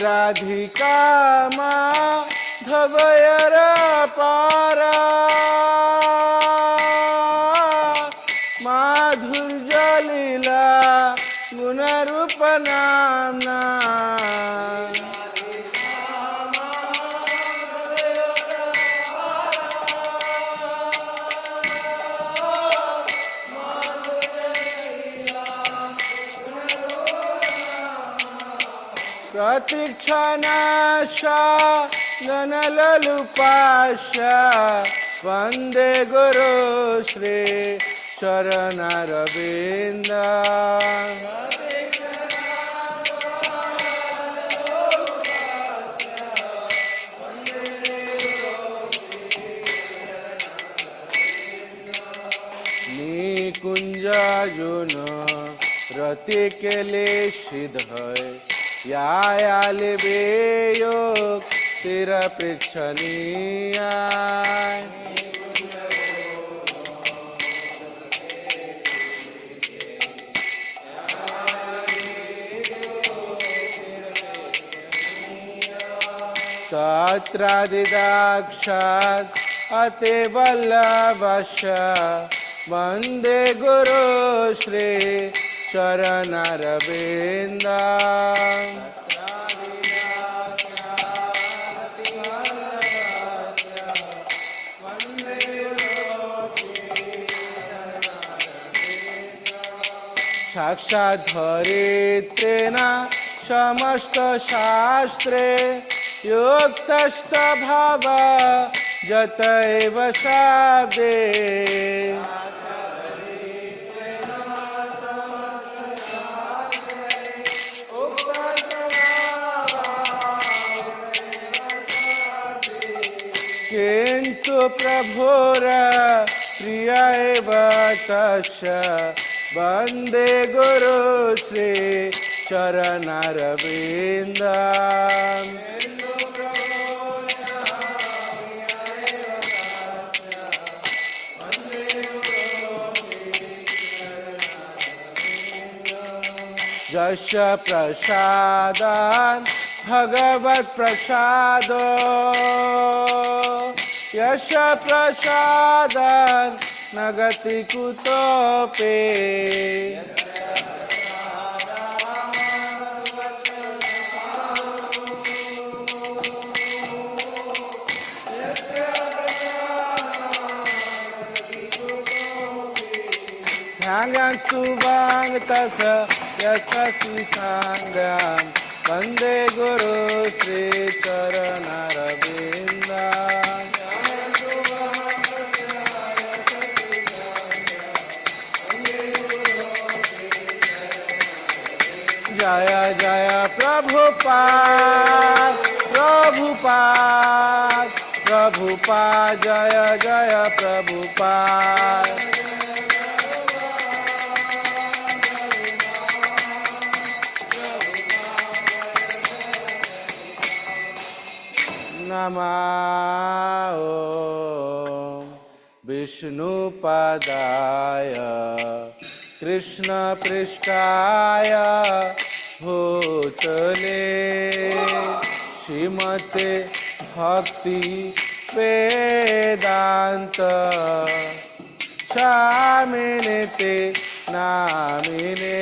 राधिका माधवयर पारा माधुर्य लीला गुणरूप नामना प्रतीक्षणाशा गणललुपाशा वंदे गुरु श्री चरणारविंद निकुंजाजुन रति के लेशित है यायाले बेयोग तेरा पृच्छनीया तत्रादिदाक्षात् अते वल्लभश वंदे गुरु श्री चरणारविंद साक्षात् धरित्रेण समस्त शास्त्रे युक्तस्त भाव जतैव शाब्दे किंतु प्रभुर प्रिय एव तस्य वंदे गुरु श्री चरणारविंद यस्य प्रसादान् भगवत् प्रसादो यस्य प्रसादान् न गति कुतोऽपि ध्यानं सुवांग तथ यशस्वी सांगं वंदे गुरु श्री चरणारविंद जय जय प्रभुपाद प्रभुपाद प्रभुपाद जय जय प्रभुपाद नमो विष्णुपदाय कृष्णपृष्ठाय भूतले श्रीमते भक्ति वेदांत स्वामिने ते नामिने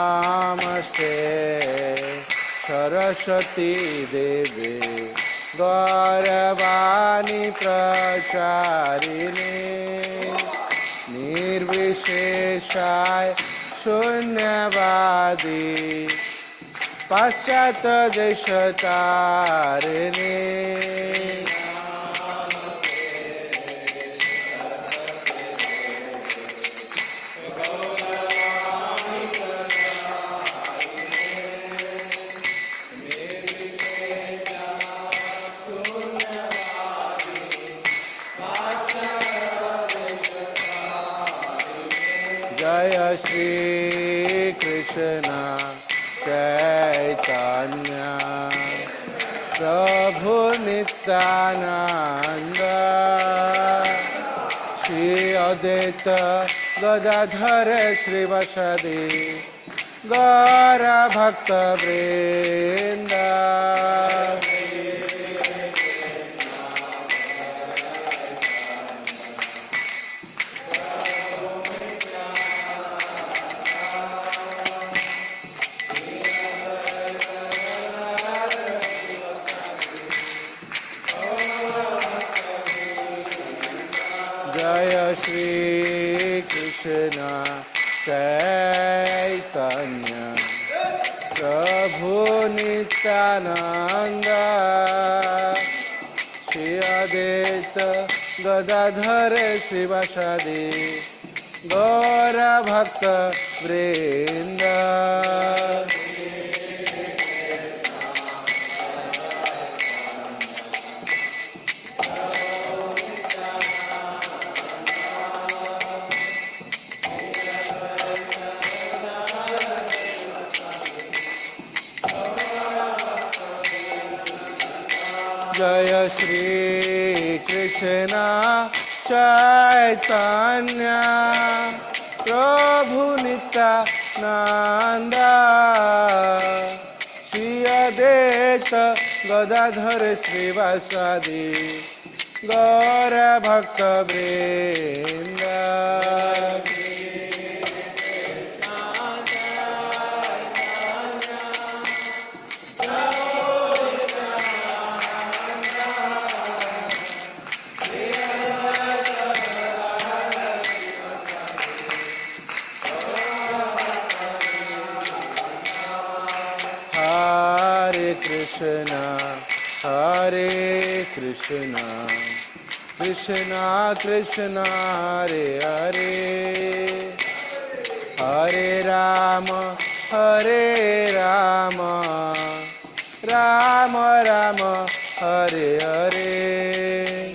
नमस्ते सरस्वती देवी गौरवाणी प्रचारिणे निर्विशेषाय शून्यवादी पाश्चात्य देशतारिणे Shri Krishna Chaitanya Prabhu Nityananda Shri Advaita Gadadhar Srivasadi Gaura Bhakta Vrinda Jaya Shri Krishna Chaitanya Prabhu Nityananda Shri Advaita Gadadhar Srivasadi Gaura Bhakta Vrinda Jaya Shri Krishna Chaitanya Prabhu Nityananda Shri Advaita Gadadhar Srivasadi Gaura Bhakta Vrinda Hare Krishna, Krishna Krishna, Hare Hare, Hare Rama, Hare Rama, Rama Rama, Hare Hare.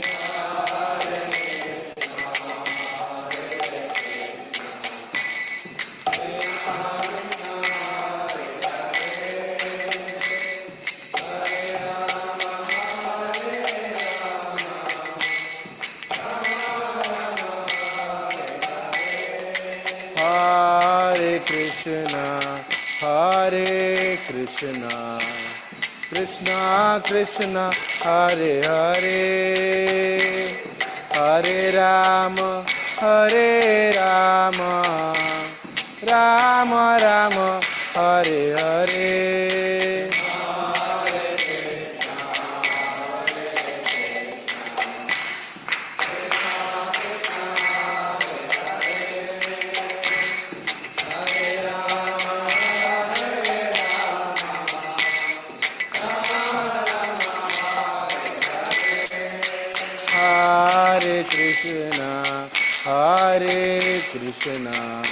Krishna, Krishna Krishna, Hare Hare, Hare Rama, Hare Rama, Rama Rama, Hare Hare. Krishna,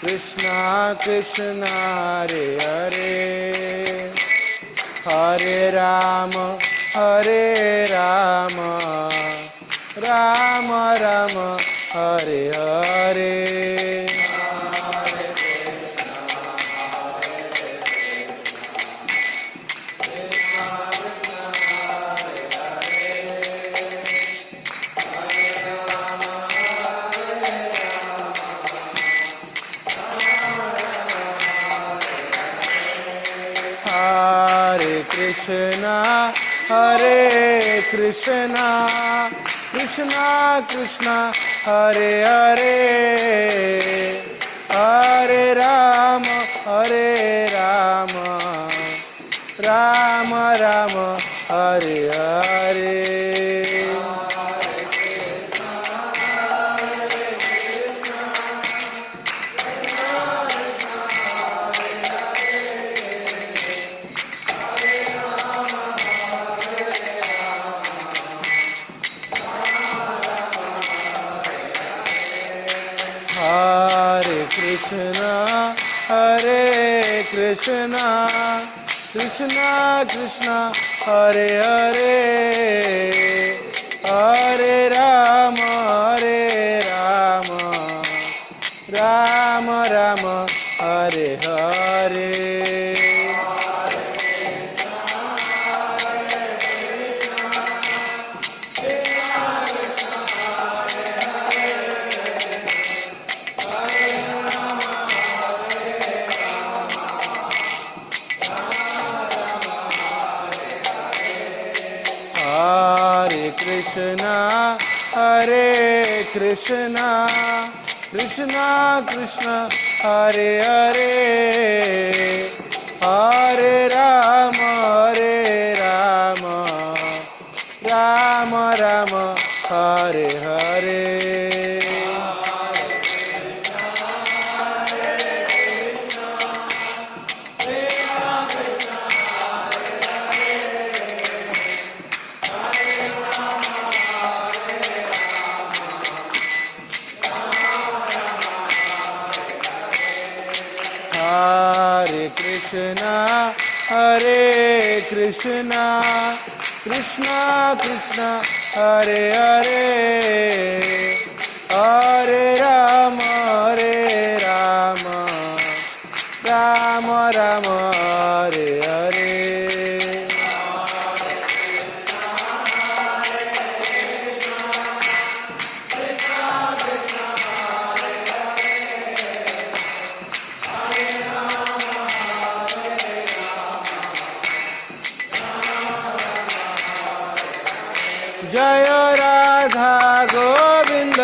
Krishna Krishna, Hare Hare, Hare Rama, Hare Rama, Rama Rama, Hare Hare. Krishna, Hare Krishna, Krishna Krishna, Hare Hare, Hare Rama, Hare Rama, Rama Rama, Hare Hare. Krishna, Krishna Krishna, Hare Hare, Hare Rama, Hare Rama, Ram Ram Hare हरे Hare Krishna, Krishna Krishna, Hare Hare, Hare Rama, Rama Rama, Hare Hare. Hare Krishna, Krishna Krishna, Hare Hare, Hare Rama, Rama Rama, Hare Hare. जय राधा गोविंद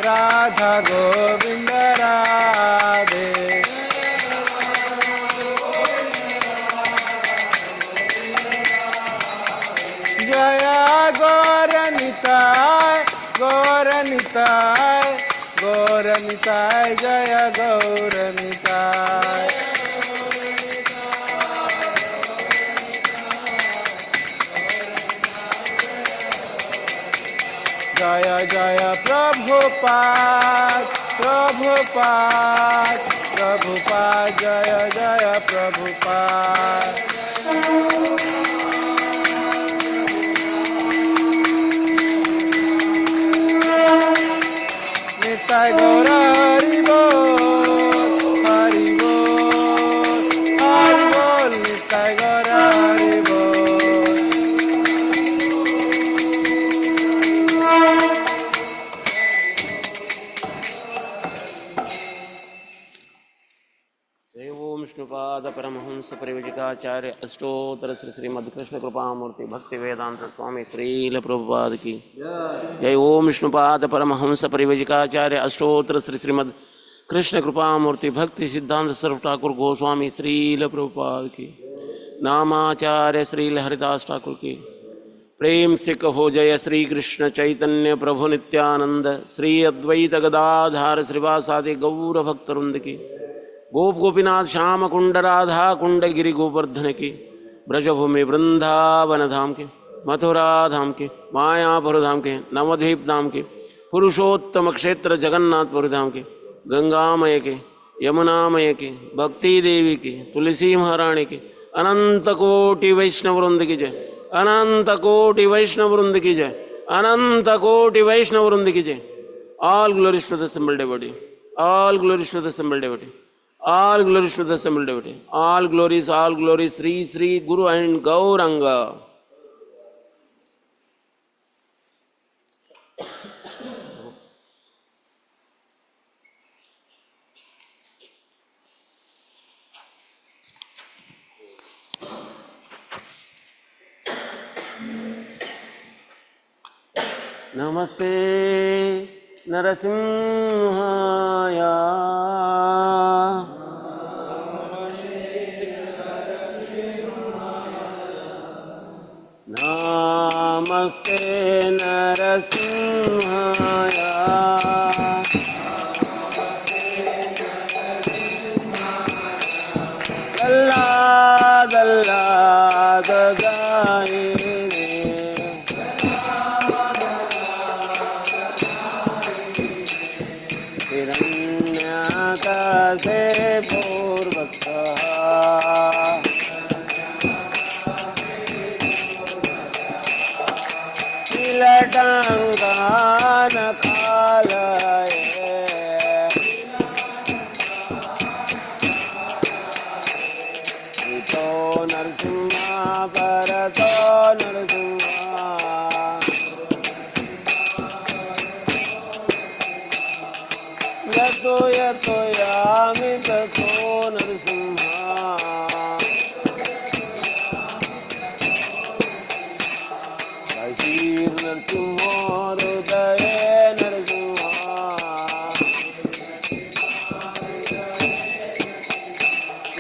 राधा गोविंद राधे जय गौरनिताय गौरनिताय गौरनिताय जय गौरनिताय जय जय प्रभुपाद प्रभुपाद प्रभुपाद जय जय प्रभुपाद निताय गौर हरि बोल हरि बोल निताय गौर हरि बोल विष्णुपाद परमहंस परिविजिकाचार्य अष्टोत्तर श्री श्रीमद् कृष्ण कृपामूर्ति भक्ति वेदांत स्वामी श्रील प्रभुपाद की जय। ओम विष्णुपाद परमहंस परिविजिकाचार्य अष्टोत्तर श्री श्रीमद् कृष्ण कृपामूर्ति भक्ति सिद्धांत सर्व ठाकुर गोस्वामी श्रील प्रभुपाद की नामाचार्य श्रील हरिदास ठाकुर की प्रेम से कहो जय श्री कृष्ण चैतन्य प्रभु नित्यानंद श्री अद्वैत गदाधार श्रीवासादि गौर भक्तवृंद की गोप गोपीनाथ श्याम कुंड राधा कुंड गिरि गोवर्धन की ब्रजभूमि वृंदावन धाम के मथुरा धाम के मायापुर धाम के नवद्वीप धाम के पुरुषोत्तम क्षेत्र जगन्नाथपुर धाम के गंगामय के यमुनामय के भक्ति देवी के तुलसी महारानी के अनंत कोटि वैष्णव वृंद की जय अनंत कोटि वैष्णव वृंद की जय अनंत कोटि वैष्णव वृंद की जय। All glories to the assembled devotee, all glories to the assembled devotee, all glories to the assembled devotee, all glories Sri Sri Guru and Gauranga. नमस्ते नरसिंहाय नमस्ते नरसिंहाय अल्लाह अल्लाह गाए हिरण्याकाशे पूर्वतः किलटङ्कानकालये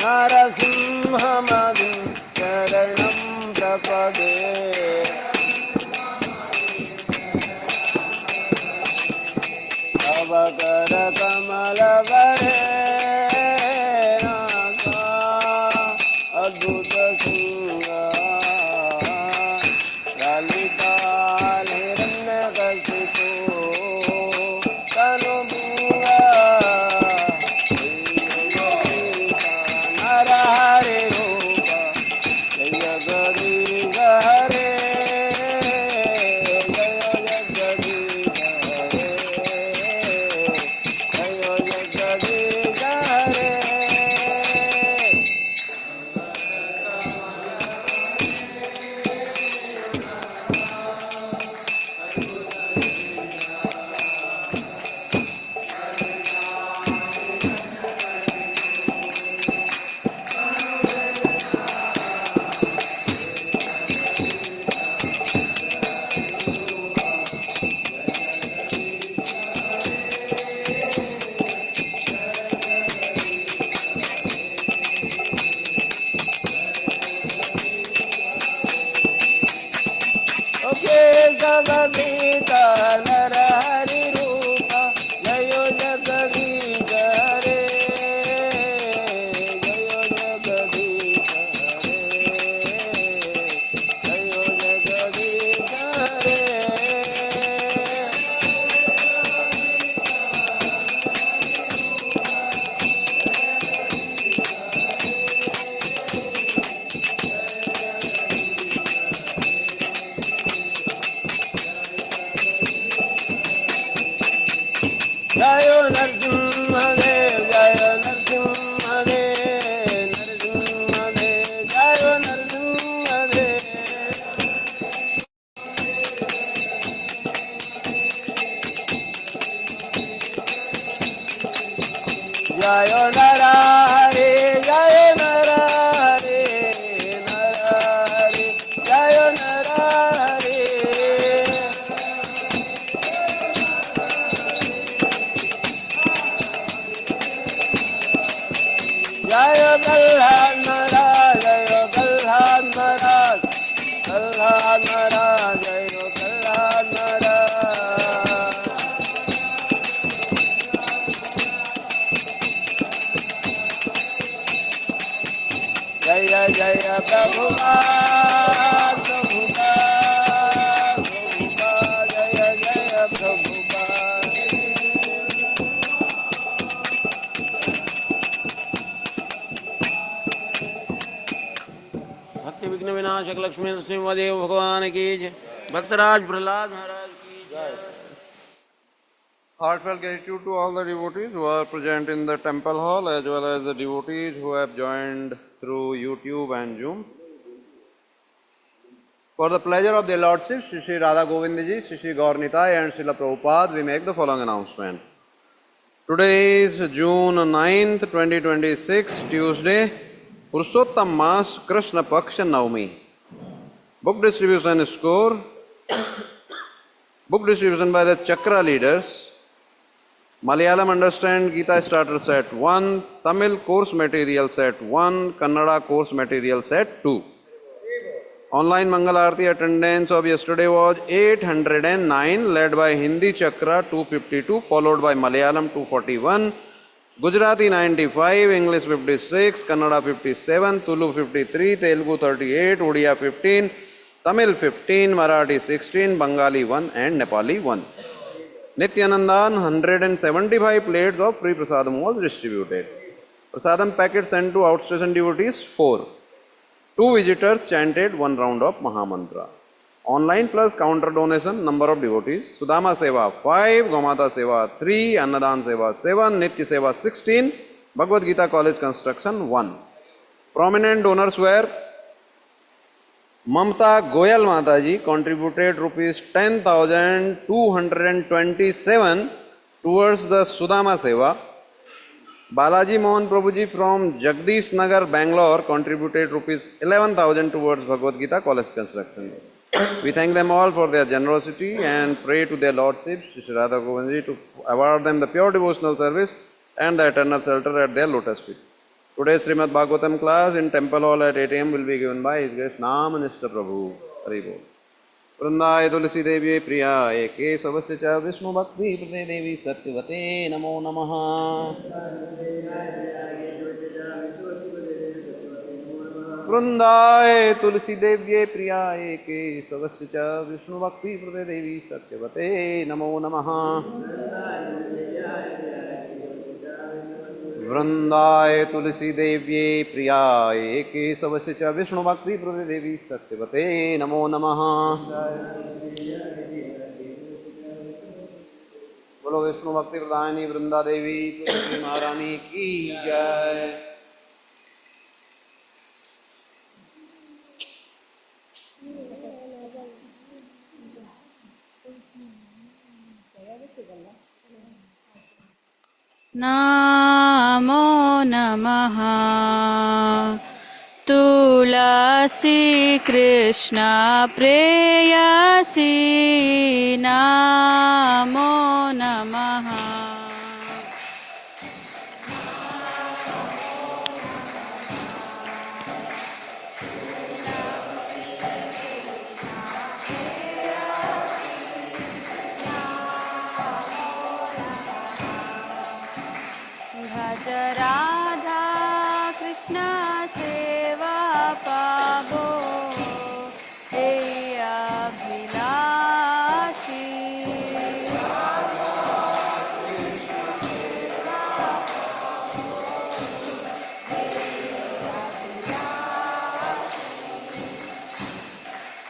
नरसिंहमदिं शरणं प्रपदे तव करकमलवरे नाथा अद्भुत सिंहा ललिताहिरण्यकशिपो तनुभुवा नरहरि रूप जय जगदीश हरे जय जगदीश हरे जय जगदीश हरे जगदीश नरहरि रूप जय जगदीश हरे जय जगदीश हरे जय जगदीश हरे जय नरसिंहदेव जय नरसिंहदेव नरसिंहदेव जय नरसिंहदेव जय नरहरि जय नरहरि नरहरि जय नरहरि जय कल्हान महाराज जय कल्हान महाराज कल्हान महाराज जय कल्हान महाराज जय जय प्रभुपाद प्रभुपाद प्रभुपाद जय जय प्रभुपाद भक्ति विघ्न विनाशक लक्ष्मी नरसिंहदेव भगवान की जय। भक्तराज प्रहलाद महाराज की जय। Heartfelt gratitude to all the devotees who are present in the temple hall as well as the devotees who have joined through YouTube and Zoom. For the pleasure of their Lordship, Shri Shri Radha Govind Ji, Shri Shri Gaur Nitai and Srila Prabhupada, we make the following announcement. Today is June 9th, 2026, Tuesday, Purushottam Mas, Krishna Paksha Navami. Book distribution score. Book distribution by the Chakra leaders. Malayalam Understand Gita Starter Set 1, Tamil Course Material Set 1, Kannada Course Material Set 2. Online Mangal Aarti attendance of yesterday was 809, led by Hindi Chakra 252, followed by Malayalam 241, Gujarati 95, English 56, Kannada 57, Tulu 53, Telugu 38, Odia 15, Tamil 15, Marathi 16, Bengali 1 and Nepali 1. Nityanandan 175 plates of free prasadam was distributed. Prasadam packet sent to outstation devotees 4. 2 visitors chanted 1 round of Mahamantra. Online plus counter donation number of devotees. Sudama Seva 5, Gomata Seva 3, Annadan Seva 7, Nitya Seva 16, Bhagavad Gita College Construction 1. Prominent donors were Mamta Goyal Mataji contributed rupees 10,227 towards the Sudama Seva. Balaji Mohan Prabhuji from Jagdish Nagar, Bangalore contributed rupees 11,000 towards Bhagavad Gita College construction. We thank them all for their generosity and pray to their Lordships, Shri Radha Govindji, to award them the pure devotional service and the eternal shelter at their lotus feet. Today's Srimad Bhagavatam class in Temple Hall at 8 a.m. will be given by His Grace Namanista Prabhu. Hari Bol. वृंदाय Tulsi Devi प्रियाय केशवस्य च विष्णु भक्ति प्रदे देवी सत्यवते नमो नमः। वृंदाय तुलसी देव्ये प्रियाय केशवस्य च विष्णु भक्ति प्रदे देवी सत्यवते नमो नमः। वृंदाय तुलसी देव्ये प्रियाय केशवस्य च विष्णु भक्ति प्रदे देवी सत्यवते नमो नमः। बोलो विष्णु भक्ति प्रदायिनी वृंदा देवी तुलसी महारानी की जय। नमो नमः तुलसी कृष्ण प्रेयसी नमो नमः। भज राधा कृष्ण सेवा पावो हे अभिलाषी।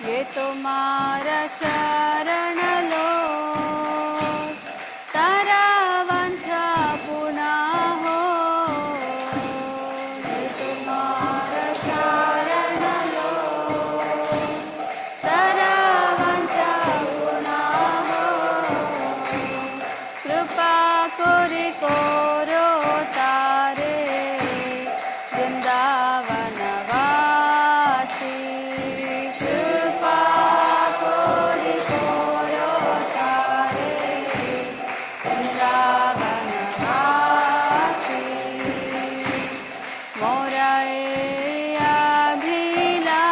ये तुम्हारा शरण लो तारा वंशा पुना हो। ये तुम्हारा शरण लो तारा वंशा पुना हो। कृपा कोरि कोरो तारे वृंदावन वासी। कृपा कोरि कोरो तारे वृंदावन वासी। मोरा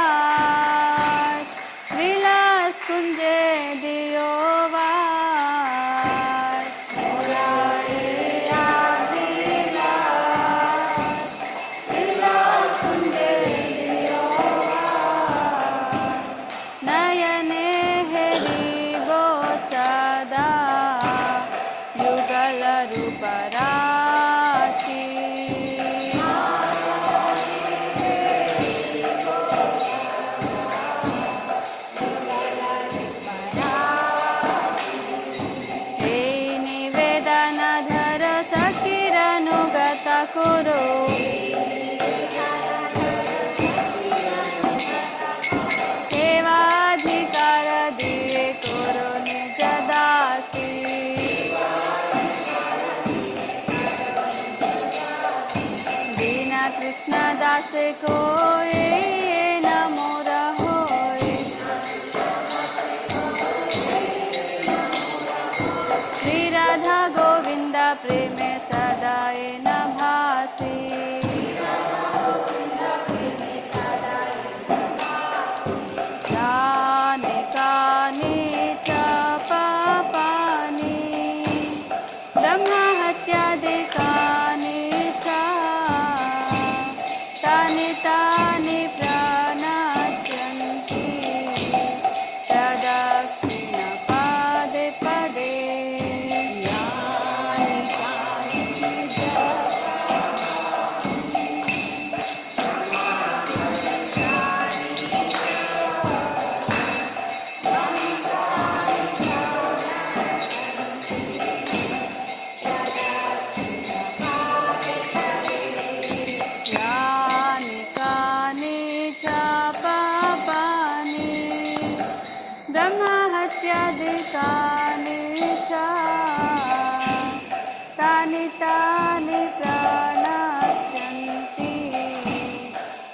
अभिलाष विलास कुंजे दियो वास। मोरा अभिलाष विलास कुंजे दियो वास। नयने हेरिबो सदा युगल रूप राशि। हे निवेदन धर सखीरनुगत कुरु। सेवाधिकार दिए कुरु निज दासी। दीना कृष्ण दास कोय न मोर होय। श्री राधा गोविंद प्रेम सदाय न भासी। जाने कानि च पापानि ब्रह्म हत्यादिकानि च तानि तानि प्रणश्यन्ति तदक्षिण पादे पदे। यानि कानि च यानि कानि च पापानि ब्रह्म हत्यादिकानि च तानि तानि प्रणश्यन्ति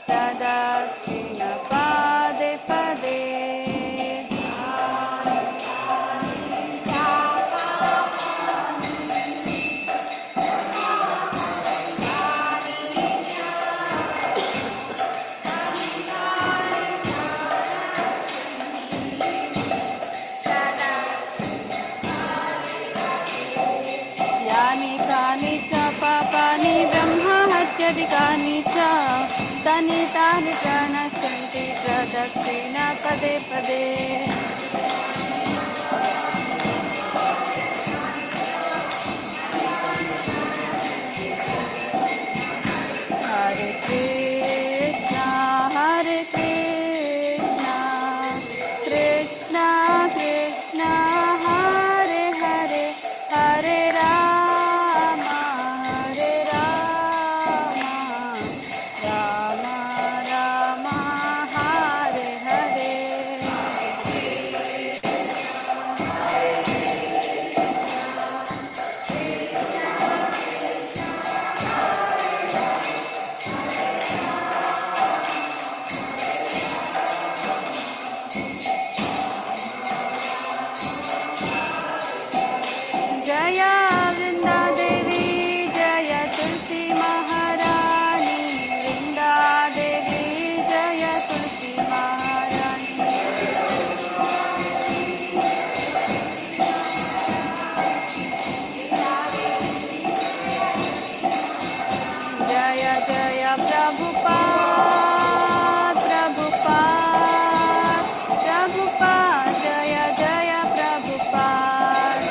तदक्षिण पादे पदे। प्रदीकानि च तानि तानि प्रणश्यन्ति प्रदक्षिणा पदे पदे Hare Krishna, Hare Krishna, Krishna Krishna, Hare Hare, Hare Rama, Hare Rama, Rama Rama, Hare Hare. Jaya Vrinda Devi जय तुलसी महारानी वृंदा देवी जय तुलसी महारानी जय जय प्रभुपाद प्रभुपाद प्रभुपाद जय जय प्रभुपाद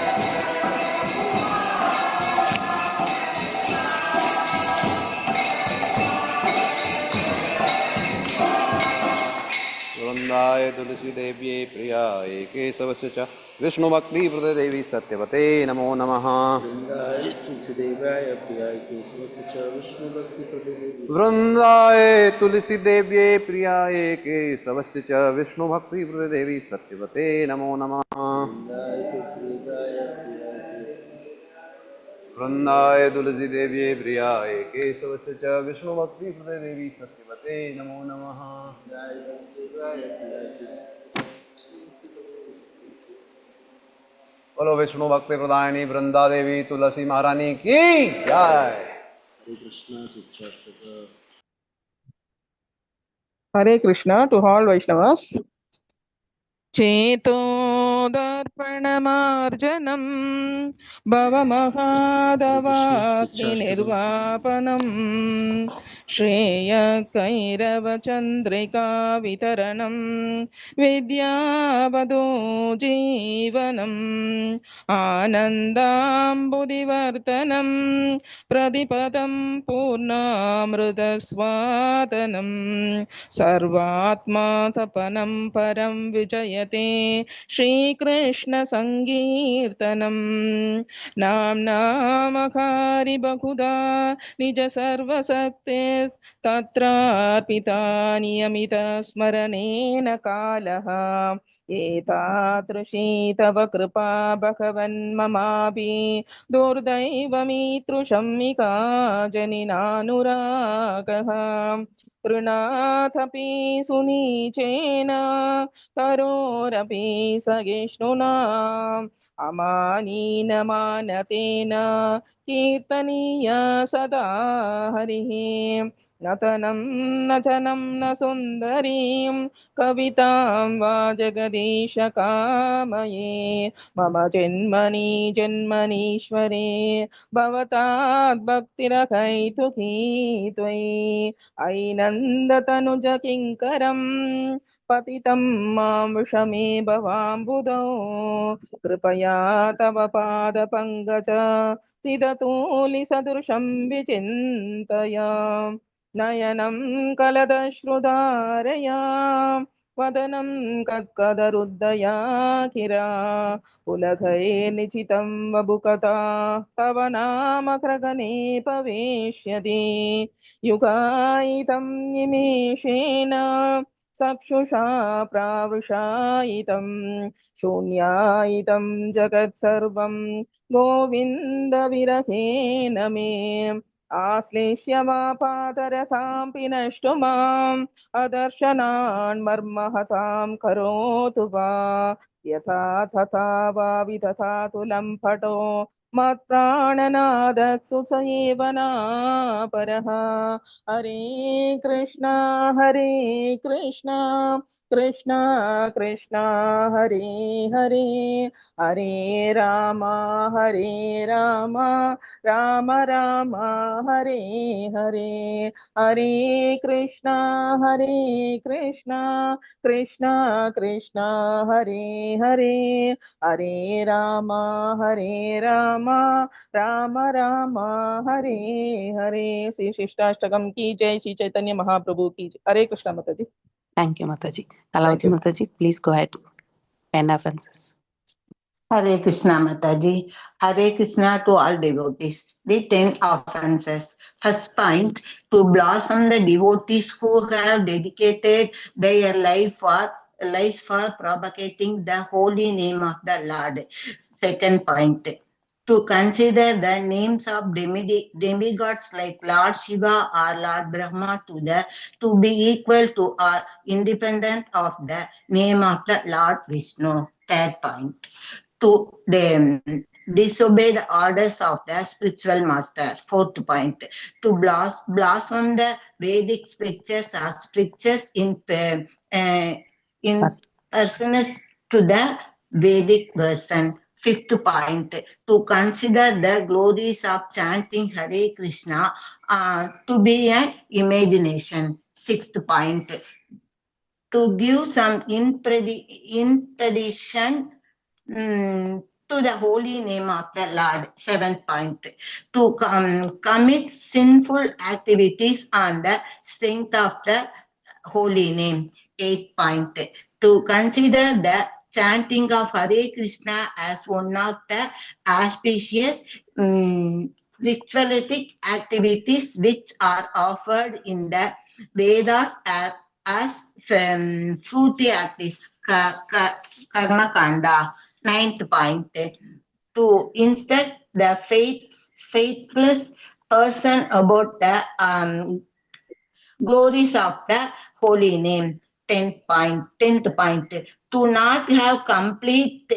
वृंदाय तुलसी देव्ये प्रियाय केशवस्य च विष्णु भक्ति प्रदे देवी सत्यवते नमो नमः। वृंदाय तुलसी देव्ये प्रियाय केशवस्य च विष्णु भक्ति प्रदे देवी सत्यवते नमो नमः। वृंदाय तुलसी देव्ये प्रियाय केशवस्य च विष्णु भक्ति प्रदे देवी सत्यवते नमो नमः। बोलो विष्णु भक्ति प्रदायिनी वृंदा देवी तुलसी महारानी की जय। Hare Krishna to all Vaishnavas. चेतोदर्पणमार्जनं भवमहादवाग्निर्वापनं श्रेयकैरवचन्द्रिकावितरणं विद्यावदो जीवनम् आनन्दाम्बुदिवर्तनं प्रतिपदं पूर्णामृतस्वादनं सर्वात्मा तपनं परं विजयते श्रीकृष्णसङ्कीर्तनं नाम्नामकारि बहुधा निज सर्वशक्ते तत्रार्पिता नियमितस्मरणेन कालः एतादृशी तव कृपा भगवन्ममापि दुर्दैवमीतृशम्मिका जनिनानुरागः तृणाथपि सुनीचेन तरोरपि सहिष्णुना अमानीन मानतेन कीर्तनीय सदा हरिः नतनं न जनं न सुन्दरीं कवितां वा जगदीश कामये मम जन्मनि जन्मनीश्वरे भवताद्भक्तिरहैतुकी त्वयि ऐनन्दतनुज किङ्करं पतितं मां विषमे भवाम्बुधौ कृपया तव पादपङ्कज सिदतूलिसदृशं विचिन्तया नयनं कलदश्रुधारया वदनं कद्कदरुद्धया किरा पुलकैर्निचितं वबुकथा तव नाम ग्रगणे पवेश्यति युगायितं निमेषेण चक्षुषा प्रावृषायितं शून्यायितं जगत्सर्वं गोविन्दविरहेण मे आश्लेष्य वा पातरथां नष्टु माम् अदर्शनान् मर्महतां करोतु वा यथा तथा वा वितथा तुलं पटो मत्प्राणनादत्सु स एव नापरः हरे कृष्णा कृष्ण कृष्ण हरे हरे हरे राम राम राम हरे हरे हरे कृष्णा कृष्ण कृष्ण कृष्ण हरे हरे हरे राम राम राम हरे हरे। श्री शिष्टाष्टकम की जय। श्री चैतन्य महाप्रभु की जय। हरे कृष्णा माता जी। Thank you, Mataji. Thank Kalavati you. Mataji, please go ahead. 10 offenses. Hare Krishna Mataji. Hare Krishna to all devotees. The 10 offenses. First point, to blossom the devotees who have dedicated their lives for propagating the holy name of the Lord. Second point, to consider the names of demigods like Lord Shiva or Lord Brahma to be equal to or independent of the name of the Lord Vishnu. Third point, to them disobey the orders of the spiritual master. Fourth point, to blossom the Vedic scriptures or scriptures in persons to the Vedic version. Fifth point, to consider the glories of chanting Hare Krishna to be an imagination. Sixth point, to give some impredition to the holy name of the Lord. Seventh point, to commit sinful activities on the strength of the holy name. Eighth point, to consider the chanting of Hare Krishna as one of the auspicious ritualistic activities which are offered in the Vedas as fruity acts, karma kanda. Ninth point, to instruct the faithless person about the glories of the holy name. Tenth point, to not have complete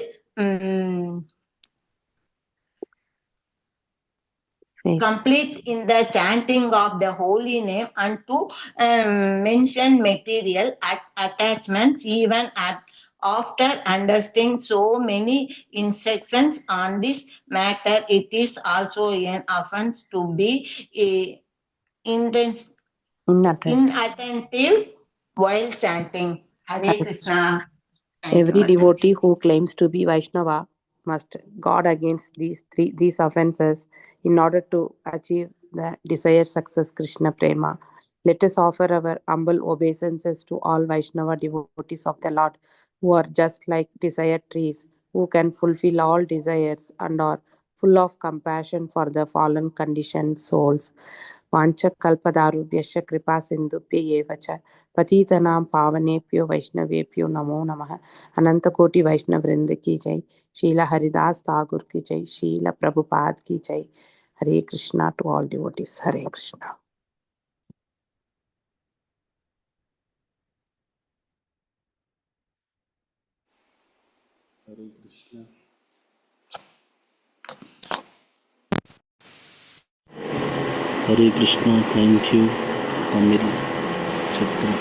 in the chanting of the holy name and to mention material attachments even after understanding so many instructions on this matter. It is also an offense to be inattentive while chanting. Hare Krishna. Thank you, Every Mataji. devotee who claims to be Vaishnava must guard against these offenses in order to achieve the desired success Krishna Prema. Let us offer our humble obeisances to all Vaishnava devotees of the Lord who are just like desired trees, who can fulfill all desires and are full of compassion for the fallen conditioned souls. वाञ्छकल्पदारुभ्यश्च कृपा सिन्धुभ्य एव च पतितनां पावनेभ्यो वैष्णवेभ्यो नमो नमः। अनंत कोटि वैष्णव वृंद की जय। शीला हरिदास ठाकुर की जय। शीला प्रभुपाद की जय। Hare Krishna to all devotees. Hare Krishna. Hare Krishna. Hare Krishna. Thank you, Tamil Chitra.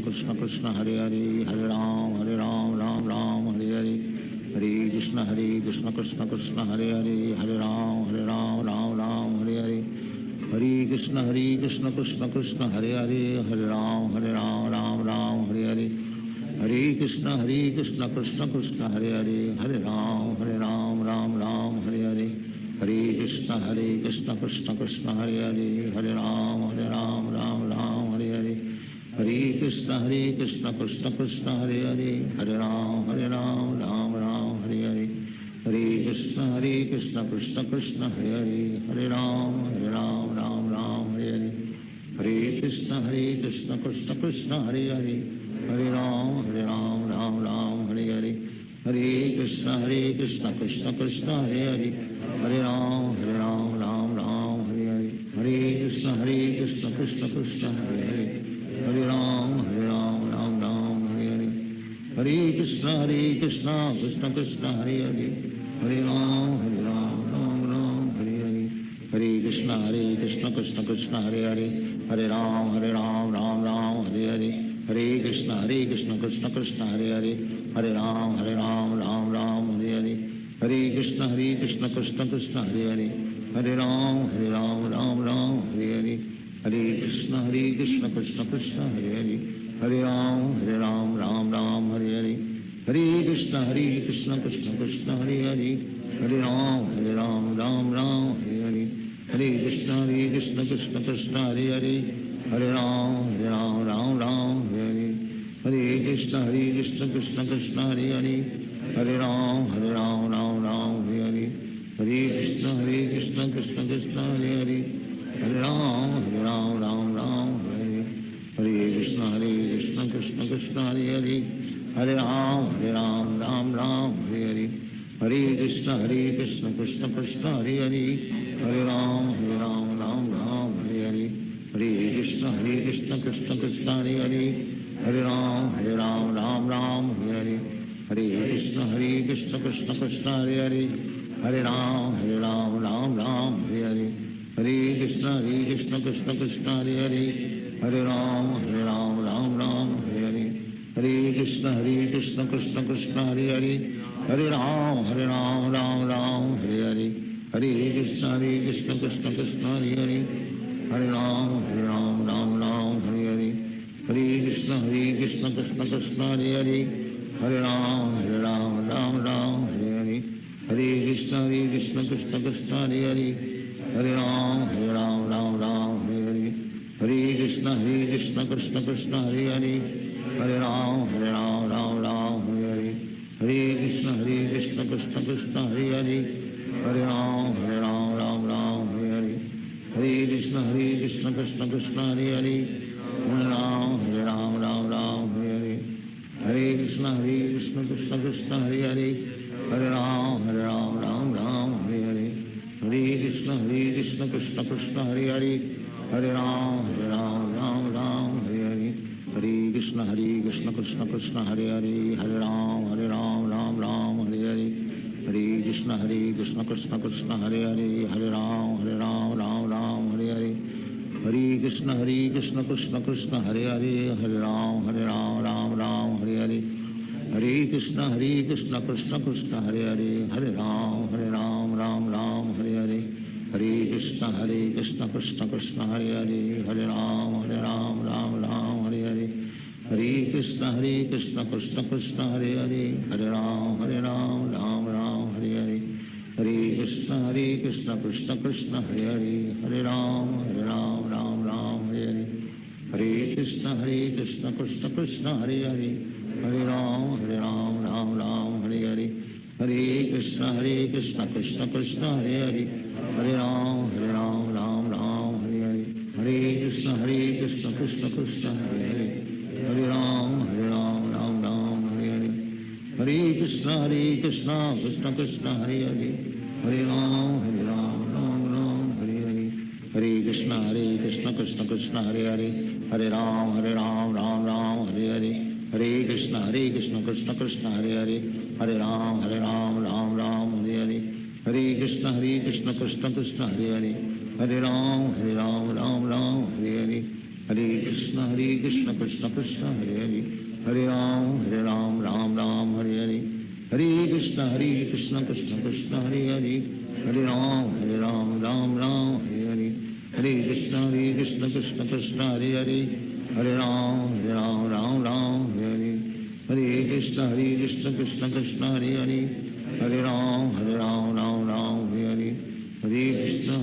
Krishna Krishna Hare Hare Hare Ram Ram Ram Hare Hare Hare Krishna Krishna Krishna Hare Hare Hare Ram Ram Hare Hare Hare Krishna Krishna Krishna Hare Hare Hare Ram Ram Ram Hare Hare Hare Krishna Krishna Krishna Hare Hare Hare Ram Ram Ram Hare Hare Hare Krishna Krishna Krishna Hare Hare Hare Ram Ram Ram Hare Hare Hare Krishna Krishna Krishna Hare Hare Hare Ram Ram Ram Hare Hare Hare Krishna Krishna Krishna Hare Hare Hare Ram Ram Ram Hare Hare Hare Krishna Krishna Krishna Hare Hare Hare Ram Ram Ram Hare Hare Hare Krishna Krishna Krishna Hare Hare Hare Ram Ram Ram Hare Hare Hare Krishna Krishna Krishna Hare Hare Hare Ram Ram Ram Hare Hare Hare Krishna Krishna Krishna Hare Hare Hare Ram Ram Ram Hare Hare Hare Krishna Krishna Krishna Hare Hare Hare Ram Ram Ram Hare Hare Hare Krishna Krishna Krishna Hare Hare Hare Ram Ram Ram Hare Hare Hare Krishna Krishna Krishna Hare Hare Hare Ram Ram Ram Hare Hare Hare Krishna Krishna Krishna Hare Hare Hare Ram Ram Hare Hare Hare Krishna Krishna Krishna Hare Hare Hare Ram Ram Hare Hare Hare Krishna Krishna Krishna Hare Hare Hare Ram Ram Hare Hare Hare Krishna Krishna Krishna Hare Hare Hare Ram Ram Hare Hare Hare Krishna Krishna Krishna Hare Hare Hare Ram Ram Hare Hare Hare Krishna Krishna Krishna Hare Hare Hare Ram Ram Hare Hare Hare Krishna Krishna Krishna Hare Hare Hare Ram Ram Hare Hare Hare Krishna Krishna Krishna Hare Hare Hare Ram Ram Hare Hare Hare Krishna Krishna Krishna Hare Hare Hare Ram Ram Hare Hare Hare Krishna Krishna Krishna Hare Hare Hare Ram Ram Hare Hare Hare Krishna Krishna Krishna Hare Hare Hare Ram Ram Hare Hare Hare Krishna Krishna Krishna Hare Hare Hare Ram Ram Hare Hare Hare Krishna Krishna Krishna Hare Hare Hare Ram Ram Hare Hare Hare Krishna Krishna Krishna Hare Hare Hare Ram Ram Hare Hare Hare Krishna Krishna Krishna Hare Hare Hare Ram Ram Hare Hare Hare Krishna Krishna Krishna Hare Hare Hare Ram Ram Hare Hare Hare Krishna Krishna Krishna Hare Hare Hare Ram Hare Hare Hare Krishna Krishna Krishna Hare Hare Hare Ram Ram Hare Hare Hare Krishna Krishna Krishna Hare Hare Hare Ram Ram Hare Hare Hare Krishna Krishna Krishna Hare Hare Hare Ram Ram Hare Hare Hare Krishna Krishna Krishna Hare Hare Hare Ram Ram Hare Hare Hare Krishna Krishna Krishna Hare Hare Hare Ram Ram Hare Hare Hare Krishna Krishna Krishna Hare Hare Hare Ram Ram Hare Hare Hare Krishna Krishna Krishna Hare Hare Hare Ram Ram Hare Hare Hare Krishna Krishna Krishna Hare Hare Hare Ram Ram Hare Hare Hare Krishna Krishna Krishna Hare Hare Hare Ram Ram Hare Hare Hare Krishna Krishna Krishna Hare Hare Hare Ram Ram Hare Hare Hare Krishna Krishna Krishna Hare Hare Hare Ram Ram Hare Hare Hare Krishna Krishna Krishna Hare Hare Hare Ram Ram Hare Hare Hare Krishna Krishna Krishna Hare Hare Hare Ram Ram Hare Hare Hare Krishna Krishna Krishna Hare Hare Hare Ram Ram Hare Hare Hare Krishna Krishna Krishna Hare Hare Hare Ram Ram Hare Hare Hare Krishna Krishna Krishna Hare Hare Hare Ram Ram Hare Hare Hare Krishna Krishna Krishna Hare Hare Hare Ram Ram Hare Hare Hare Krishna Krishna Krishna Hare Hare Hare Ram Ram Hare Hare Hare Krishna Krishna Krishna Hare Hare Hare Ram, Ram Ram, Hare Hare. Hare Krishna, Krishna Krishna, Hare Hare. Hare Ram, Ram Ram, Hare Hare. Hare Krishna,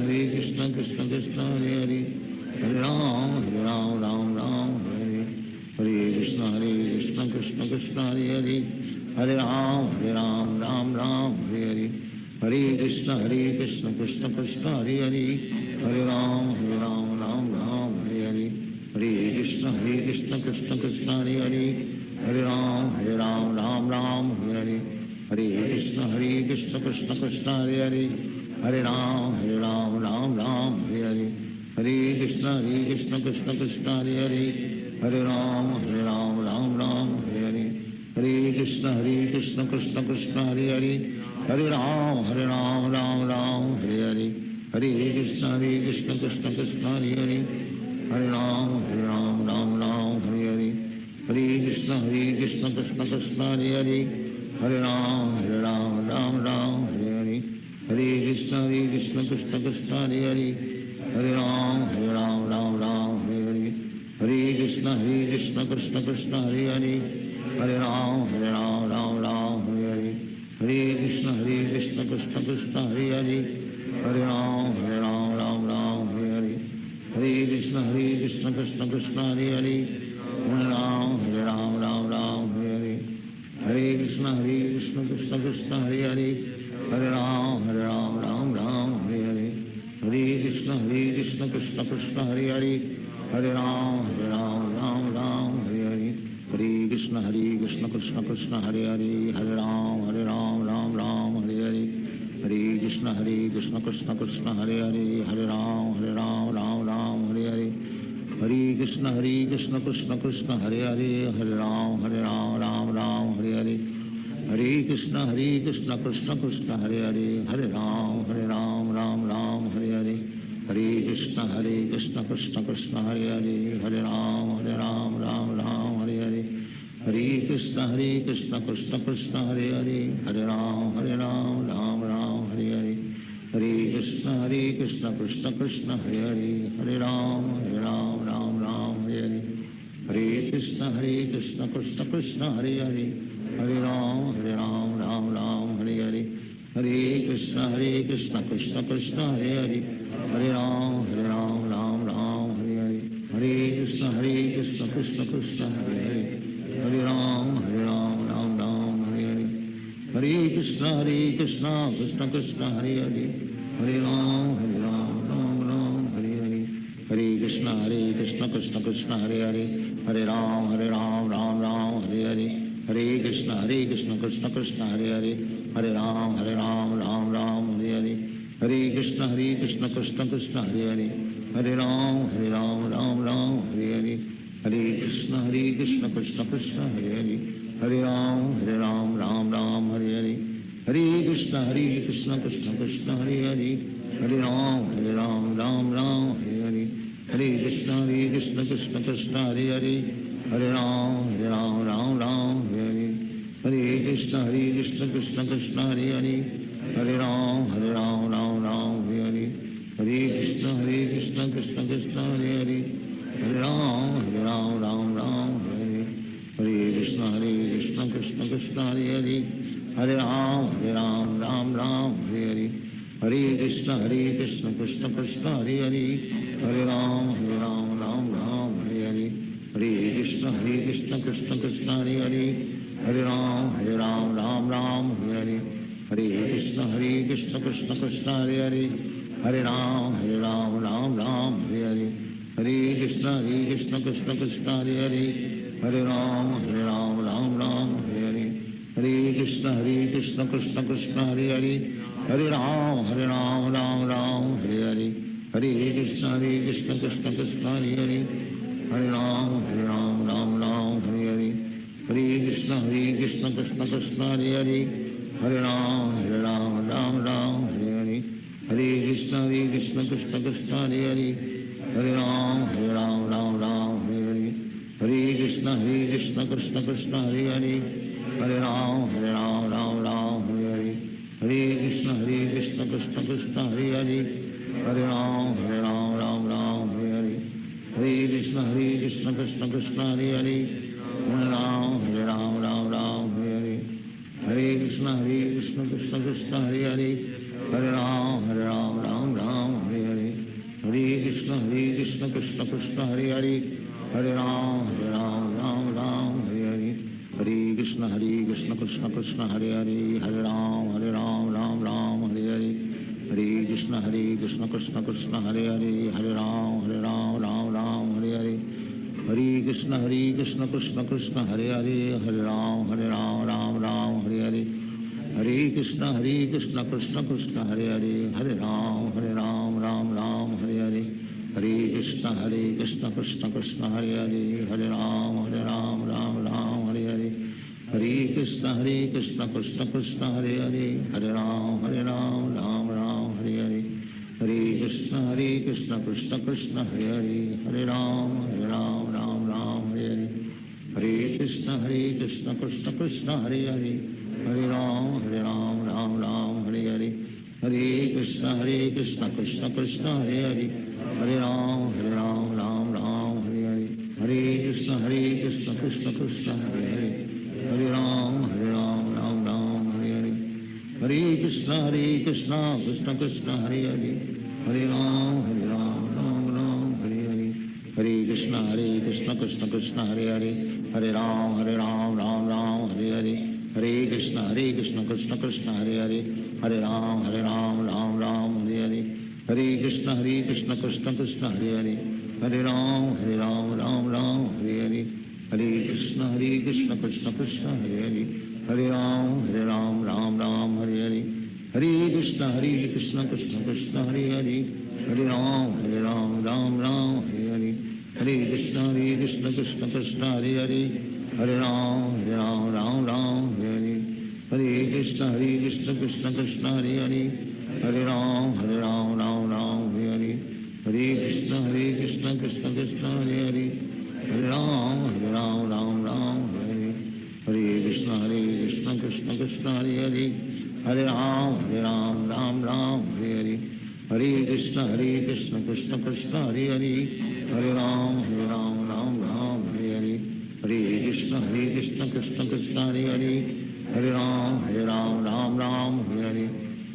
Krishna Krishna, Hare Hare. Hare Ram, Ram Ram, Hare Hare. Hare Krishna, Krishna Krishna, Hare Hare. Hare Ram, Ram Ram, Hare Hare. Hare Krishna, Krishna Krishna, Hare Hare. Hare Ram, Ram Ram, Hare Hare. Hare Krishna, Krishna Krishna, Hare Hare. Hare Ram, Ram Ram, Hare Hare. Hare Krishna, Krishna Krishna, Hare Hare. Hare Ram, Ram Ram, Hare Hare. Hare Krishna, Krishna Krishna, Hare Hare. Hare Ram, Ram Ram, Hare Hare. Hare Krishna, Krishna Krishna, Hare Hare. Hare Ram, Ram Ram, Hare Hare. Hare Krishna, Krishna Krishna, Hare Hare. Hare Ram, Ram Ram, Hare Hare. Hare Krishna, Krishna Krishna, Hare Hare. Hare Ram, Ram Ram, Hare Hare. Hare Krishna, Krishna Krishna, Hare Hare. Hare Ram, Ram Ram, Hare Hare. Hare Krishna, Krishna Krishna, Hare Hare. Hare Ram, Ram Ram, Hare Hare. Hare Krishna, Krishna Krishna, Hare Hare. Hare Ram, Ram Ram, Hare Hare. Hare Krishna, Krishna Krishna, Hare Hare. Hare Ram, Ram Ram, Hare Hare. Hare Krishna, Krishna Krishna, Hare Hare. Hare Ram, Ram Ram, Hare Hare. Hare Krishna, Krishna Krishna, Hare Hare. Hare Ram, Ram Ram, Hare Hare. Hare Krishna, Krishna Krishna, Hare Hare. Hare Ram, Ram Ram, Hare Hare. Hare Krishna, Krishna Krishna, Hare Hare. Hare Ram, Ram Ram, Hare Hare. Hare Krishna, Krishna Krishna, Hare Hare. Hare Ram, Ram Ram, Hare Hare. Hare Krishna, Krishna Krishna, Hare Hare. Hare Ram, Ram Ram, Hare Hare. Hare Krishna, Krishna Krishna, Hare Hare. Hare Ram, Ram Ram, Hare Hare. Hare Krishna, Krishna Krishna, Hare Hare. Hare Ram, Ram Ram, Hare Hare. Hare Krishna, Krishna Krishna, Hare Hare. Hare Ram, Ram Ram, Hare Hare. Hare Krishna, Krishna Krishna, Hare Hare. Hare Ram, Ram Ram, Hare Hare. Hare Krishna, Krishna Krishna, Hare Hare. Hare Ram, Ram Ram, Hare Hare. Hare Krishna, Krishna Krishna, Hare Hare. Hare Ram, Ram Ram, Hare Hare. Hare Krishna, Krishna Krishna, Hare Hare. Hare Ram, Ram Hare Hare. Hare Krishna, Krishna Krishna, Hare Hare. Hare Ram, Ram Hare Hare. Hare Krishna, Krishna Krishna, Hare Hare. Hare Ram, Ram Hare Hare. Hare Krishna, Krishna Krishna, Hare Hare. Hare Ram, Ram Hare Hare. Hare Krishna, Krishna Krishna, Hare Hare. Hare Ram, Ram Hare Hare. Hare Krishna, Krishna Krishna, Hare Hare. Hare Ram, Ram Hare Hare. Hare Krishna, Krishna Krishna, Hare Hare. Hare Ram, Ram Hare Hare. Hare Krishna, Krishna Krishna, Hare Hare. Hare Ram, Ram Hare Hare. Hare Krishna, Krishna Krishna, Hare Hare. Hare Ram, Ram Hare Hare. Hare Krishna, Krishna Krishna, Hare Hare. Hare Ram, Ram Hare Hare. Hare Krishna, Krishna Krishna, Hare Hare. Hare Ram, Ram Hare Hare. Hare Krishna, Krishna Krishna, Hare Hare. Hare Ram, Ram Hare Hare. Hare Krishna, Krishna Krishna, Hare Hare. Hare Ram, Ram Hare Hare. Hare Krishna, Krishna Krishna, Hare Hare. Hare Ram, Ram Hare Hare. Hare Krishna, Krishna Krishna, Hare Hare. Hare Ram, Ram Hare Hare. Hare Krishna, Krishna Krishna, Hare Hare. Hare Ram, Ram Hare Hare. Hare Krishna, Krishna Krishna, Hare Hare. Hare Ram, Ram Hare Hare. Hare Krishna, Krishna Krishna, Hare Hare. Hare Ram, Ram Hare Hare. Hare Krishna, Krishna Krishna, Hare Hare. Hare Ram, Ram Hare Hare. Hare Krishna, Krishna Krishna, Hare Hare. Hare Ram, Ram Hare Hare. Hare Krishna Krishna Krishna Hare Hare Hare Ram Ram Ram Hare Hare Krishna Krishna Krishna Hare Hare Hare Ram Ram Ram Hare Hare Hare Krishna Krishna Krishna Hare Hare Hare Ram Ram Ram Hare Hare Hare Krishna Krishna Krishna Hare Hare Hare Ram Ram Hare Hare Hare Krishna Krishna Krishna Hare Hare Hare Ram Ram Hare Hare Hare Krishna Krishna Krishna Hare Hare Hare Ram Ram Hare Hare Hare Krishna Krishna Krishna Hare Hare Hare Ram Ram Hare Hare Hare Krishna Krishna Krishna Hare Hare Hare Ram Ram Hare Hare Hare Krishna Krishna Krishna Hare Hare Hare Ram Ram Hare Hare Hare Krishna Krishna Krishna Hare Hare Hare Ram Ram Hare Hare Hare Krishna Krishna Krishna Hare Hare Hare Ram Ram Hare Hare Hare Krishna Krishna Krishna Hare Hare Hare Ram Ram Hare Hare Hare Krishna Krishna Krishna Hare Hare Hare Ram Ram Hare Hare Hare Krishna Krishna Krishna Hare Hare Hare Ram Ram Hare Hare Hare Krishna Krishna Krishna Hare Hare Hare Ram Ram Hare Hare Hare Krishna Krishna Krishna Hare Hare Hare Ram Ram Hare Hare Hare Krishna Krishna Krishna Hare Hare Hare Ram Ram Hare Hare Hare Krishna Krishna Krishna Hare Hare Hare Ram Ram Hare Hare Hare Krishna Krishna Krishna Hare Hare Hare Ram Ram Hare Hare Hare Krishna Krishna Krishna Hare Hare Hare Ram Ram Hare Hare Hare Krishna Krishna Krishna Hare Hare Hare Ram Ram Hare Hare Hare Krishna Krishna Krishna Hare Hare Hare Ram Ram Hare Hare Hare Krishna Krishna Krishna Hare Hare Hare Ram Ram Hare Hare Hare Krishna Krishna Krishna Hare Hare Hare Ram Ram Hare Hare Hare Krishna Krishna Krishna Hare Hare Hare Ram Ram Hare Hare Hare Krishna Krishna Krishna Hare Hare Hare Ram Ram Hare Hare Hare Krishna Krishna Krishna Hare Hare Hare Ram Ram Hare Hare Hare Krishna Krishna Krishna Hare Hare Hare Ram Ram Hare Hare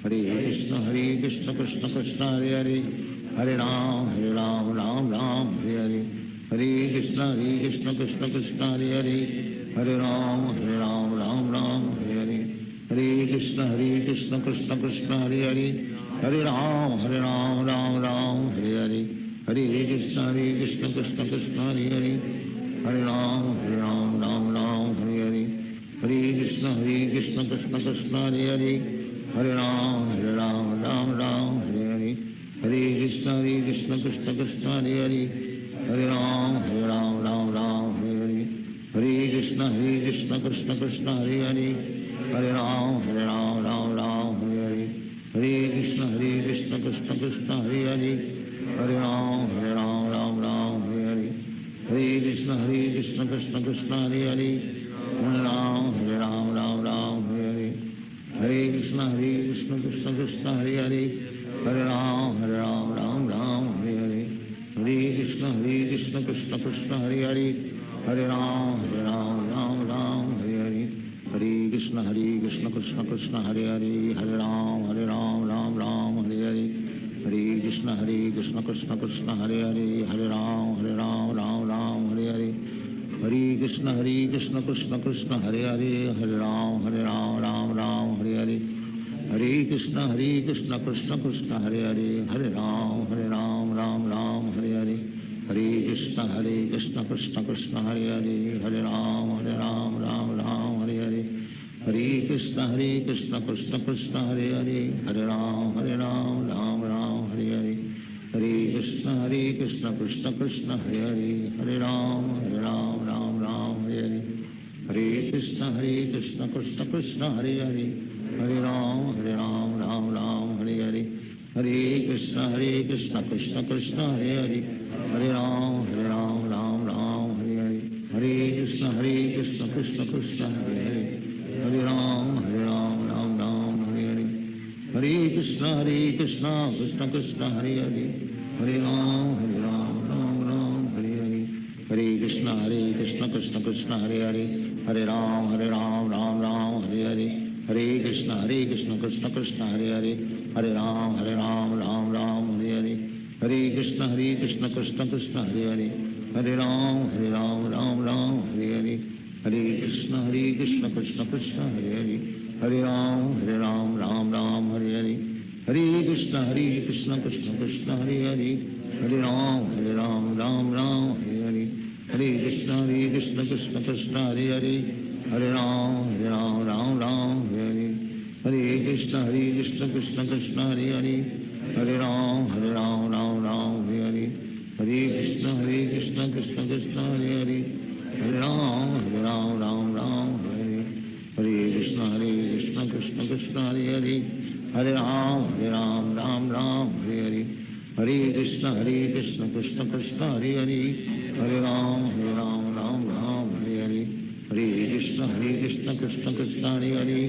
Hare Krishna Krishna Krishna Hare Hare Hare Ram Ram Hare Hare Hare Krishna Krishna Krishna Hare Hare Hare Ram Ram Hare Hare Hare Krishna Krishna Krishna Hare Hare Hare Ram Ram Hare Hare Hare Krishna Krishna Krishna Hare Hare Hare Ram Ram Hare Hare Hare Krishna Krishna Krishna Hare Hare Hare Ram Ram Hare Hare Hare Krishna Krishna Krishna Hare Hare Hare Ram Ram Hare Hare Hare Krishna Krishna Krishna Hare Hare Hare Ram Ram Hare Hare Hare Krishna Krishna Krishna Hare Hare Hare Ram Ram Hare Hare Hare Krishna Krishna Krishna Hare Hare Hare Ram Ram Hare Hare Hare Krishna Krishna Krishna Hare Hare Hare Ram Hare Hare Hare Krishna Krishna Krishna Hare Hare Hare Ram Hare Hare Hare Krishna Krishna Krishna Hare Hare Hare Ram Ram Hare Hare Hare Krishna Krishna Krishna Hare Hare Hare Ram Hare Hare Hare Krishna Krishna Krishna Hare Hare Hare Ram Ram Hare Hare Hare Krishna Krishna Krishna Hare Hare Hare Ram Ram Hare Hare Hare Krishna Krishna Krishna Hare Hare Hare Ram Hare Hare Hare Krishna Krishna Krishna Hare Hare Hare Ram Hare Hare Hare Krishna Krishna Krishna Hare Hare Hare Ram Hare Hare Hare Krishna Krishna Krishna Hare Hare Hare Ram Krishna Krishna Krishna Hare Hare, Hare Ram Ram Ram Hare Hare, Hare Krishna Krishna Krishna Hare Hare, Hare Ram Ram Ram Hare Hare, Hare Krishna Krishna Krishna Hare Hare, Hare Ram Ram Ram Hare Hare, Hare Krishna Krishna Krishna Hare Hare, Hare Ram Ram Ram Hare Hare, Hare Krishna Krishna Krishna Hare Hare, Hare Ram Ram Ram Hare Hare, Hare Krishna Krishna Krishna Hare Hare, Hare Ram Ram Ram Hare Hare, Hare Krishna Krishna Krishna Hare Hare, Hare Ram Ram Ram Hare Hare, Hare Krishna Krishna Krishna Hare Hare, Hare Ram Ram Ram Hare Hare, Hare Krishna Krishna Krishna Hare Hare, Hare Ram Ram Ram Hare Hare, Hare Krishna Krishna Krishna Hare Hare, Hare Ram Ram Ram Hare Hare, Hare Krishna Krishna Krishna Hare Hare, Hare Ram Ram Ram Hare Hare, Hare Krishna Krishna Krishna Hare Hare,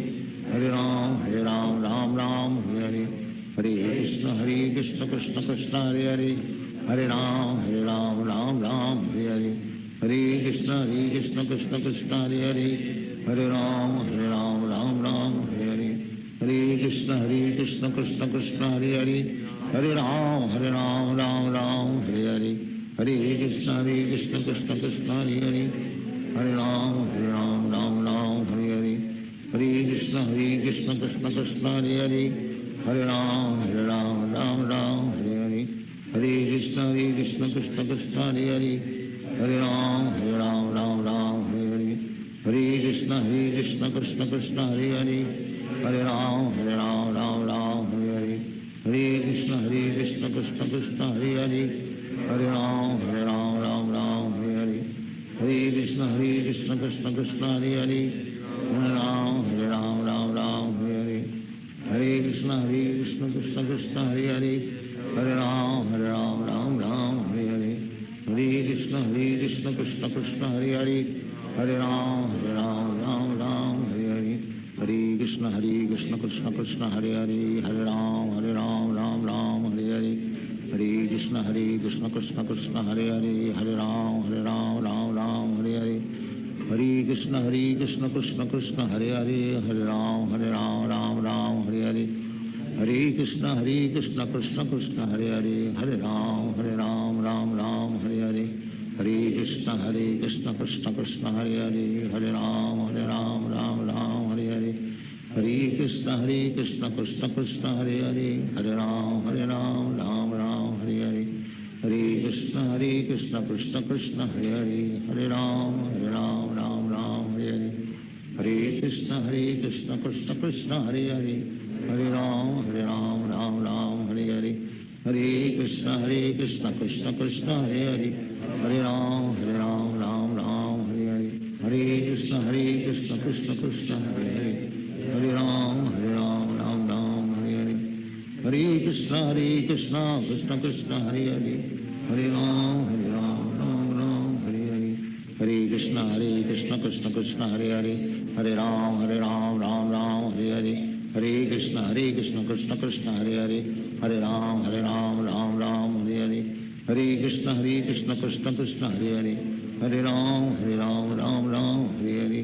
Hare Ram Ram Ram Hare Hare, Hare Krishna Krishna Krishna Hare Hare, Hare Ram Ram Ram Hare Hare, Hare Krishna Krishna Krishna Hare Hare, Hare Ram Ram Ram Hare Hare, Hare Krishna Krishna Krishna Hare Hare, Hare Ram Ram Ram Hare Hare, Hare Krishna Krishna Krishna Hare Hare, Hare Ram Ram Ram Hare Hare, Hare Krishna Krishna Krishna Hare Hare, Hare Ram Ram Ram Hare Hare, Hare Krishna Krishna Krishna Hare Hare, Hare Ram Ram Ram Hare Hare, Hare Krishna Krishna Krishna Hare Hare, Hare Ram Ram Ram Hare Hare, Hare Krishna Krishna Krishna Hare Hare, Hare Ram Ram Ram Hare Hare, Hare Krishna Krishna Krishna Hare Hare, Hare Ram Ram Ram Hare Hare, Hare Krishna Krishna Krishna Hare Hare, Hare Ram Ram Ram Hare Hare, Hare Krishna Krishna Krishna Hare Hare, Hare Ram Ram Ram Hare Hare, Hare Krishna Krishna Krishna Hare Hare, Hare Ram Ram Ram Hare Hare, Hare Krishna Krishna Krishna Hare Hare, Hare Ram Ram Ram Hare Hare, Hare Krishna Krishna Krishna Hare Hare, Hare Ram Ram Ram Hare Hare, Hare Krishna Krishna Krishna Hare Hare, Hare Ram Ram Ram Hare Hare, Hare Krishna Krishna Krishna Hare Hare, Hare Ram Ram Ram Hare Hare, Hare Krishna Krishna Krishna Hare Hare, Hare Ram Ram Ram Hare Hare, Hare Krishna Krishna Krishna Hare Hare, Hare Ram Ram Ram Hare Hare, Hare Krishna Krishna Krishna Hare Hare, Hare Ram Ram Ram Hare Hare, Hare Krishna Krishna Krishna Hare Hare, Hare Ram Ram Ram Hare Hare, Hare Krishna Krishna Krishna Hare Hare, Hare Ram Ram Ram Hare Hare, Hare Krishna Krishna Krishna Hare Hare, Hare Ram Ram Ram Hare Hare, Hare Krishna Krishna Krishna Hare Hare, Hare Ram Ram Ram Hare Hare, Hare Krishna Krishna Krishna Hare Hare, Hare Ram Ram Ram Hare Hare, Hare Krishna Krishna Krishna Hare Hare, Hare Ram Ram Ram Hare Hare,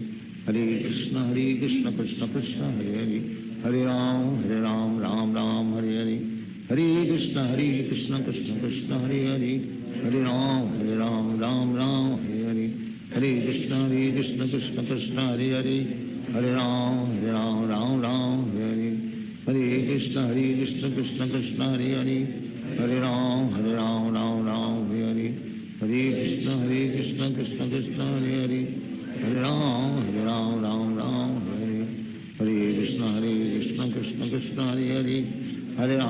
Hare Krishna Krishna Krishna Hare Hare, Hare Ram Ram Ram Hare Hare, Hare Krishna Krishna Krishna Hare Hare, Hare Ram Ram Ram Hare Hare, Hare Krishna Krishna Krishna Hare Hare, Hare Ram Ram Ram Hare Hare, Hare Krishna Krishna Krishna Hare Hare, Hare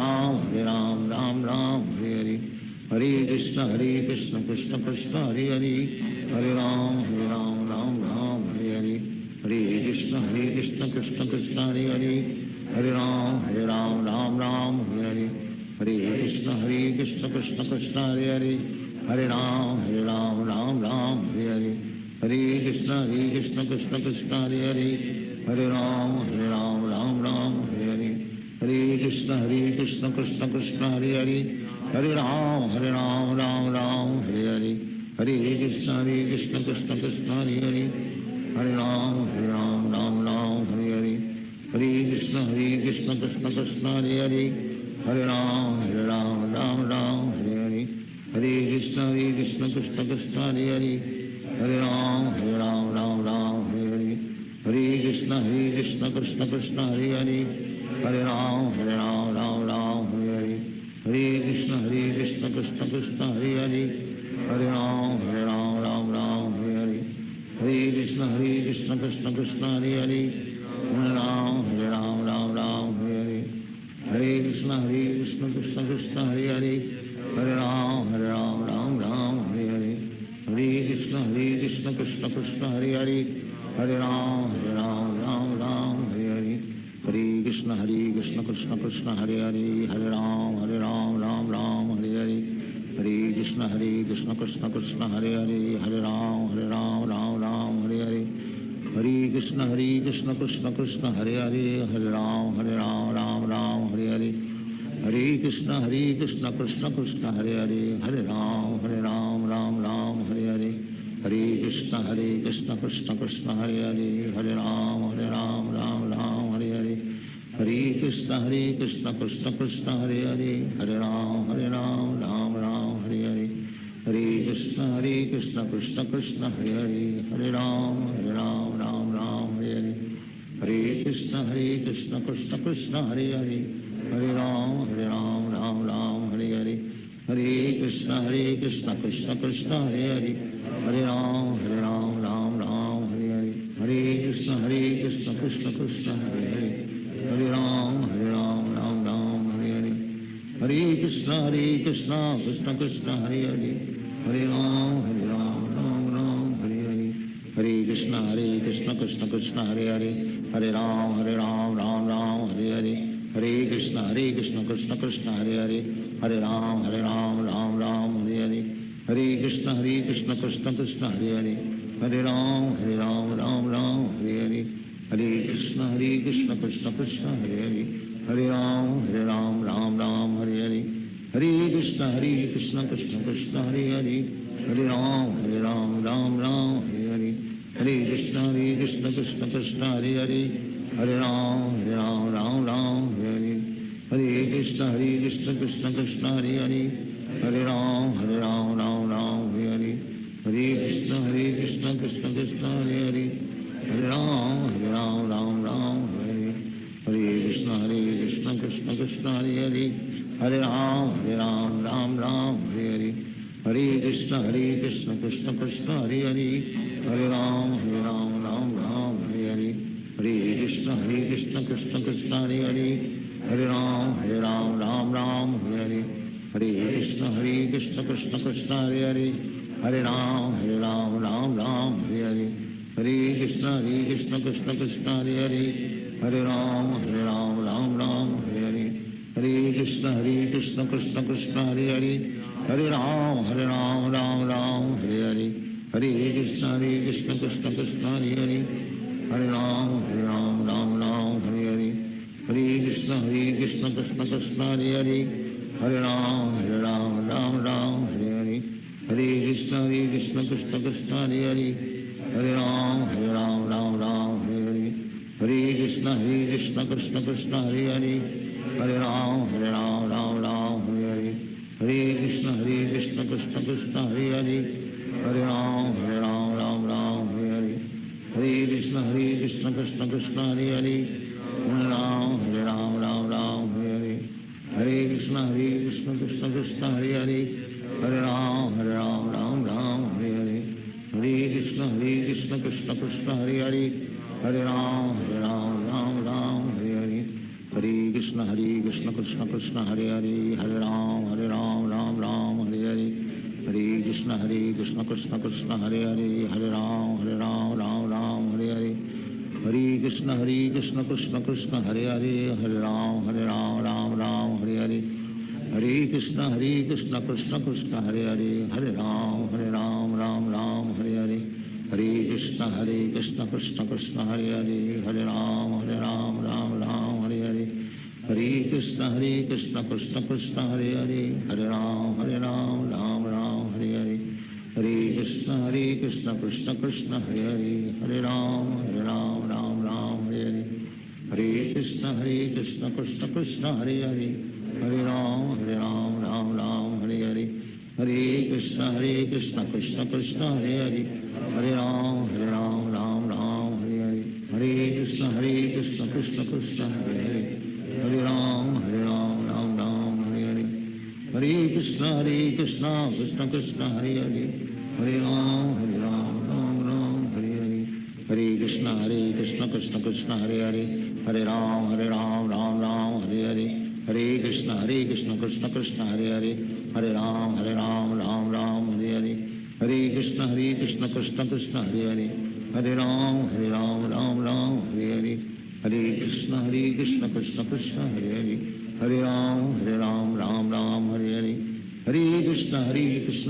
Ram Ram Ram Hare Hare, Hare Krishna Krishna Krishna Hare Hare, Hare Ram Ram Ram Hare Hare, Hare Krishna Krishna Krishna Hare Hare, Hare Ram Ram Ram Hare Hare, Hare Krishna Krishna Krishna Hare Hare, Hare Ram Ram Ram Hare Hare, Hare Krishna Krishna Krishna Hare Hare, Hare Ram Ram Ram Hare Hare, Hare Krishna Krishna Krishna Hare Hare, Hare Ram Ram Ram Hare Hare, Hare Krishna Krishna Krishna Hare Hare, Hare Ram Ram Ram Hare Hare, Hare Krishna Krishna Krishna Hare Hare, Hare Ram Ram Ram Hare Hare, Hare Krishna Krishna Krishna Hare Hare, Hare Ram Ram Hare Hare, Hare Krishna Krishna Krishna Hare Hare, Hare Ram Ram Hare Hare, Hare Krishna Krishna Krishna Hare Hare, Hare Ram Ram Hare Hare, Hare Krishna Krishna Krishna Hare Hare, Hare Ram Ram Hare Hare, Hare Krishna Krishna Krishna Hare Hare, Hare Ram Ram Hare Hare, Hare Krishna Krishna Krishna Hare Hare, Hare Ram Ram Hare Hare, Hare Krishna Krishna Krishna Hare Hare, Hare Ram Ram Hare Hare, Hare Krishna Krishna Krishna Hare Hare, Hare Ram Ram Hare Hare, Hare Krishna Krishna Krishna Hare Hare, Hare Ram Ram Hare Hare, Hare Krishna Krishna Krishna Hare Hare, Hare Ram Ram Hare Hare, Hare Krishna Krishna Krishna Hare Hare, Hare Ram Ram Hare Hare, Hare Krishna Krishna Krishna Hare Hare, Hare Ram Hare Hare, Hare Krishna Krishna Krishna Hare Hare, Hare Ram Hare Hare, Hare Krishna Krishna Krishna Hare Hare, Hare Ram Hare Hare, Hare Krishna Krishna Krishna Hare Hare, Hare Ram Hare Hare, Hare Krishna Krishna Krishna Hare Hare, Hare Ram Hare Hare, Hare Krishna Krishna Krishna Hare Hare, Hare Ram Hare Hare, Hare Krishna Krishna Krishna Hare Hare, Hare Ram Hare Hare, Hare Krishna Krishna Krishna Hare Hare, Hare Ram Hare Hare, Hare Krishna Krishna Krishna Hare Hare, Hare Ram Hare Hare, Hare Krishna Krishna Krishna Hare Hare, Hare Ram Hare Hare, Hare Krishna Krishna Krishna Hare Hare, Hare Ram Hare Hare, Hare Krishna Krishna Krishna Hare Hare, Hare Ram Hare Hare, Hare Krishna Krishna Krishna Hare Hare, Hare Ram Hare Hare, Hare Krishna Krishna Krishna Hare Hare, Hare Ram Hare Hare, Hare Krishna Krishna Krishna Hare Hare, Hare Ram Hare Hare, Hare Krishna Krishna Krishna Hare Hare, Hare Ram Hare Hare, Hare Krishna Krishna Krishna Hare Hare, Hare Ram Hare Hare, Hare Krishna Krishna Krishna Hare Hare, Hare Ram Hare Hare, Hare Krishna Krishna Krishna Hare Hare, Hare Ram Hare Hare, Hare Krishna Krishna Krishna Hare Hare, Hare Ram Hare Hare, Hare Krishna Krishna Krishna Hare Hare, Hare Ram Hare Hare, Hare Krishna Krishna Krishna Hare Hare, Hare Ram Hare Hare, Hare Krishna Krishna Krishna Hare Hare, Hare Ram Hare Hare, Hare Krishna Krishna Krishna Hare Hare, Hare Ram Hare Hare, Hare Krishna Krishna Krishna Hare Hare, Hare Ram Hare Hare, Hare Krishna Krishna Krishna Hare Hare, Hare Ram Hare Hare, Hare Krishna Krishna Krishna Hare Hare, Hare Ram Hare Hare, Hare Krishna Krishna Krishna Hare Hare, Hare Ram Hare Hare, Hare Krishna Krishna Krishna Hare Hare, Hare Ram Hare Hare, Hare Krishna Krishna Krishna Hare Hare, Hare Ram Hare Hare, Hare Krishna Krishna Krishna Hare Hare, Hare Ram Hare Hare, Hare Krishna Krishna Krishna Hare Hare, Hare Ram Hare Hare, Hare Krishna Krishna Krishna Hare Hare, Hare Ram Hare Hare, Hare Krishna Krishna Krishna Hare Hare, Hare Ram Hare Hare, Hare Krishna Krishna Krishna Hare Hare, Hare Ram Hare Hare, Hare Krishna Krishna Hare Hare Hare Ram Ram Ram Hare Hare Hare Krishna Krishna Krishna Hare Hare Hare Ram Ram Hare Hare Hare Krishna Krishna Krishna Hare Hare Hare Ram Ram Hare Hare Hare Krishna Krishna Krishna Hare Hare Hare Ram Ram Hare Hare Hare Krishna Krishna Krishna Hare Hare Hare Ram Ram Hare Hare Hare Krishna Krishna Krishna Hare Hare Hare Ram Ram Hare Hare Hare Krishna Krishna Krishna Hare Hare Hare Ram Ram Hare Hare Hare Krishna Krishna Krishna Hare Hare Hare Ram Ram Hare Hare Hare Krishna Krishna Krishna Hare Hare Hare Ram Ram Hare Hare Hare Krishna Krishna Krishna Hare Hare Hare Ram Ram Hare Hare Hare Krishna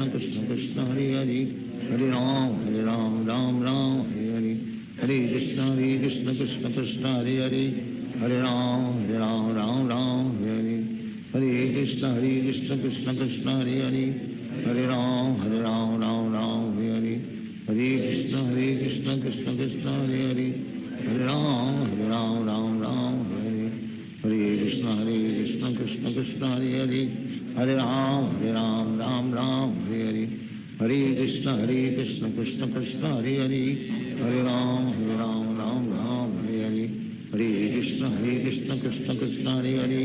Krishna Krishna Hare Hare Hare Ram Ram Hare Hare Hare Krishna Krishna Krishna Hare Hare Hare Ram Ram Hare Hare Hare Krishna Krishna Krishna Hare Hare Hare Ram Ram Hare Hare Hare Krishna Krishna Krishna Hare Hare Hare Ram Ram Hare Hare Hare Krishna Krishna Krishna Hare Hare Hare Ram Ram Hare Hare Hare Krishna Krishna Krishna Hare Hare Hare Ram Ram Hare Hare Hare Krishna Krishna Krishna Hare Hare Hare Ram Ram Hare Hare Hare Krishna Krishna Krishna Hare Hare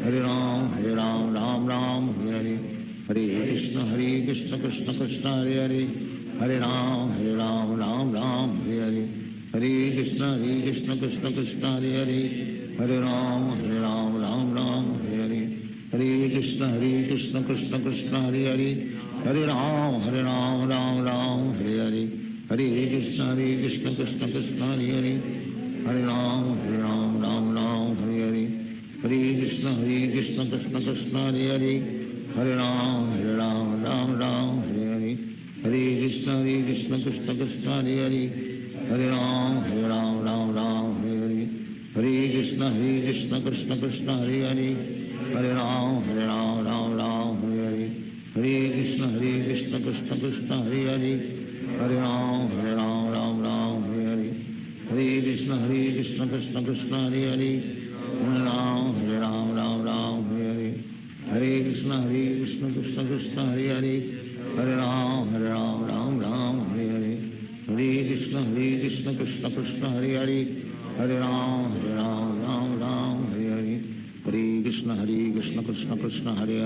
Hare Ram Ram Hare Hare Hare Krishna Krishna Krishna Hare Hare Hare Ram Ram Hare Hare Hare Krishna Krishna Krishna Hare Hare Hare Ram Ram Hare Hare Hare Krishna Krishna Krishna Hare Hare Hare Ram Ram Hare Hare Hare Krishna Krishna Krishna Hare Hare Hare Ram Ram Hare Hare Hare Krishna Krishna Krishna Hare Hare Hare Ram Ram Hare Hare Hare Krishna Krishna Krishna Hare Hare Hare Ram Ram Hare Hare Hare Krishna Krishna Krishna Hare Hare Hare Ram Ram Hare Hare Hare Krishna Krishna Krishna Hare Hare Hare Ram Ram Hare Hare Hare Krishna Krishna Krishna Hare Hare Hare Ram Ram Hare Hare Hare Krishna Krishna Krishna Hare Hare Hare Ram Ram Hare Hare Hare Krishna Krishna Krishna Hare Hare Hare Ram Ram Hare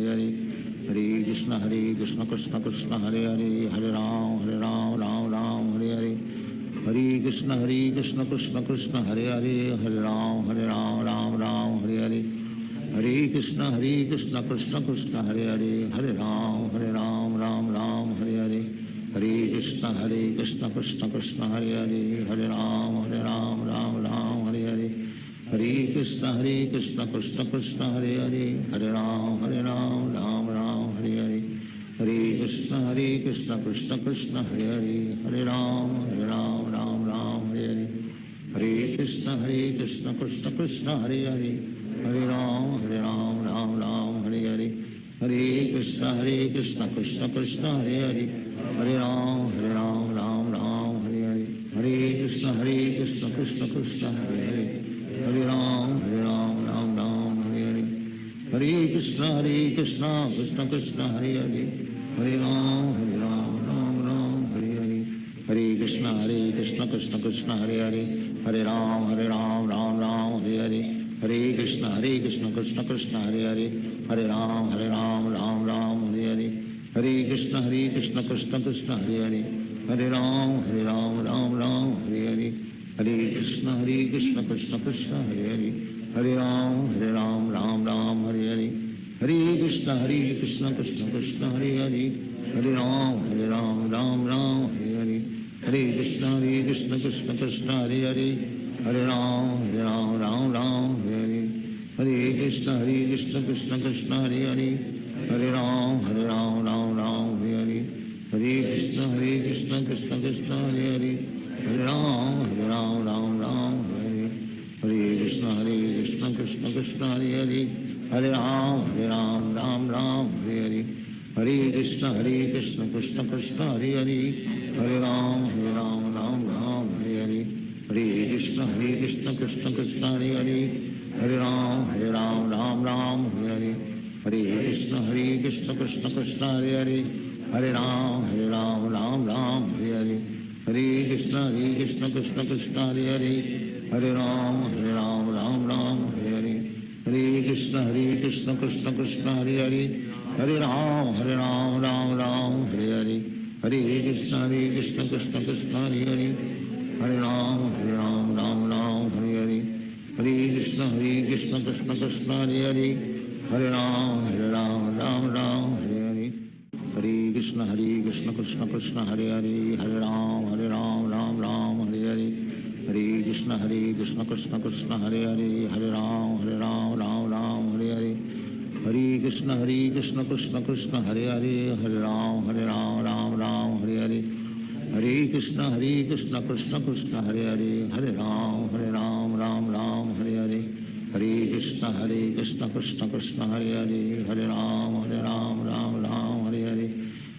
Hare Hare Krishna Krishna Krishna Hare Hare Hare Ram Ram Hare Hare Hare Krishna Krishna Krishna Hare Hare Hare Ram Ram Hare Hare Hare Krishna Krishna Krishna Hare Hare Hare Ram Ram Hare Hare Hare Krishna Krishna Krishna Hare Hare Hare Ram Ram Hare Hare Hare Krishna Krishna Krishna Hare Hare Hare Ram Ram Hare Hare Hare Krishna Krishna Krishna Hare Hare Hare Ram Ram Hare Hare Hare Krishna Krishna Krishna Hare Hare Hare Ram Ram Hare Hare Hare Krishna Krishna Krishna Hare Hare Hare Ram Ram Hare Hare Hare Krishna Krishna Krishna Hare Hare Hare Ram Ram Hare Hare Hare Krishna Krishna Krishna Hare Hare Hare Ram Ram Hare Hare Hare Krishna Krishna Krishna Hare Hare Hare Ram Ram Hare Hare Hare Krishna Krishna Krishna Hare Hare Hare Ram Ram Hare Hare Hare Krishna Krishna Krishna Hare Hare Hare Ram Ram Hare Hare Hare Krishna Krishna Krishna Hare Hare Hare Ram Ram Hare Hare Hare Krishna Krishna Krishna Hare Hare Hare Ram Ram Hare Hare Hare Krishna Krishna Krishna Hare Hare Hare Ram Ram Hare Hare Hare Krishna Krishna Krishna Hare Hare Hare Ram Ram Hare Hare Hare Krishna Krishna Krishna Hare Hare Hare Ram Ram Hare Hare Hare Krishna Krishna Krishna Hare Hare, Hare Ram Ram Ram Hare Hare, Hare Krishna Krishna Krishna Hare Hare, Hare Ram Ram Hare Hare, Hare Krishna Krishna Krishna Hare Hare, Hare Ram Ram Hare Hare, Hare Krishna Krishna Krishna Hare Hare, Hare Ram Ram Hare Hare, Hare Krishna Krishna Krishna Hare Hare, Hare Ram Ram Hare Hare, Hare Krishna Krishna Krishna Hare Hare, Hare Ram Ram Hare Hare, Hare Krishna Krishna Krishna Hare Hare, Hare Ram Ram Hare Hare, Hare Krishna Krishna Krishna Hare Hare, Hare Ram Ram Hare Hare, Hare Krishna Krishna Krishna Hare Hare, Hare Ram Ram Hare Hare, Hare Krishna Krishna Krishna Hare Hare, Hare Ram Ram Hare Hare, Hare Krishna Krishna Krishna Hare Hare, Hare Ram Ram Hare Hare, Hare Krishna Krishna Krishna Hare Hare, Hare Ram Ram Hare Hare, Hare Krishna Krishna Krishna Hare Hare, Hare Ram Ram Hare Hare, Hare Krishna Krishna Krishna Hare Hare, Hare Ram Ram Hare Hare,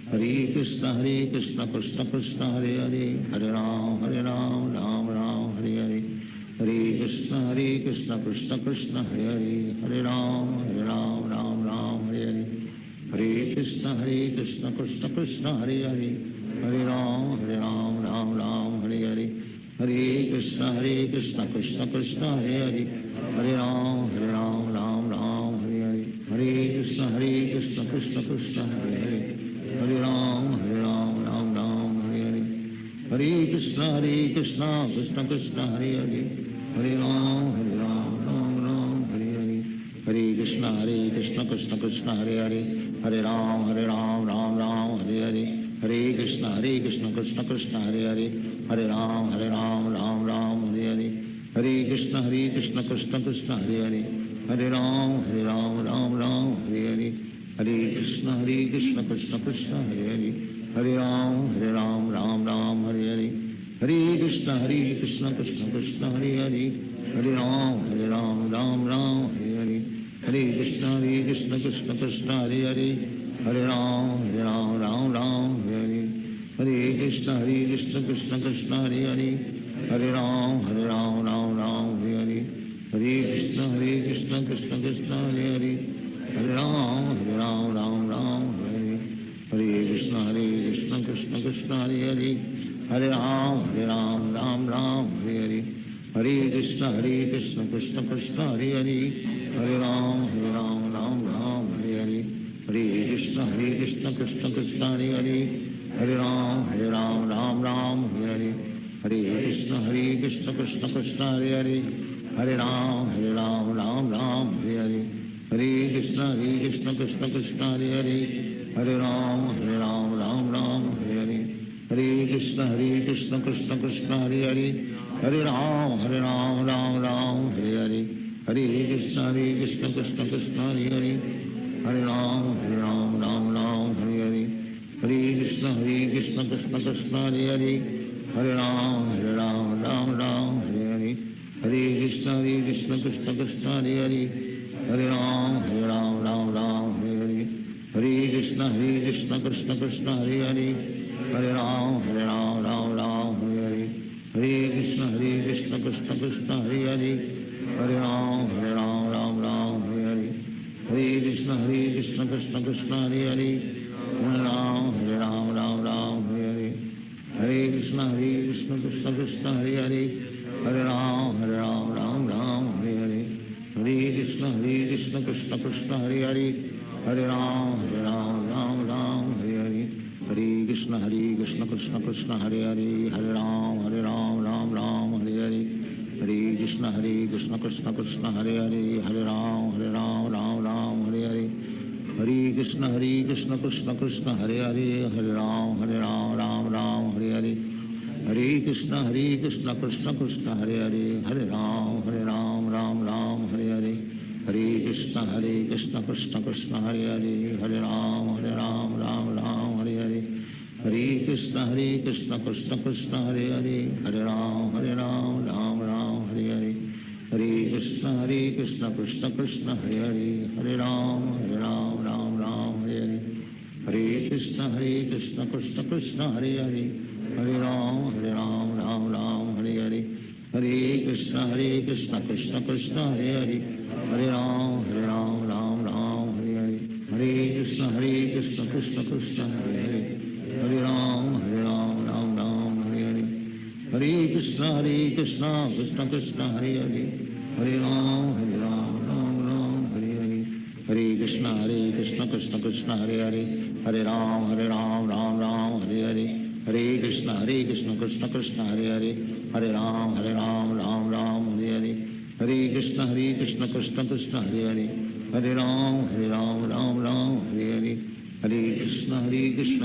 Hare Krishna Krishna Krishna Hare Hare, Hare Ram Ram Hare Hare, Hare Krishna Krishna Krishna Hare Hare, Hare Ram Ram Hare Hare, Hare Krishna Krishna Krishna Hare Hare, Hare Ram Ram Hare Hare, Hare Krishna Krishna Krishna Hare Hare, Hare Ram Ram Hare Hare, Hare Krishna Krishna Krishna Hare Hare, Hare Ram Ram Hare Hare, Hare Krishna Krishna Krishna Hare Hare, Hare Ram Ram Hare Hare, Hare Krishna Krishna Krishna Hare Hare, Hare Ram Ram Hare Hare, Hare Krishna Krishna Krishna Hare Hare, Hare Ram Ram Hare Hare, Hare Krishna Krishna Krishna Hare Hare, Hare Ram Ram Hare Hare, Hare Krishna Krishna Krishna Hare Hare, Hare Ram Ram Hare Hare, Hare Krishna Krishna Krishna Hare Hare, Hare Ram Ram Hare Hare, Hare Krishna Krishna Krishna Hare Hare, Hare Ram Ram Hare Hare, Hare Krishna Krishna Krishna Hare Hare, Hare Ram Ram Hare Hare, Hare Krishna Krishna Krishna Hare Hare, Hare Ram Ram Hare Hare, Hare Krishna Krishna Krishna Hare Hare, Hare Ram Ram Hare Hare, Hare Krishna Krishna Krishna Hare Hare, Hare Ram Ram Hare Hare, Hare Krishna Krishna Krishna Hare Hare, Hare Ram Ram Hare Hare, Hare Krishna Krishna Krishna Hare Hare, Hare Ram Ram Hare Hare, Hare Krishna Krishna Krishna Hare Hare, Hare Ram Ram Hare Hare, Hare Krishna Krishna Krishna Hare Hare, Hare Ram Ram Hare Hare, Hare Krishna Krishna Krishna Hare Hare, Hare Ram Ram Hare Hare, Hare Krishna Krishna Krishna Hare Hare, Hare Ram Ram Hare Hare, Hare Krishna Krishna Krishna Hare Hare, Hare Ram Ram Hare Hare, Hare Krishna Krishna Krishna Hare Hare, Hare Ram Ram Hare Hare, Hare Krishna Krishna Krishna Hare Hare, Hare Ram Ram Hare Hare, Hare Krishna Krishna Krishna Hare Hare, Hare Ram Ram Hare Hare, Hare Krishna Krishna Krishna Hare Hare, Hare Ram Ram Hare Hare, Hare Krishna Krishna Krishna Hare Hare, Hare Ram Ram Hare Hare, Hare Krishna Krishna Krishna Hare Hare, Hare Ram Ram Hare Hare, Hare Krishna Krishna Krishna Hare Hare, Hare Ram Ram Hare Hare, Hare Krishna Krishna Krishna Hare Hare, Hare Ram Ram Hare Hare, Hare Krishna Krishna Krishna Hare Hare, Hare Ram Ram Hare Hare, Hare Krishna Krishna Krishna Hare Hare, Hare Ram Ram Hare Hare, Hare Krishna Krishna Krishna Hare Hare, Hare Ram Ram Ram Hare Hare, Hare Krishna Krishna Krishna Hare Hare, Hare Ram Ram Ram Hare Hare, Hare Krishna Krishna Krishna Hare Hare, Hare Ram Ram Ram Hare Hare, Hare Krishna Krishna Krishna Hare Hare, Hare Ram Ram Ram Hare Hare, Hare Krishna Krishna Krishna Hare Hare, Hare Ram Ram Ram Hare Hare, Hare Krishna Krishna Krishna Hare Hare, Hare Ram Ram Ram Hare Hare, Hare Krishna Krishna Krishna Hare Hare, Hare Ram Ram Ram Hare Hare, Hare Krishna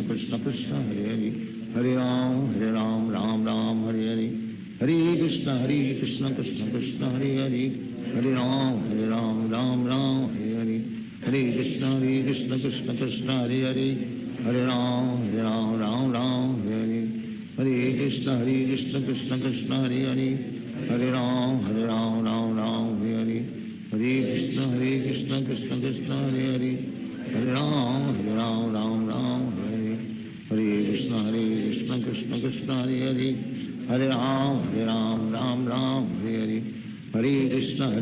Krishna Krishna Hare Hare, Hare Ram Ram Ram Hare Hare, Hare Krishna Krishna Krishna Hare Hare, Hare Ram Ram Ram Hare Hare, Hare Krishna Krishna Krishna Hare Hare, Hare Ram Ram Ram Hare Hare, Hare Krishna Krishna Krishna Hare Hare, Hare Ram Ram Ram Hare Hare, Hare Krishna Krishna Krishna Hare Hare, Hare Ram Ram Ram Hare Hare, Hare Krishna Krishna Krishna Hare Hare, Hare Ram Ram Ram Hare Hare, Hare Krishna Krishna Krishna Hare Hare, Hare Ram Ram Ram Hare Hare, Hare Krishna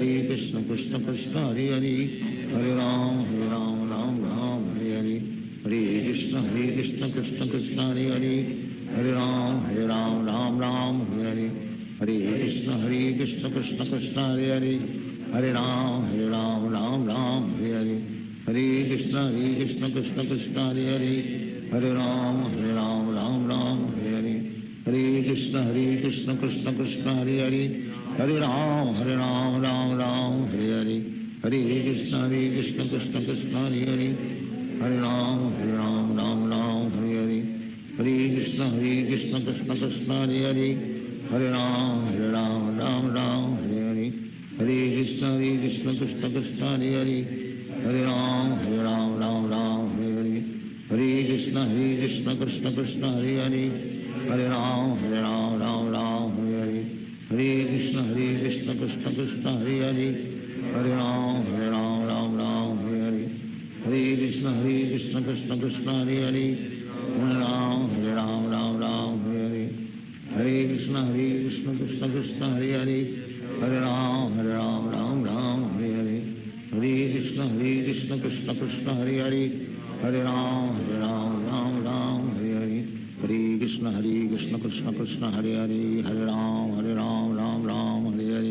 Krishna Krishna Hare Hare, Hare Ram Ram Hare Hare, Hare Krishna Krishna Krishna Hare Hare, Hare Ram Ram Hare Hare, Hare Krishna Krishna Krishna Hare Hare, Hare Ram Ram Hare Hare, Hare Krishna Krishna Krishna Hare Hare, Hare Ram Ram Hare Hare, Hare Krishna Krishna Krishna Hare Hare, Hare Ram Ram Hare Hare, Hare Krishna Krishna Krishna Hare Hare, Hare Ram Ram Hare Hare, Hare Krishna Krishna Krishna Hare Hare, Hare Ram Ram Hare Hare, Hare Krishna Krishna Krishna Hare Hare, Hare Ram Ram Hare Hare, Hare Krishna Krishna Krishna Hare Hare, Hare Ram Ram Hare Hare, Hare Krishna Krishna Krishna Hare Hare, Hare Ram Ram Hare Hare, Hare Krishna Krishna Krishna Hare Hare, Hare Ram Ram Hare Hare, Hare Krishna Krishna Krishna Hare Hare, Hare Ram Ram Hare Hare, Hare Krishna Krishna Krishna Hare Hare, Hare Ram Ram Hare Hare, Hare Krishna Krishna Krishna Hare Hare, Hare Ram Ram Hare Hare, Hare Krishna Krishna Krishna Hare Hare, Hare Ram Ram Hare Hare,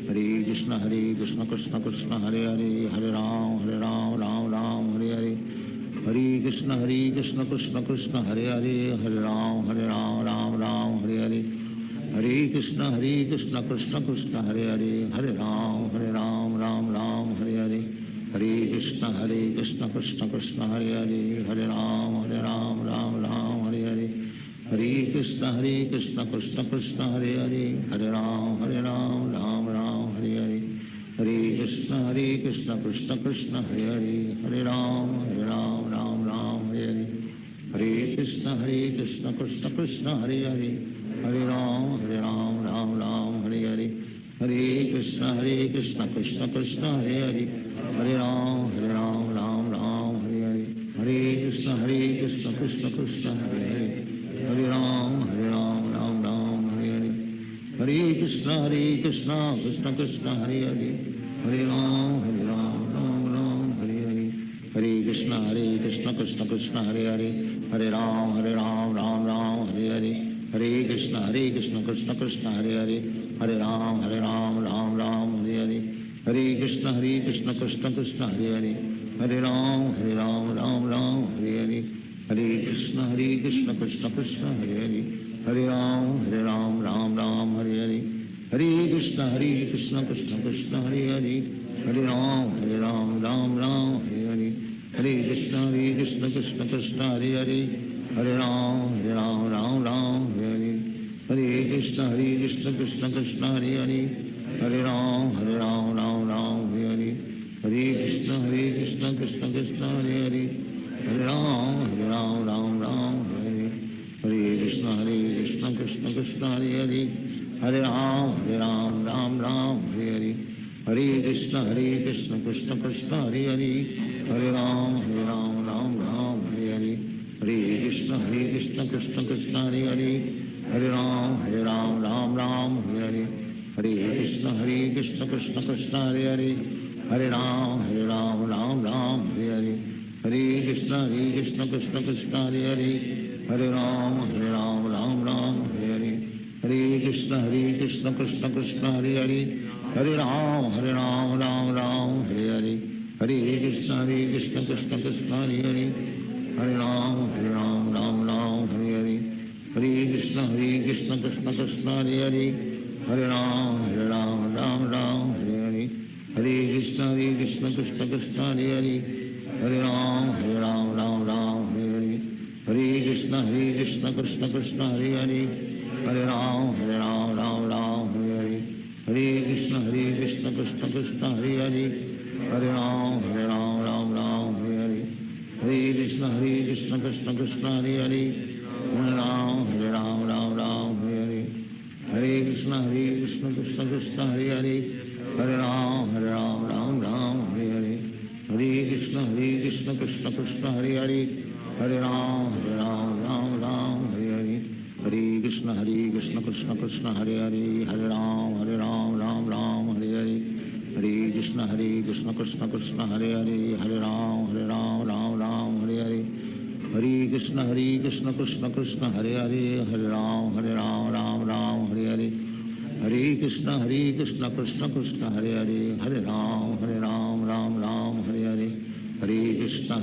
Hare Krishna Krishna Krishna Hare Hare, Hare Ram Ram Hare Hare, Hare Krishna Krishna Krishna Hare Hare, Hare Ram Ram Hare Hare, Hare Krishna Krishna Krishna Hare Hare, Hare Ram Ram Hare Hare, Hare Krishna Krishna Krishna Hare Hare, Hare Ram Ram Hare Hare, Hare Krishna Krishna Krishna Hare Hare, Hare Ram Ram Hare Hare, Hare Krishna Krishna Krishna Hare Hare, Hare Ram Ram Hare Hare, Hare Krishna Krishna Krishna Hare Hare, Hare Ram Ram Hare Hare, Hare Krishna Krishna Krishna Hare Hare, Hare Ram Ram Hare Hare, Hare Krishna Krishna Krishna Hare Hare, Hare Ram Ram Hare Hare, Hare Krishna Krishna Krishna Hare Hare, Hare Ram Ram Hare Hare, Hare Krishna Krishna Krishna Hare Hare, Hare Ram Ram Hare Hare, Hare Krishna Krishna Krishna Hare Hare, Hare Ram Ram Hare Hare, Hare Krishna Krishna Krishna Hare Hare, Hare Ram Ram Hare Hare, Hare Krishna Krishna Krishna Hare Hare, Hare Ram Ram Hare Hare, Hare Krishna Krishna Krishna Hare Hare, Hare Ram Ram Hare Hare, Hare Krishna Krishna Krishna Hare Hare, Hare Ram Ram Hare Hare, Hare Krishna Krishna Krishna Hare Hare, Hare Ram Ram Hare Hare, Hare Krishna Krishna Krishna Hare Hare, Hare Ram Ram Hare Hare, Krishna Krishna Krishna Hare Hare, Hare Ram Ram Ram Hare Hare, Hare Krishna Krishna Krishna Hare Hare, Hare Ram Ram Ram Hare Hare, Hare Krishna Krishna Krishna Hare Hare, Hare Ram Ram Ram Hare Hare, Hare Krishna Krishna Krishna Hare Hare, Hare Ram Ram Ram Hare Hare, Hare Krishna Krishna Krishna Hare Hare, Hare Ram Ram Ram Hare Hare, Hare Krishna Krishna Krishna Hare Hare, Hare Ram Ram Ram Hare Hare, Hare Krishna Krishna Krishna Hare Hare, Hare Ram Ram Ram Hare Hare, Hare Krishna Krishna Krishna Hare Hare, Hare Ram Ram Ram Hare Hare, Hare Krishna Krishna Krishna Hare Hare, Hare Ram Ram Ram Hare Hare, Hare Krishna Krishna Krishna Hare Hare, Hare Ram Ram Hare Hare, Hare Krishna Krishna Krishna Hare Hare, Hare Ram Ram Hare Hare, Hare Krishna Krishna Krishna Hare Hare, Hare Ram Ram Hare Hare, Hare Krishna Krishna Krishna Hare Hare, Hare Ram Ram Hare Hare, Hare Krishna Krishna Krishna Hare Hare, Hare Ram Ram Hare Hare, Hare Krishna Krishna Krishna Hare Hare, Hare Ram Ram Hare Hare, Hare Krishna Krishna Krishna Hare Hare, Hare Ram Ram Hare Hare, Hare Krishna Krishna Krishna Hare Hare, Hare Ram Ram Hare Hare, Hare Krishna Krishna Krishna Hare Hare, Hare Ram Ram Hare Hare, Hare Krishna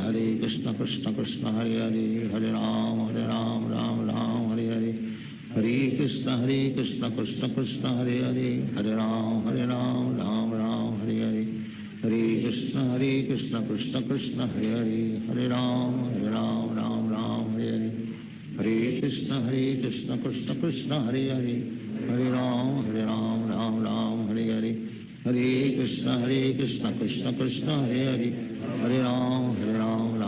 Krishna Krishna Hare Hare, Hare Ram Ram Hare Hare, Hare Krishna Krishna Krishna Hare Hare, Hare Ram Ram Hare Hare, Hare Krishna Krishna Krishna Hare Hare, Hare Ram Ram Hare Hare, Hare Krishna Krishna Krishna Hare Hare, Hare Ram Ram Hare Hare, Hare Krishna Krishna Krishna Hare Hare, Hare Ram Ram Hare Hare, Hare Krishna Krishna Krishna Hare Hare, Hare Ram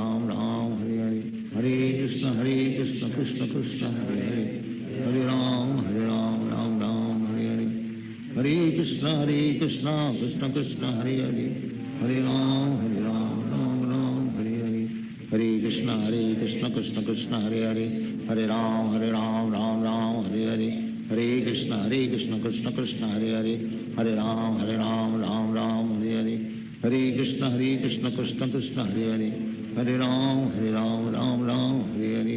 Ram Hare Hare, Hare Krishna Krishna Krishna Hare Hare, Hare Ram Ram Hare Hare, Hare Krishna Krishna Krishna Hare Hare, Hare Ram Ram Hare Hare, Hare Krishna Krishna Krishna Hare Hare, Hare Ram Ram Hare Hare, Hare Krishna Krishna Krishna Hare Hare, Hare Ram Ram Hare Hare,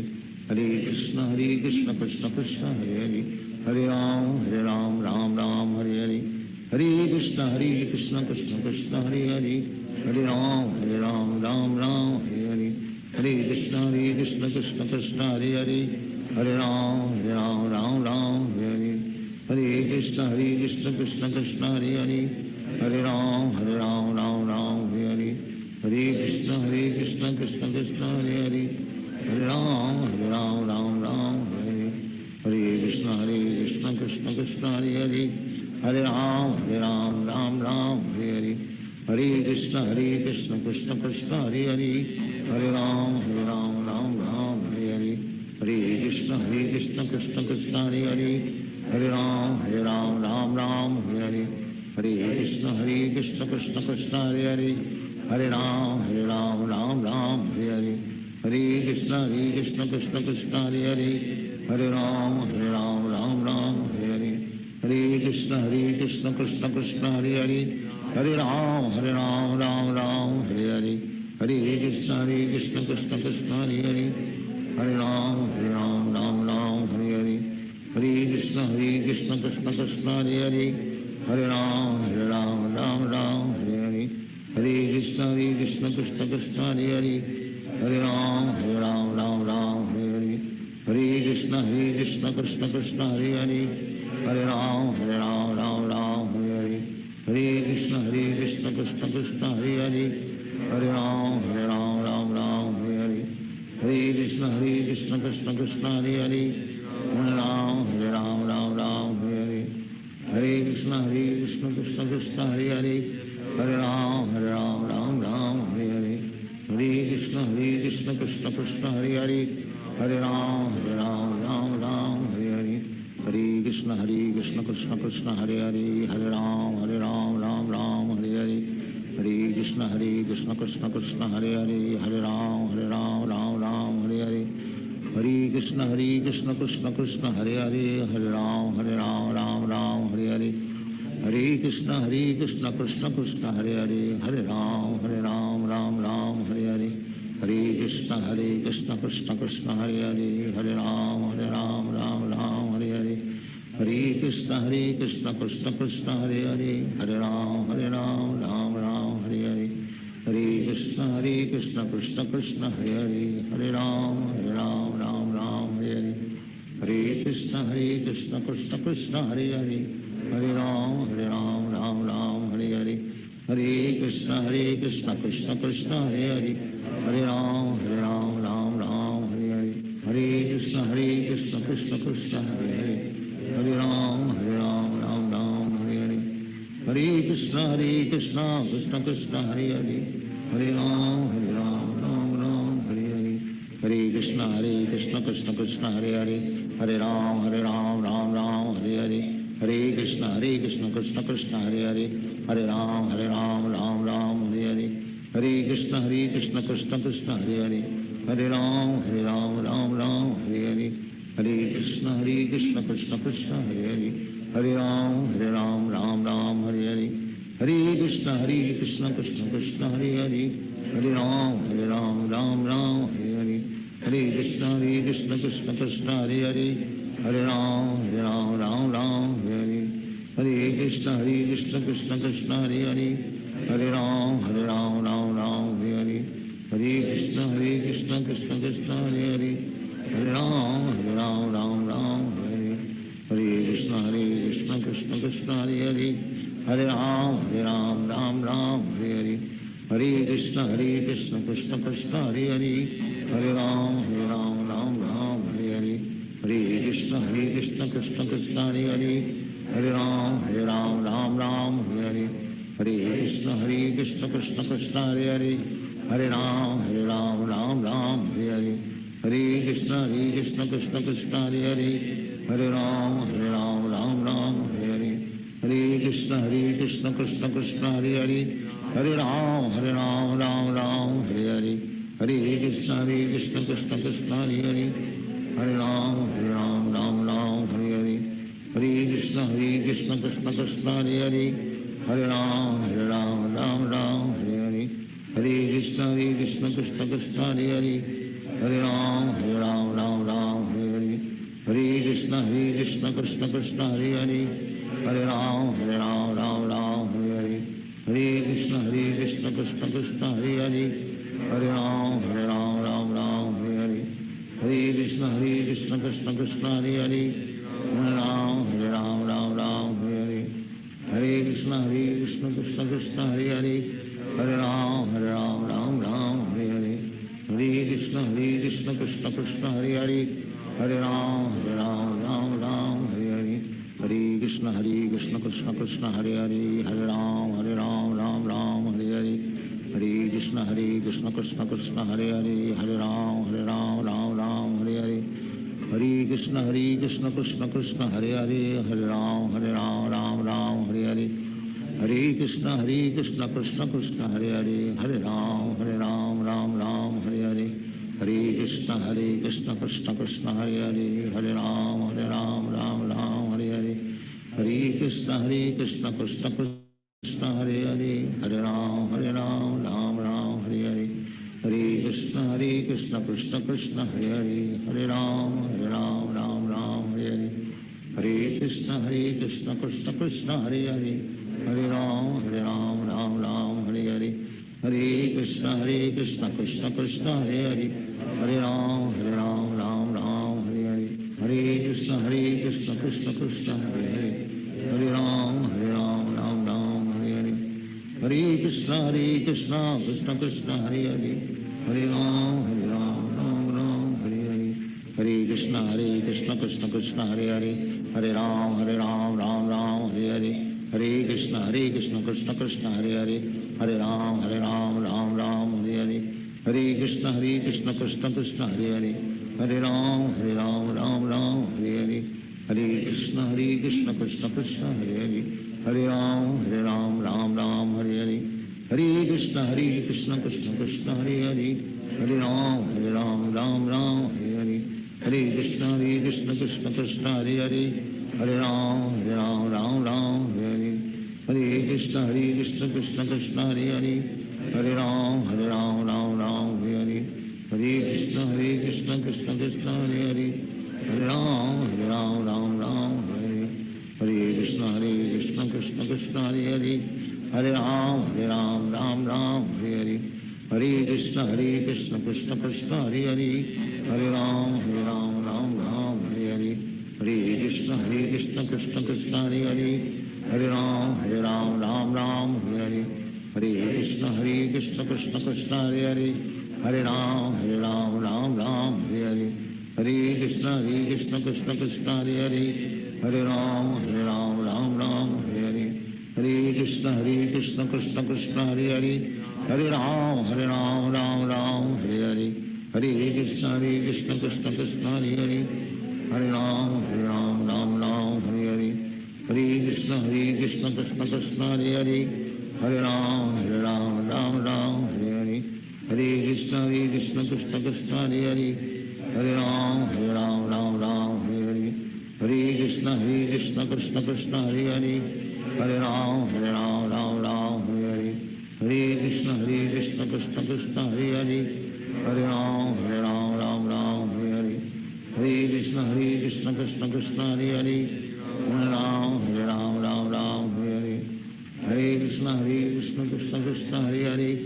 Hare Krishna Krishna Krishna Hare Hare, Hare Ram Ram Hare Hare, Hare Krishna Krishna Krishna Hare Hare, Hare Ram Ram Hare Hare, Hare Krishna Krishna Krishna Hare Hare, Hare Ram Ram Hare Hare, Hare Krishna Krishna Krishna Hare Hare, Hare Ram Ram Hare Hare, Hare Krishna Krishna Krishna Hare Hare, Hare Ram Ram Hare Hare, Hare Krishna Krishna Krishna Hare Hare, Hare Ram Ram Hare Hare, Hare Krishna Krishna Krishna Hare Hare, Hare Ram Ram Hare Hare, Hare Krishna Krishna Krishna Hare Hare, Hare Ram Ram Hare Hare, Hare Krishna Krishna Krishna Hare Hare, Hare Ram Ram Hare Hare, Hare Krishna Krishna Krishna Hare Hare, Hare Ram Ram Hare Hare, Hare Krishna Krishna Krishna Hare Hare, Hare Ram Ram Hare Hare, Hare Krishna Krishna Krishna Hare Hare, Hare Ram Ram Hare Hare, Hare Krishna Krishna Krishna Hare Hare, Hare Ram Ram Hare Hare, Hare Krishna Krishna Krishna Hare Hare, Hare Ram Ram Hare Hare, Hare Krishna Krishna Krishna Hare Hare, Hare Ram Ram Hare Hare, Hare Krishna Krishna Krishna Hare Hare, Hare Ram Ram Hare Hare, Hare Krishna Krishna Krishna Hare Hare, Hare Ram Ram Hare Hare, Hare Krishna Krishna Krishna Hare Hare, Hare Ram Ram Hare Hare, Hare Krishna Krishna Krishna Hare Hare, Hare Ram Ram Hare Hare, Hare Krishna Krishna Krishna Hare Hare, Hare Ram Ram Ram Hare Hare, Hare Krishna Krishna Krishna Hare Hare, Hare Ram Ram Ram Hare Hare, Hare Krishna Krishna Krishna Hare Hare, Hare Ram Ram Ram Hare Hare, Hare Krishna Krishna Krishna Hare Hare, Hare Ram Ram Ram Hare Hare, Hare Krishna Krishna Krishna Hare Hare, Hare Ram Ram Ram Hare Hare, Hare Krishna Krishna Krishna Hare Hare, Hare Ram Ram Ram Hare Hare, Hare Krishna Krishna Krishna Hare Hare, Hare Ram Ram Ram Hare Hare, Hare Krishna Krishna Krishna Hare Hare, Hare Ram Ram Ram Hare Hare, Hare Krishna Krishna Krishna Hare Hare, Hare Ram Ram Hare Hare, Hare Krishna Krishna Krishna Hare Hare, Hare Ram Ram Ram Hare Hare, Hare Krishna Krishna Krishna Hare Hare, Hare Ram Ram Ram Hare Hare, Hare Krishna Krishna Krishna Hare Hare, Hare Ram Ram Ram Hare Hare, Hare Krishna Krishna Krishna Hare Hare, Hare Ram Ram Hare Hare, Hare Krishna Krishna Krishna Hare Hare, Hare Ram Ram Hare Hare, Hare Krishna Krishna Krishna Hare Hare, Hare Ram Ram Hare Hare, Hare Krishna Krishna Krishna Hare Hare, Hare Ram Ram Hare Hare, Hare Krishna Krishna Krishna Hare Hare, Hare Ram Ram Hare Hare, Hare Krishna Krishna Krishna Hare Hare, Hare Ram Ram Hare Hare, Hare Krishna Krishna Krishna Hare Hare, Hare Ram Ram Hare Hare, Hare Krishna Krishna Krishna Hare Hare, Hare Ram Ram Hare Hare, Hare Krishna Krishna Krishna Hare Hare, Hare Ram Ram Hare Hare, Hare Krishna Krishna Krishna Hare Hare, Hare Ram Ram Hare Hare, Hare Krishna Krishna Krishna Hare Hare, Hare Ram Ram Hare Hare, Hare Krishna Krishna Krishna Hare Hare, Hare Ram Ram Hare Hare, Hare Krishna Krishna Krishna Hare Hare, Hare Ram Ram Hare Hare, Hare Krishna Krishna Krishna Hare Hare, Hare Ram Ram Hare Hare, Hare Krishna Krishna Krishna Hare Hare, Hare Ram Ram Hare Hare, Hare Krishna Krishna Krishna Hare Hare, Hare Ram Ram Hare Hare, Hare Krishna Krishna Krishna Hare Hare, Hare Ram Ram Hare Hare, Hare Krishna Krishna Krishna Hare Hare, Hare Ram Ram Hare Hare, Hare Krishna Krishna Krishna Hare Hare, Hare Ram Ram Hare Hare, Hare Krishna Krishna Krishna Hare Hare, Hare Ram Ram Hare Hare, Hare Krishna Krishna Krishna Hare Hare, Hare Ram Ram Hare Hare, Hare Krishna Krishna Krishna Hare Hare, Hare Ram Ram Hare Hare, Hare Krishna Krishna Krishna Hare Hare, Hare Ram Ram Hare Hare, Hare Krishna Krishna Krishna Hare Hare, Hare Ram Ram Hare Hare, Hare Krishna Krishna Krishna Hare Hare, Hare Ram Ram Hare Hare, Hare Krishna Krishna Krishna Hare Hare, Hare Ram Ram Hare Hare, Hare Krishna Krishna Krishna Hare Hare, Hare Ram Ram Hare Hare, Hare Krishna Krishna Krishna Hare Hare, Hare Ram Ram Hare Hare, Hare Krishna Krishna Krishna Hare Hare, Hare Ram Ram Hare Hare, Hare Krishna Krishna Krishna Hare Hare, Hare Ram Ram Hare Hare, Hare Krishna Krishna Krishna Hare Hare, Hare Ram Ram Hare Hare, Hare Krishna Krishna Krishna Hare Hare, Hare Ram Ram Hare Hare, Hare Krishna Krishna Krishna Hare Hare, Hare Ram Ram Hare Hare, Hare Krishna Krishna Krishna Hare Hare, Hare Ram Ram Hare Hare, Hare Krishna Krishna Krishna Hare Hare, Hare Ram Ram Hare Hare, Hare Krishna Krishna Krishna Hare Hare, Hare Ram Ram Ram Hare Hare, Hare Krishna Krishna Krishna Hare Hare, Hare Ram Ram Hare Hare, Hare Krishna Krishna Krishna Hare Hare, Hare Ram Ram Hare Hare, Hare Krishna Krishna Krishna Hare Hare, Hare Ram Ram Hare Hare, Hare Krishna Krishna Krishna Hare Hare, Hare Ram Ram Hare Hare, Hare Krishna Krishna Krishna Hare Hare, Hare Ram Ram Hare Hare, Hare Krishna Krishna Krishna Hare Hare, Hare Ram Ram Hare Hare, Hare Krishna Krishna Krishna Hare Hare, Hare Ram Ram Hare Hare, Hare Krishna Krishna Krishna Hare Hare, Hare Ram Hare Hare, Hare Krishna Krishna Krishna Hare Hare, Hare Ram Hare Hare, Hare Krishna Krishna Krishna Hare Hare, Hare Ram Hare Hare, Hare Krishna Krishna Krishna Hare Hare, Hare Ram Hare Hare, Hare Krishna Krishna Krishna Hare Hare, Hare Ram Hare Hare, Hare Krishna Krishna Krishna Hare Hare, Hare Ram Hare Hare, Hare Krishna Krishna Krishna Hare Hare, Hare Ram Hare Hare, Hare Krishna Krishna Krishna Hare Hare, Hare Ram Hare Hare, Hare Krishna Krishna Krishna Hare Hare,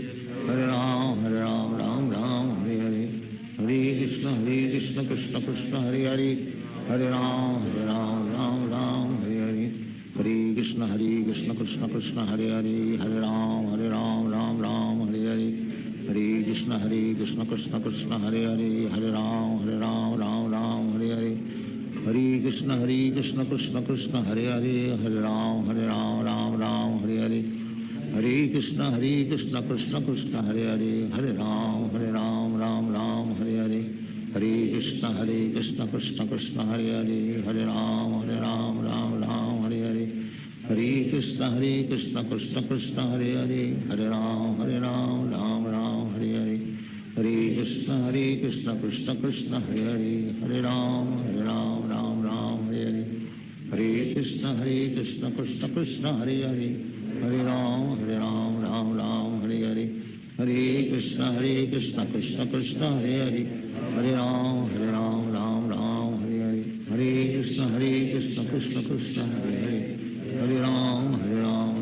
Hare Ram Hare Hare, Hare Krishna Krishna Krishna Hare Hare, Hare Ram Hare Hare, Hare Krishna Krishna Krishna Hare Hare, Hare Ram Hare Hare, Hare Krishna Krishna Krishna Hare Hare, Hare Ram Hare Hare, Hare Krishna Krishna Krishna Hare Hare, Hare Ram Hare Hare, Hare Krishna Krishna Krishna Hare Hare, Hare Ram Hare Hare, Hare Krishna Krishna Krishna Hare Hare, Hare Ram Hare Hare, Hare Krishna Krishna Krishna Hare Hare, Hare Ram Hare Hare, Hare Krishna Krishna Krishna Hare Hare, Hare Ram Hare Hare, Hare Krishna Krishna Krishna Hare Hare, Hare Ram Hare Hare, Hare Krishna Krishna Krishna Hare Hare, Hare Ram Hare Hare, Hare Krishna Krishna Krishna Hare Hare, Hare Ram Hare Hare, Hare Krishna Krishna Krishna Hare Hare, Hare Ram Hare Hare,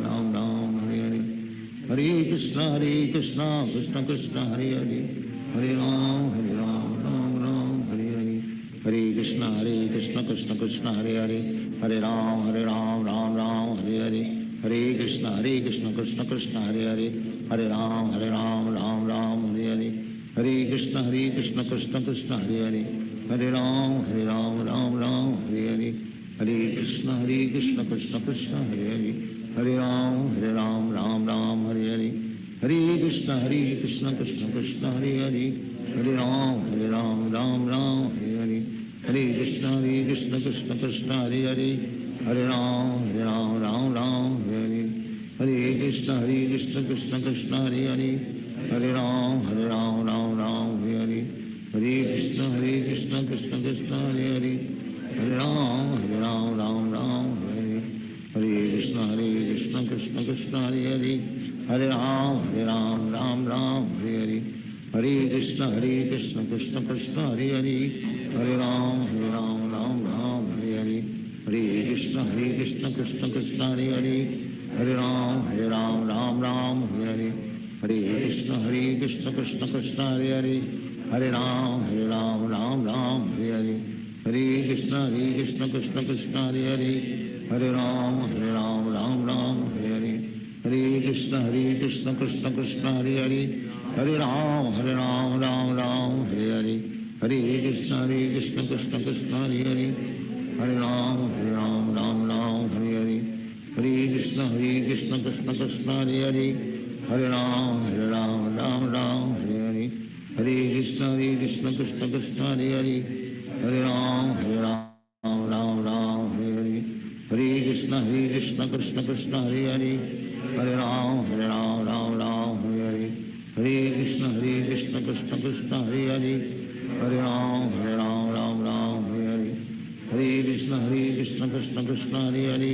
Hare Krishna Krishna Krishna Hare Hare, Hare Ram Hare Hare, Hare Krishna Krishna Krishna Hare Hare, Hare Ram Hare Hare, Hare Krishna Krishna Krishna Hare Hare, Hare Ram Hare Hare, Hare Krishna Krishna Krishna Hare Hare, Hare Ram Hare Hare, Hare Krishna Krishna Krishna Hare Hare, Hare Ram Hare Hare, Hare Krishna Krishna Krishna Hare Hare, Hare Ram Hare Hare, Hare Krishna Krishna Krishna Hare Hare, Hare Ram Hare Hare, Hare Krishna Krishna Krishna Hare Hare, Hare Ram Hare Hare, Hare Krishna Krishna Krishna Hare Hare, Hare Ram Hare Hare, Hare Krishna Krishna Krishna Hare Hare, Hare Ram Hare Hare, Hare Krishna Krishna Krishna Hare Hare, Hare Ram Hare Hare, Hare Krishna Krishna Krishna Hare Hare, Hare Ram Hare Hare, Hare Krishna Krishna Krishna Hare Hare, Hare Ram Hare Hare, Hare Krishna Krishna Krishna Hare Hare, Hare Ram Hare Hare, Hare Krishna Krishna Krishna Hare Hare, Hare Ram Hare Hare, Hare Krishna Krishna Krishna Hare Hare, Hare Ram Hare Hare, Hare Krishna Krishna Krishna Hare Hare, Hare Ram Hare Hare, Hare Krishna Krishna Krishna Hare Hare, Hare Ram Hare Krishna Krishna Krishna Hare Hare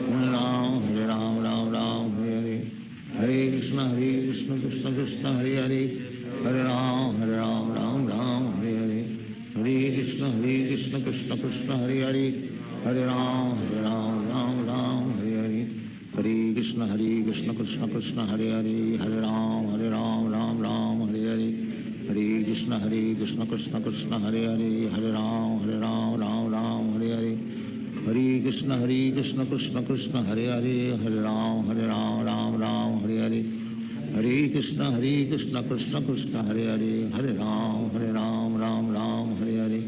Hare Ram Ram Ram Hare Hare Krishna Krishna Krishna Hare Hare Hare Ram Ram Hare Hare Krishna Krishna Krishna Hare Hare Hare Ram Ram Hare Hare Hare Krishna Krishna Krishna Hare Hare Hare Ram Ram Hare Hare Hare Krishna Krishna Krishna Hare Hare Hare Ram Ram Hare Hare Hare Krishna Krishna Krishna Hare Hare Hare Ram Ram Hare Hare Hare Krishna Krishna Krishna Hare Hare Hare Ram Ram Hare Hare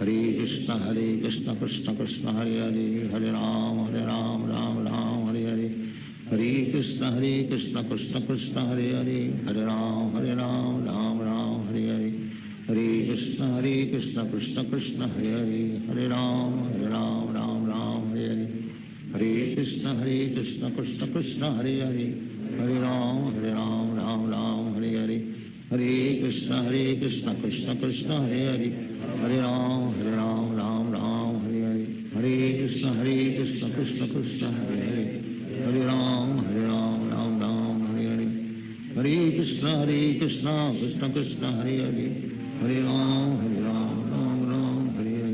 Hare Krishna Krishna Krishna Hare Hare Hare Ram Ram Hare Hare Hare Krishna Krishna Krishna Hare Hare Hare Ram Ram Hare Hare Hare Krishna Krishna Krishna Hare Hare Hare Ram Ram Hare Hare Hare Krishna Krishna Krishna Hare Hare Hare Ram Ram Hare Hare Hare Krishna Krishna Krishna Hare Hare Hare Ram Ram Hare Hare Hare Krishna Krishna Krishna Hare Hare Hare Ram Ram Hare Hare Hare Krishna Krishna Krishna Hare Hare Hare Ram Ram Hare Hare Hare Krishna Krishna Krishna Hare Hare Hare Ram Ram Hare Hare Hare Krishna Krishna Krishna Hare Hare Hare Ram Ram Hare Hare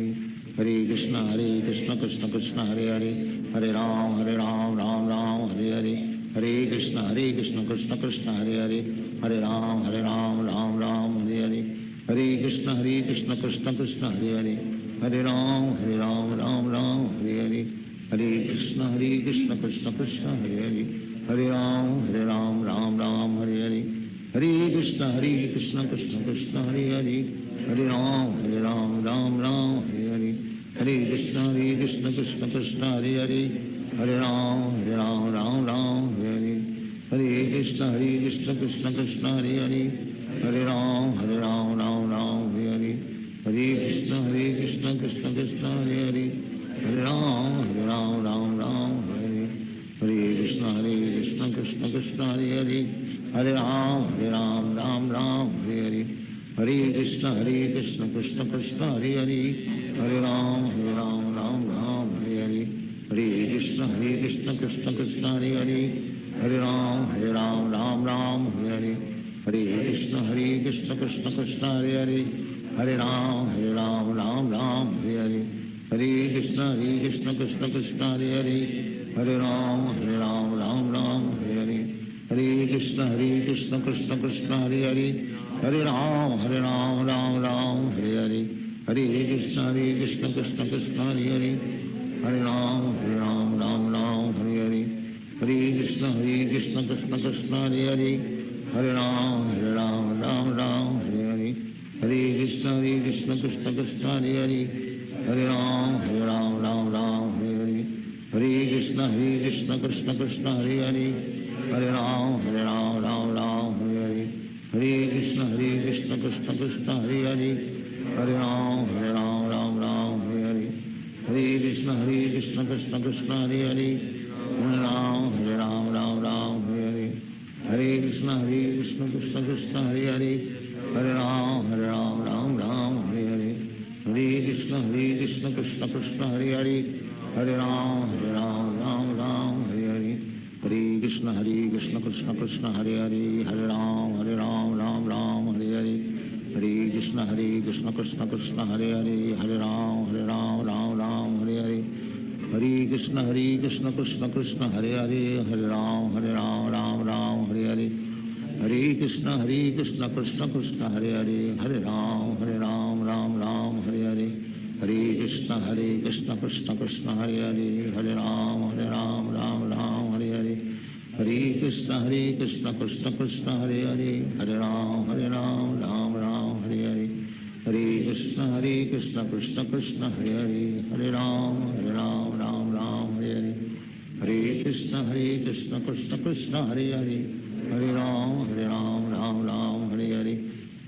Hare Krishna Krishna Krishna Hare Hare Hare Ram Ram Hare Hare Hare Krishna Krishna Krishna Hare Hare Hare Ram Ram Hare Hare Hare Krishna Krishna Krishna Hare Hare Hare Ram Ram Hare Hare Hare Krishna Krishna Krishna Hare Hare Hare Ram Ram Hare Hare Hare Krishna Krishna Krishna Hare Hare Hare Ram Ram Hare Hare Hare Krishna Krishna Krishna Hare Hare Hare Ram Ram Hare Hare Hare Krishna Krishna Krishna Hare Hare Hare Ram Ram Hare Hare Hare Krishna Krishna Krishna Hare Hare Hare Ram Ram Hare Hare Hare Krishna Krishna Krishna Hare Hare Hare Ram Ram Hare Hare Hare Krishna Krishna Krishna Hare Hare Hare Ram Ram Hare Hare Hare Krishna Krishna Krishna Hare Hare Hare Ram Ram Hare Hare Hare Krishna Krishna Krishna Hare Hare Hare Ram Ram Hare Hare Hare Krishna Krishna Krishna Hare Hare Hare Ram Ram Hare Hare Hare Krishna Krishna Krishna Hare Hare Hare Ram Ram Hare Hare Hare Krishna Krishna Krishna Hare Hare Hare Ram Ram Hare Hare Hare Krishna Krishna Krishna Hare Hare Hare Ram Ram Hare Hare Hare Krishna Krishna Krishna Hare Hare Hare Ram Ram Hare Hare Hare Krishna Krishna Krishna Hare Hare Hare Ram Hare Hare Hare Krishna Krishna Krishna Hare Hare Hare Ram Hare Hare Hare Krishna Krishna Krishna Hare Hare Hare Ram Hare Hare Hare Krishna Krishna Krishna Hare Hare Hare Ram Hare Hare Hare Krishna Krishna Krishna Hare Hare Hare Ram Hare Hare Hare Krishna Krishna Krishna Hare Hare Hare Ram Ram Hare Hare Hare Krishna Krishna Krishna Hare Hare Hare Ram Ram Hare Hare Hare Krishna Krishna Krishna Hare Hare Hare Ram Ram Hare Hare Hare Krishna Krishna Krishna Hare Hare Hare Ram Ram Hare Hare Hare Krishna Krishna Krishna Hare Hare Hare Ram Ram Hare Hare Hare Krishna Krishna Krishna Hare Hare Hare Ram Ram Hare Hare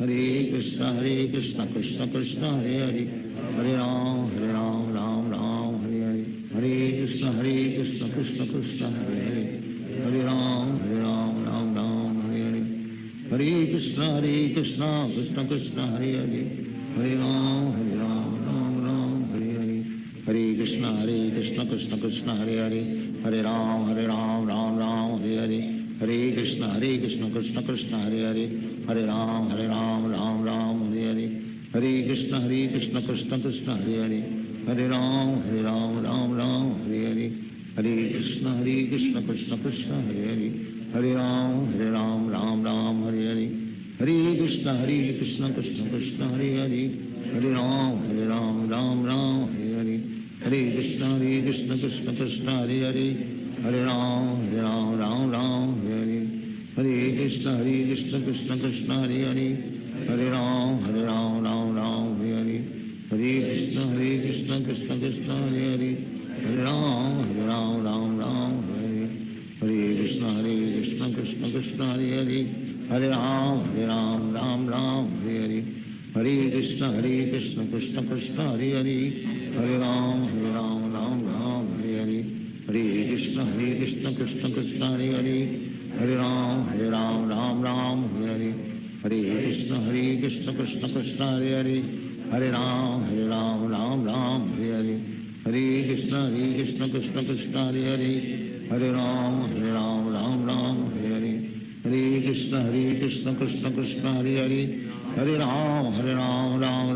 Hare Krishna Krishna Krishna Hare Hare Hare Ram Ram Hare Hare Hare Krishna Krishna Krishna Hare Hare Hare Ram Ram Hare Hare Hare Krishna Krishna Krishna Hare Hare Hare Ram Ram Hare Hare Hare Krishna Krishna Krishna Hare Hare Hare Ram Ram Ram Hare Hare Hare Krishna Krishna Krishna Hare Hare Hare Ram Ram Ram Hare Hare Hare Krishna Krishna Krishna Hare Hare Hare Ram Ram Hare Hare Hare Krishna Krishna Krishna Hare Hare Hare Ram Ram Hare Hare Hare Krishna Krishna Krishna Hare Hare Hare Ram Ram Hare Hare Hare Krishna Krishna Krishna Hare Hare Hare Ram Ram Hare Hare Hare Krishna Krishna Krishna Hare Hare Hare Ram Ram Hare Hare Hare Krishna Krishna Krishna Hare Hare Hare Ram Ram Hare Hare Hare Krishna Krishna Krishna Hare Hare Hare Ram Ram Hare Hare Hare Krishna Krishna Krishna Hare Hare Hare Ram Ram Hare Hare Hare Krishna Krishna Krishna Hare Hare Hare Ram Ram Hare Hare Hare Krishna Krishna Krishna Hare Hare Hare Ram Ram Hare Hare Hare Krishna Krishna Krishna Hare Hare Hare Ram Ram Hare Hare Hare Krishna Krishna Krishna Hare Hare Hare Ram Ram Hare Hare Hare Krishna Krishna Krishna Hare Hare Hare Ram Ram Hare Hare Hare Krishna Krishna Krishna Hare Hare Hare Ram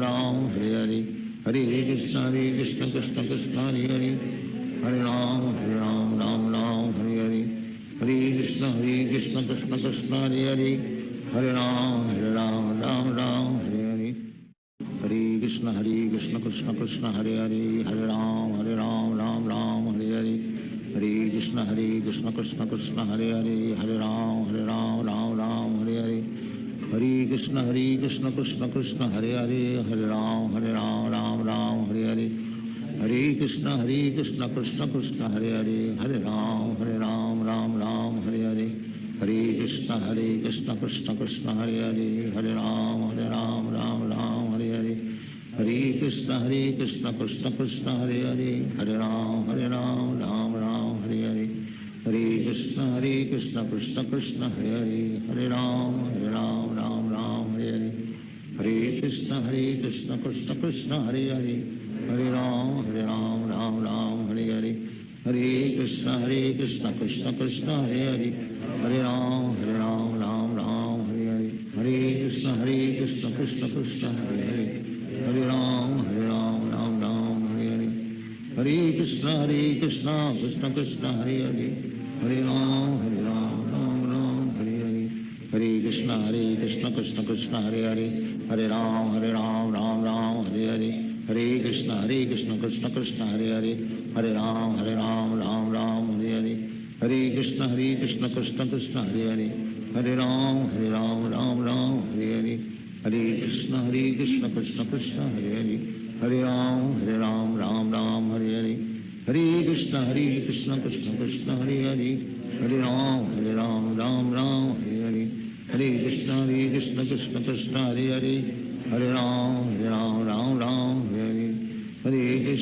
Ram Hare Hare Hare Krishna Krishna Krishna Hare Hare Hare Ram Ram Hare Hare Hare Krishna Krishna Krishna Hare Hare Hare Ram Hare Hare Hare Krishna Krishna Krishna Hare Hare Hare Ram Ram Hare Hare Hare Krishna Krishna Krishna Hare Hare Hare Ram Ram Hare Hare Hare Krishna Krishna Krishna Hare Hare Hare Ram Ram Hare Hare Hare Krishna Krishna Krishna Hare Hare Hare Ram Ram Hare Hare Hare Krishna Krishna Krishna Hare Hare Hare Ram Ram Hare Hare Hare Krishna Krishna Krishna Hare Hare Hare Ram Ram Hare Hare Hare Krishna Krishna Krishna Hare Hare Hare Ram Ram Hare Hare Hare Krishna Krishna Krishna Hare Hare Hare Ram Ram Hare Hare Hare Krishna Krishna Krishna Hare Hare Hare Ram Ram Hare Hare Hare Krishna Krishna Krishna Hare Hare Hare Ram Ram Hare Hare Hare Krishna Krishna Krishna Hare Hare Hare Ram Ram Hare Hare Hare Krishna Krishna Krishna Hare Hare Hare Ram Ram Hare Hare Hare Krishna Krishna Krishna Hare Hare Hare Ram Ram Hare Hare Hare Krishna Krishna Krishna Hare Hare Hare Ram Ram Hare Hare Hare Krishna Krishna Krishna Hare Hare Hare Ram Ram Hare Hare Hare Krishna Krishna Krishna Hare Hare Hare Ram Ram Hare Hare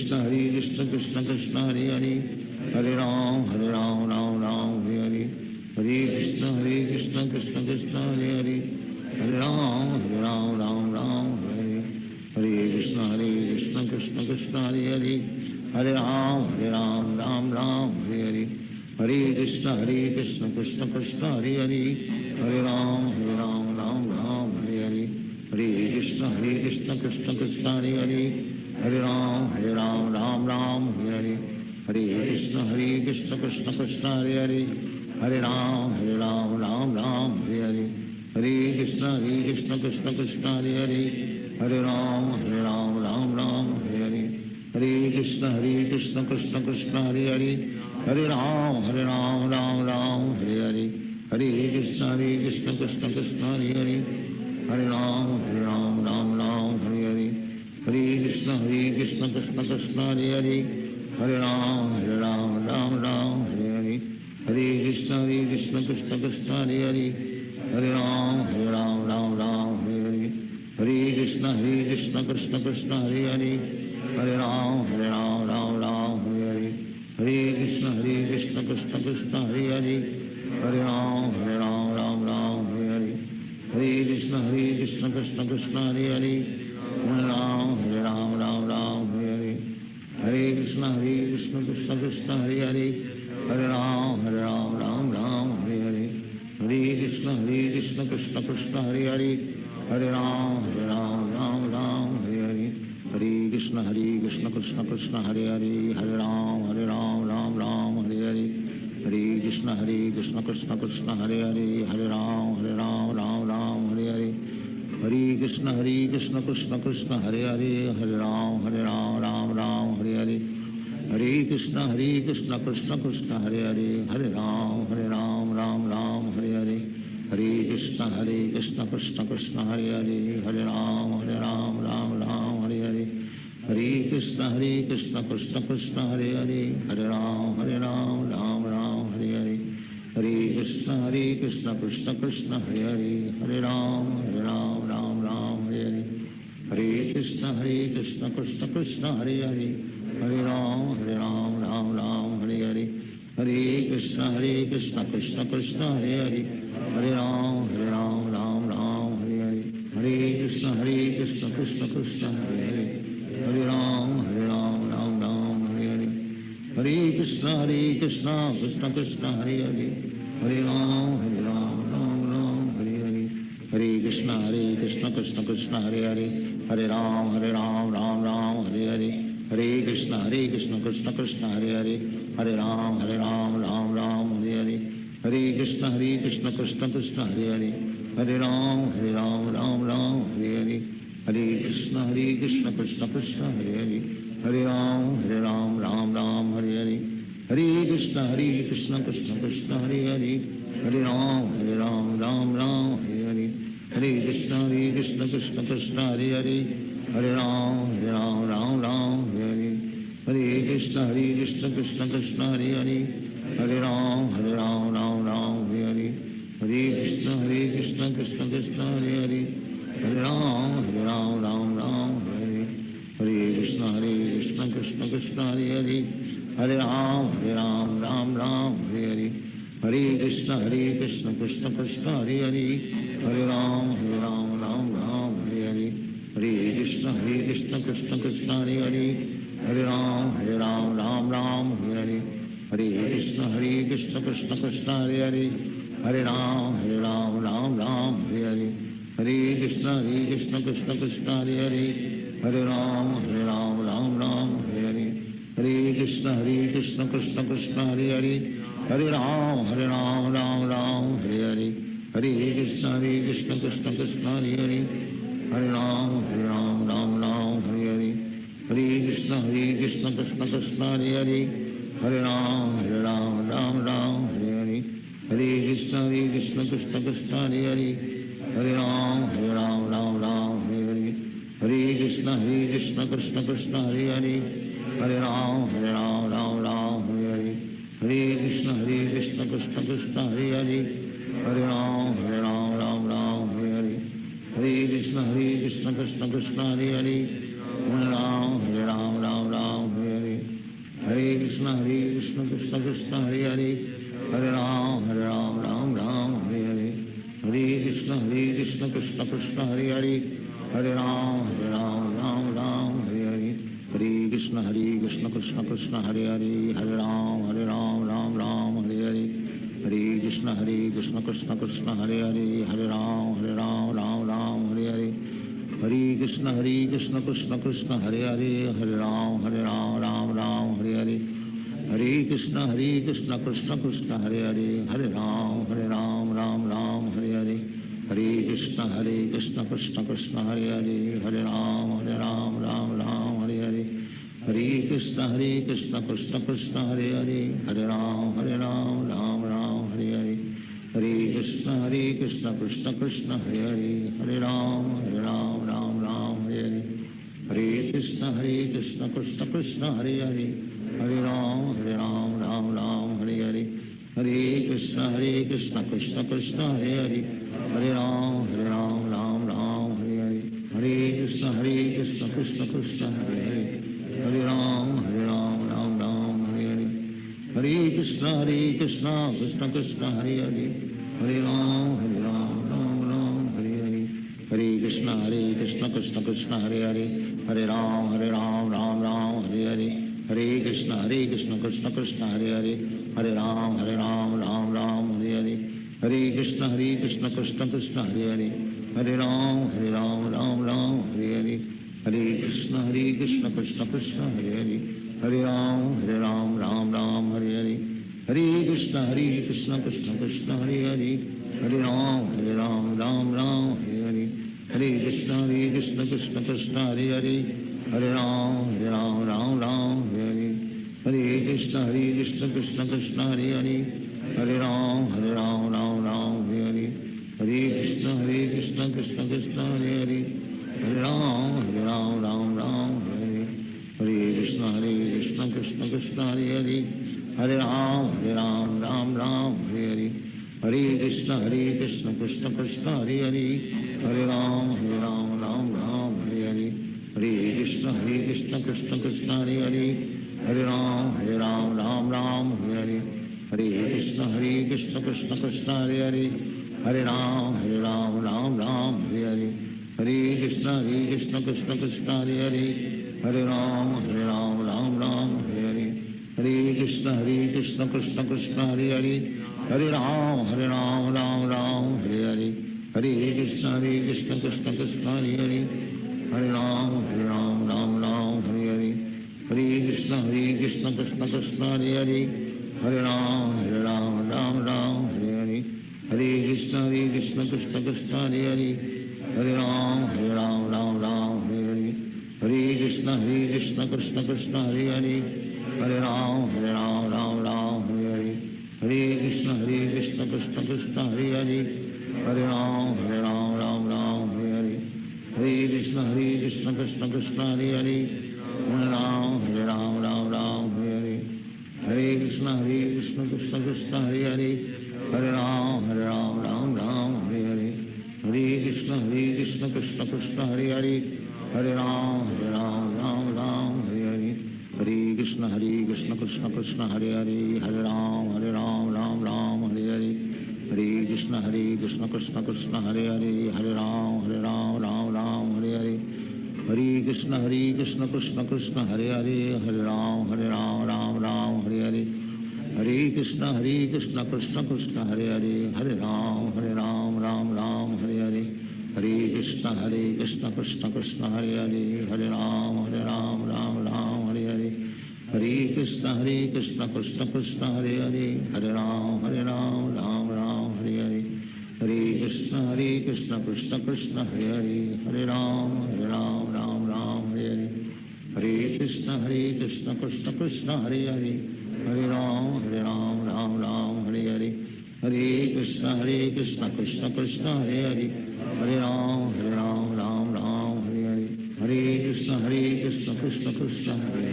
Hare Krishna Krishna Krishna Hare Hare Hare Ram Ram Hare Hare Hare Krishna Krishna Krishna Hare Hare Hare Ram Ram Hare Hare Hare Krishna Krishna Krishna Hare Hare Hare Ram Ram Hare Hare Hare Krishna Krishna Krishna Hare Hare Hare Ram Ram Hare Hare Hare Krishna Krishna Krishna Hare Hare Hare Ram Ram Hare Hare Hare Krishna Krishna Krishna Hare Hare Hare Ram Ram Hare Hare Hare Krishna Krishna Krishna Hare Hare Hare Ram Ram Hare Hare Hare Krishna Krishna Krishna Hare Hare Hare Ram Ram Hare Hare Hare Krishna Krishna Krishna Hare Hare Hare Ram Ram Hare Hare Hare Krishna Krishna Krishna Hare Hare Hare Ram Ram Hare Hare Hare Krishna Krishna Krishna Hare Hare Hare Ram Ram Hare Hare Hare Krishna Krishna Krishna Hare Hare Hare Ram Ram Hare Hare Hare Krishna Krishna Krishna Krishna Hare Hare Hare Ram Ram Hare Hare Hare Krishna Krishna Krishna Krishna Hare Hare Hare Ram Ram Ram Hare Hare Hare Krishna Krishna Krishna Hare Hare Hare Ram Ram Hare Hare Hare Krishna Krishna Krishna Hare Hare Hare Ram Ram Hare Hare Hare Krishna Krishna Krishna Hare Hare Hare Ram Hare Hare Hare Krishna Krishna Krishna Hare Hare Hare Ram Hare Hare Hare Krishna Krishna Krishna Hare Hare Hare Ram Hare Hare Hare Krishna Krishna Krishna Hare Hare Hare Ram Ram Hare Hare Hare Krishna Krishna Krishna Hare Hare Hare Ram Ram Hare Hare Hare Krishna Krishna Krishna Hare Hare Hare Ram Ram Hare Hare Hare Krishna Krishna Krishna Hare Hare Hare Ram Ram Hare Hare Hare Krishna Krishna Krishna Hare Hare Hare Ram Ram Hare Hare Hare Krishna Krishna Krishna Hare Hare Hare Ram Ram Hare Hare Hare Krishna Krishna Krishna Hare Hare Hare Ram Ram Hare Hare Hare Krishna Krishna Krishna Hare Hare Hare Ram Ram Hare Hare Hare Krishna Krishna Krishna Hare Hare Hare Ram Ram Hare Hare Hare Krishna Krishna Krishna Hare Hare Hare Ram Ram Hare Hare Hare Krishna Krishna Krishna Hare Hare Hare Ram Ram Hare Hare Hare Krishna Krishna Krishna Hare Hare Hare Ram Ram Hare Hare Hare Krishna Krishna Krishna Hare Hare Hare Ram Ram Hare Hare Hare Krishna Krishna Krishna Hare Hare Hare Ram Ram Hare Hare Hare Krishna Krishna Krishna Hare Hare Hare Ram Ram Hare Hare Hare Krishna Krishna Krishna Hare Hare Hare Ram Ram Hare Hare Hare Krishna Krishna Krishna Hare Hare Hare Ram Ram Hare Hare Hare Krishna Krishna Krishna Hare Hare Hare Ram Ram Hare Hare Hare Krishna Krishna Krishna Hare Hare Hare Ram Ram Hare Hare Hare Krishna Krishna Krishna Hare Hare Hare Ram Ram Hare Hare Hare Krishna Krishna Krishna Hare Hare Hare Ram Ram Hare Hare Hare Krishna Krishna Krishna Hare Hare Hare Ram Ram Hare Hare Hare Krishna Krishna Krishna Hare Hare Hare Ram Ram Hare Hare Hare Krishna Krishna Krishna Hare Hare Hare Ram Ram Hare Hare Hare Krishna Krishna Krishna Hare Hare Hare Ram Ram Hare Hare Hare Krishna Krishna Krishna Hare Hare Hare Ram Ram Hare Hare Hare Krishna Krishna Krishna Hare Hare Hare Ram Ram Hare Hare Hare Krishna Krishna Krishna Hare Hare Hare Ram Ram Hare Hare Hare Krishna Krishna Krishna Hare Hare Hare Ram Ram Hare Hare Hare Krishna Krishna Krishna Hare Hare Hare Ram Ram Hare Hare Hare Krishna Krishna Krishna Hare Hare Hare Ram Hare Hare Hare Krishna Krishna Krishna Hare Hare Hare Ram Hare Hare Hare Krishna Krishna Krishna Hare Hare Hare Ram Hare Hare Hare Krishna Krishna Krishna Hare Hare Hare Ram Hare Hare Hare Krishna Krishna Krishna Hare Hare Hare Ram Ram Hare Hare Hare Krishna Krishna Krishna Hare Hare Hare Ram Ram Hare Hare Hare Krishna Krishna Krishna Hare Hare Hare Ram Hare Hare Hare Krishna Krishna Krishna Hare Hare Hare Ram Hare Hare Hare Krishna Krishna Krishna Hare Hare Hare Ram Ram Hare Hare Hare Krishna Krishna Krishna Hare Hare Hare Ram Hare Hare Hare Krishna Krishna Krishna Hare Hare Hare Ram Ram Hare Hare Hare Krishna Krishna Krishna Hare Hare Hare Ram Ram Ram Hare Hare Hare Krishna Krishna Krishna Hare Hare Hare Ram Ram Hare Hare Hare Krishna Krishna Krishna Hare Hare Hare Ram Ram Hare Hare Hare Krishna Krishna Krishna Hare Hare Hare Ram Ram Hare Hare Hare Krishna Krishna Krishna Hare Hare Hare Ram Ram Hare Hare Hare Krishna Krishna Krishna Hare Hare Hare Ram Ram Hare Hare Hare Krishna Krishna Krishna Hare Hare Hare Ram Ram Hare Hare Hare Krishna Krishna Krishna Hare Hare Hare Ram Ram Hare Hare Hare Krishna Krishna Krishna Hare Hare Hare Ram Ram Hare Hare Hare Krishna Krishna Krishna Hare Hare Hare Ram Ram Hare Hare Hare Krishna Krishna Krishna Hare Hare Hare Ram Ram Hare Hare Hare Krishna Krishna Krishna Hare Hare Hare Ram Ram Hare Hare Hare Krishna Krishna Krishna Hare Hare Hare Ram Ram Hare Hare Hare Krishna Krishna Krishna Hare Hare Hare Ram Ram Hare Hare Hare Krishna Krishna Krishna Hare Hare Hare Ram Ram Hare Hare Hare Krishna Krishna Krishna Hare Hare Hare Ram Ram Hare Hare Hare Krishna Krishna Krishna Hare Hare Hare Ram Ram Hare Hare Hare Krishna Krishna Krishna Hare Hare Hare Ram Ram Hare Hare Hare Krishna Krishna Krishna Hare Hare Hare Ram Hare Hare Hare Krishna Krishna Krishna Hare Hare Hare Ram Ram Hare Hare Hare Krishna Krishna Krishna Hare Hare Hare Ram Ram Hare Hare Hare Krishna Krishna Krishna Hare Hare Hare Ram Ram Hare Hare Hare Krishna Krishna Krishna Hare Hare Hare Ram Hare Hare Hare Krishna Krishna Krishna Hare Hare Hare Ram Ram Hare Hare Hare Krishna Krishna Krishna Hare Hare Hare Ram Ram Hare Hare Hare Krishna Krishna Krishna Hare Hare Hare Ram Ram Hare Hare Hare Krishna Krishna Krishna Hare Hare Hare Ram Ram Hare Hare Hare Krishna Krishna Krishna Hare Hare Hare Ram Ram Hare Hare Hare Krishna Krishna Krishna Hare Hare Hare Ram Ram Hare Hare Hare Krishna Krishna Krishna Hare Hare Hare Ram Ram Hare Hare Hare Krishna Krishna Krishna Hare Hare Hare Ram Ram Hare Hare Hare Krishna Krishna Krishna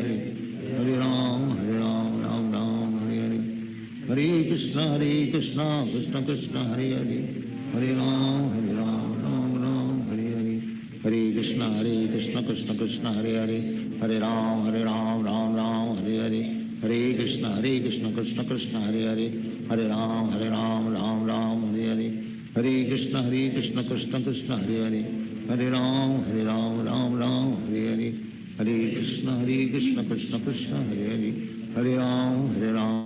Hare Hare Hare Ram Hare Hare Hare Krishna Krishna Krishna Hare Hare Hare Ram Ram Hare Hare Hare Krishna Krishna Krishna Hare Hare Hare Ram Ram Hare Hare Hare Krishna Krishna Krishna Hare Hare Hare Ram Ram Hare Hare Hare Krishna Krishna Krishna Hare Hare Hare Ram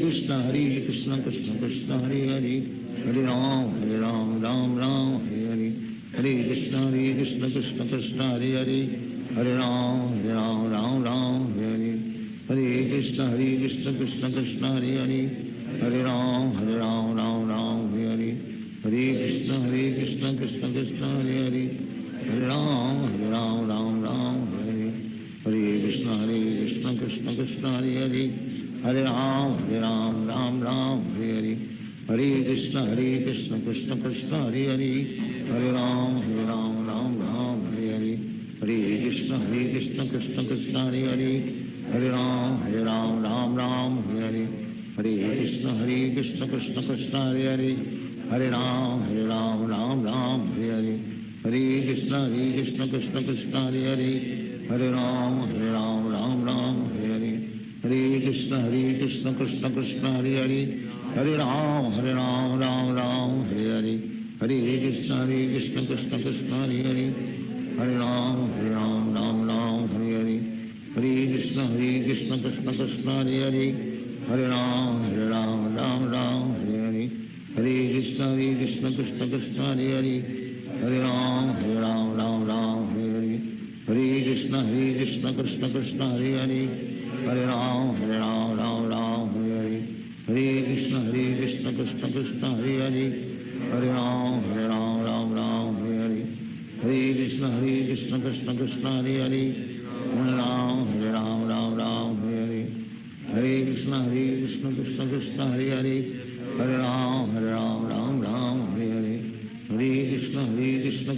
Hare Krishna Krishna Krishna Hare Hare Hare Ram Ram Hare Hare Hare Krishna Krishna Krishna Hare Hare Hare Ram Ram Hare Hare Hare Krishna Krishna Krishna Hare Hare Hare Ram Ram Hare Hare Hare Krishna Krishna Krishna Hare Hare Hare Ram Ram Hare Hare Hare Krishna Krishna Krishna Hare Hare Hare Ram Ram Hare Hare Hare Krishna Krishna Krishna Hare Hare Hare Ram Ram Hare Hare Hare Krishna Krishna Krishna Hare Hare Hare Ram Ram Hare Hare Hare Krishna Krishna Krishna Hare Hare Hare Ram Ram Hare Hare Hare Krishna Krishna Krishna Hare Hare Hare Ram Ram Hare Hare Hare Krishna Krishna Krishna Hare Hare Hare Ram Ram Hare Hare Hare Krishna Krishna Krishna Hare Hare Hare Ram Ram Hare Hare Hare Krishna Krishna Krishna Hare Hare Hare Ram Ram Ram Hare Hare Hare Krishna Krishna Krishna Hare Hare Hare Ram Ram Ram Hare Hare Hare Krishna Krishna Krishna Hare Hare Hare Ram Ram Ram Hare Hare Hare Krishna Krishna Krishna Hare Hare Hare Ram Ram Ram Hare Hare Hare Krishna Krishna Krishna Hare Hare Hare Ram Ram Ram Hare Hare Hare Krishna Krishna Krishna Hare Hare Hare Ram Ram Ram Hare Hare Hare Krishna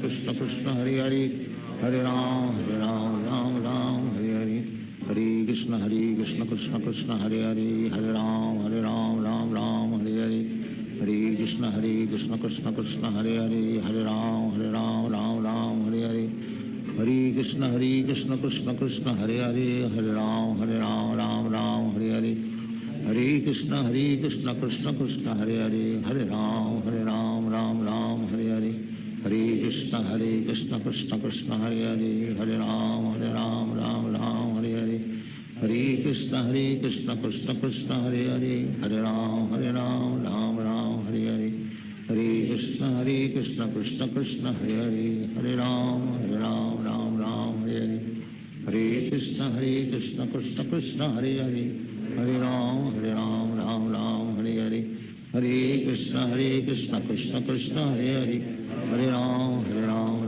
Krishna Krishna Hare Hare Hare Ram Ram Ram Hare Hare Hare Krishna Krishna Krishna Hare Hare Hare Ram Ram Ram Hare Hare Hare Krishna Krishna Krishna Hare Hare Hare Ram Ram Ram Hare Hare Hare Krishna Krishna Krishna Hare Hare Hare Ram Ram Ram Hare Hare Hare Krishna Krishna Krishna Hare Hare Hare Ram Ram Ram Hare Hare Hare Krishna Krishna Krishna Hare Hare Hare Ram Ram Ram Hare Hare Hare Krishna Krishna Krishna Hare Hare Hare Ram Ram Ram Hare Hare Hare Krishna Krishna Krishna Hare Hare Hare Ram Ram Ram Hare Hare Hare Krishna Krishna Krishna Hare Hare Hare Ram Ram Ram Hare Hare Hare Krishna Krishna Krishna Hare Hare Hare Ram Ram Ram Hare Hare Hare Krishna Krishna Krishna Hare Hare Hare Ram Ram Ram Hare Hare Hare Krishna Krishna Krishna Hare Hare Hare Ram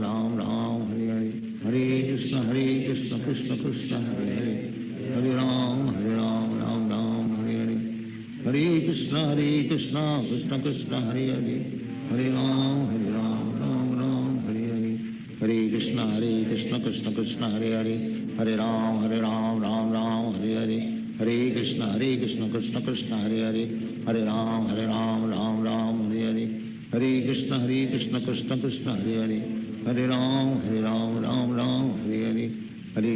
Ram Ram Hare Hare Hare Krishna Krishna Krishna Hare Hare Hare Ram Ram Ram Hare Hare Hare Krishna Krishna Krishna Hare Hare Hare Ram Ram Ram Hare Hare Hare Krishna Krishna Krishna Hare Hare Hare Ram Ram Ram Hare Hare Hare Krishna Krishna Krishna Hare Hare Hare Ram Ram Ram Hare Hare Hare Krishna Krishna Krishna Hare Hare Hare Ram Ram Ram Hare Hare Hare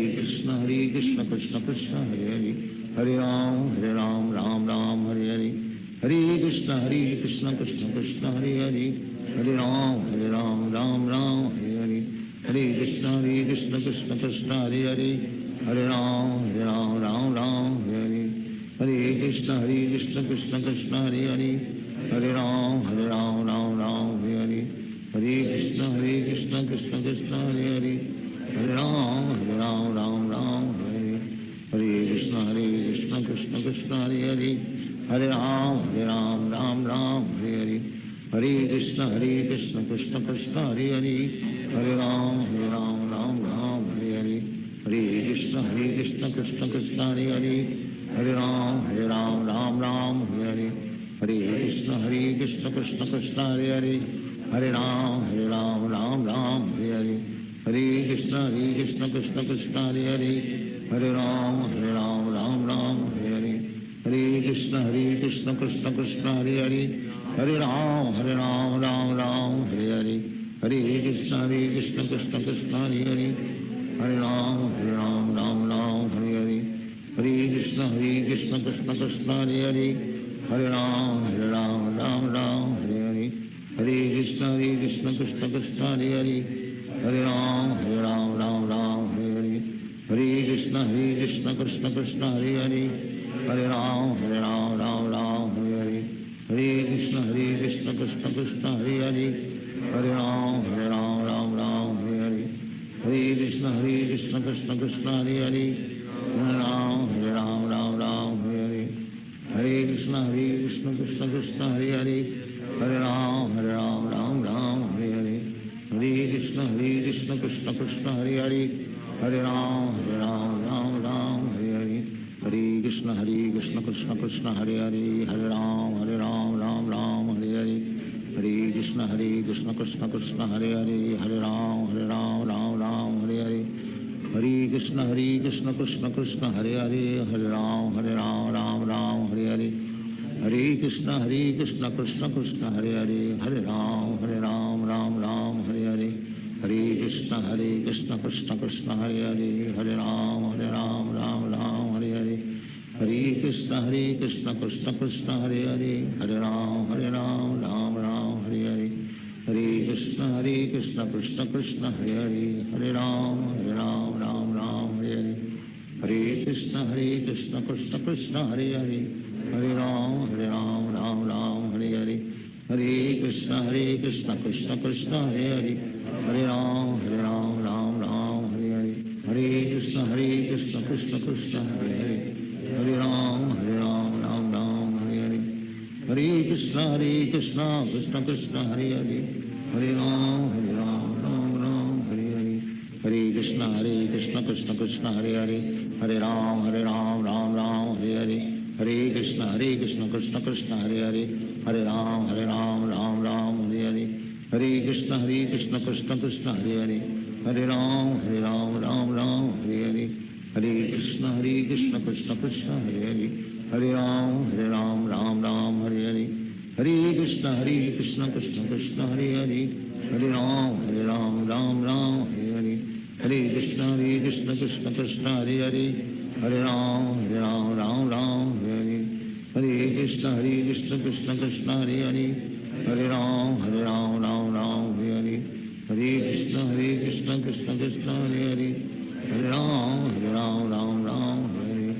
Krishna Krishna Krishna Hare Hare Hare Ram Ram Ram Hare Hare Hare Krishna Krishna Krishna Hare Hare Hare Ram Ram Ram Hare Hare Hare Krishna Krishna Krishna Hare Hare Hare Ram Ram Ram Hare Hare Hare Krishna Krishna Krishna Hare Hare Hare Ram Ram Ram Hare Hare Hare Krishna Krishna Krishna Hare Hare Hare Ram Ram Ram Hare Hare Hare Krishna Krishna Krishna Hare Hare Hare Ram Ram Ram Hare Hare Hare Krishna Krishna Krishna Hare Hare Hare Ram Ram Ram Hare Hare Hare Krishna Krishna Krishna Hare Hare Hare Ram Ram Ram Hare Hare Hare Krishna Krishna Krishna Hare Hare Hare Ram Ram Ram Hare Hare Hare Krishna Krishna Krishna Hare Hare Hare Ram Ram Ram Hare Hare Hare Krishna Krishna Krishna Hare Hare Hare Ram Ram Ram Hare Hare Hare Krishna Krishna Krishna Hare Hare Hare Ram Ram Ram Hare Hare Hare Krishna Krishna Krishna Hare Hare Hare Ram Ram Ram Hare Hare Hare Krishna Krishna Krishna Hare Hare Hare Ram Ram Ram Hare Hare Hare Krishna Krishna Krishna Hare Hare Hare Ram Ram Ram Hare Hare Hare Krishna Krishna Krishna Hare Hare Hare Ram Ram Ram Hare Hare Hare Krishna Krishna Krishna Hare Hare Hare Ram Ram Ram Hare Hare Hare Krishna Krishna Krishna Hare Hare Hare Ram Ram Ram Hare Hare Hare Krishna Krishna Krishna Hare Hare Hare Ram Ram Ram Hare Hare Hare Krishna Krishna Krishna Hare Hare Hare Ram Ram Ram Hare Hare Hare Krishna Krishna Krishna Hare Hare Hare Ram Ram Ram Hare Hare Hare Krishna Krishna Krishna Hare Hare Hare Ram Ram Ram Hare Hare Hare Krishna Krishna Krishna Hare Hare Hare Ram Ram Ram Hare Hare Hare Krishna Krishna Krishna Hare Hare Hare Ram Ram Ram Hare Hare Hare Krishna Krishna Krishna Hare Hare Hare Ram Ram Hare Hare Hare Krishna Krishna Krishna Hare Hare Hare Ram Ram Hare Hare Hare Krishna Krishna Krishna Hare Hare Hare Ram Ram Hare Hare Hare Krishna Krishna Krishna Hare Hare Hare Ram Ram Hare Hare Hare Krishna Krishna Krishna Hare Hare Hare Ram Ram Hare Hare Hare Krishna Krishna Krishna Hare Hare Hare Ram Ram Hare Hare Hare Krishna Krishna Krishna Hare Hare Hare Ram Ram Hare Hare Hare Krishna Krishna Krishna Hare Hare Hare Ram Ram Hare Hare Hare Krishna Krishna Krishna Hare Hare Hare Ram Ram Hare Hare Hare Krishna Krishna Krishna Hare Hare Hare Ram Ram Hare Hare Hare Krishna Krishna Krishna Hare Hare Hare Ram Ram Hare Hare Hare Krishna Krishna Krishna Hare Hare Hare Ram Ram Hare Hare Hare Krishna Krishna Krishna Hare Hare Hare Ram Ram Hare Hare Hare Krishna Krishna Krishna Hare Hare Hare Ram Ram Hare Hare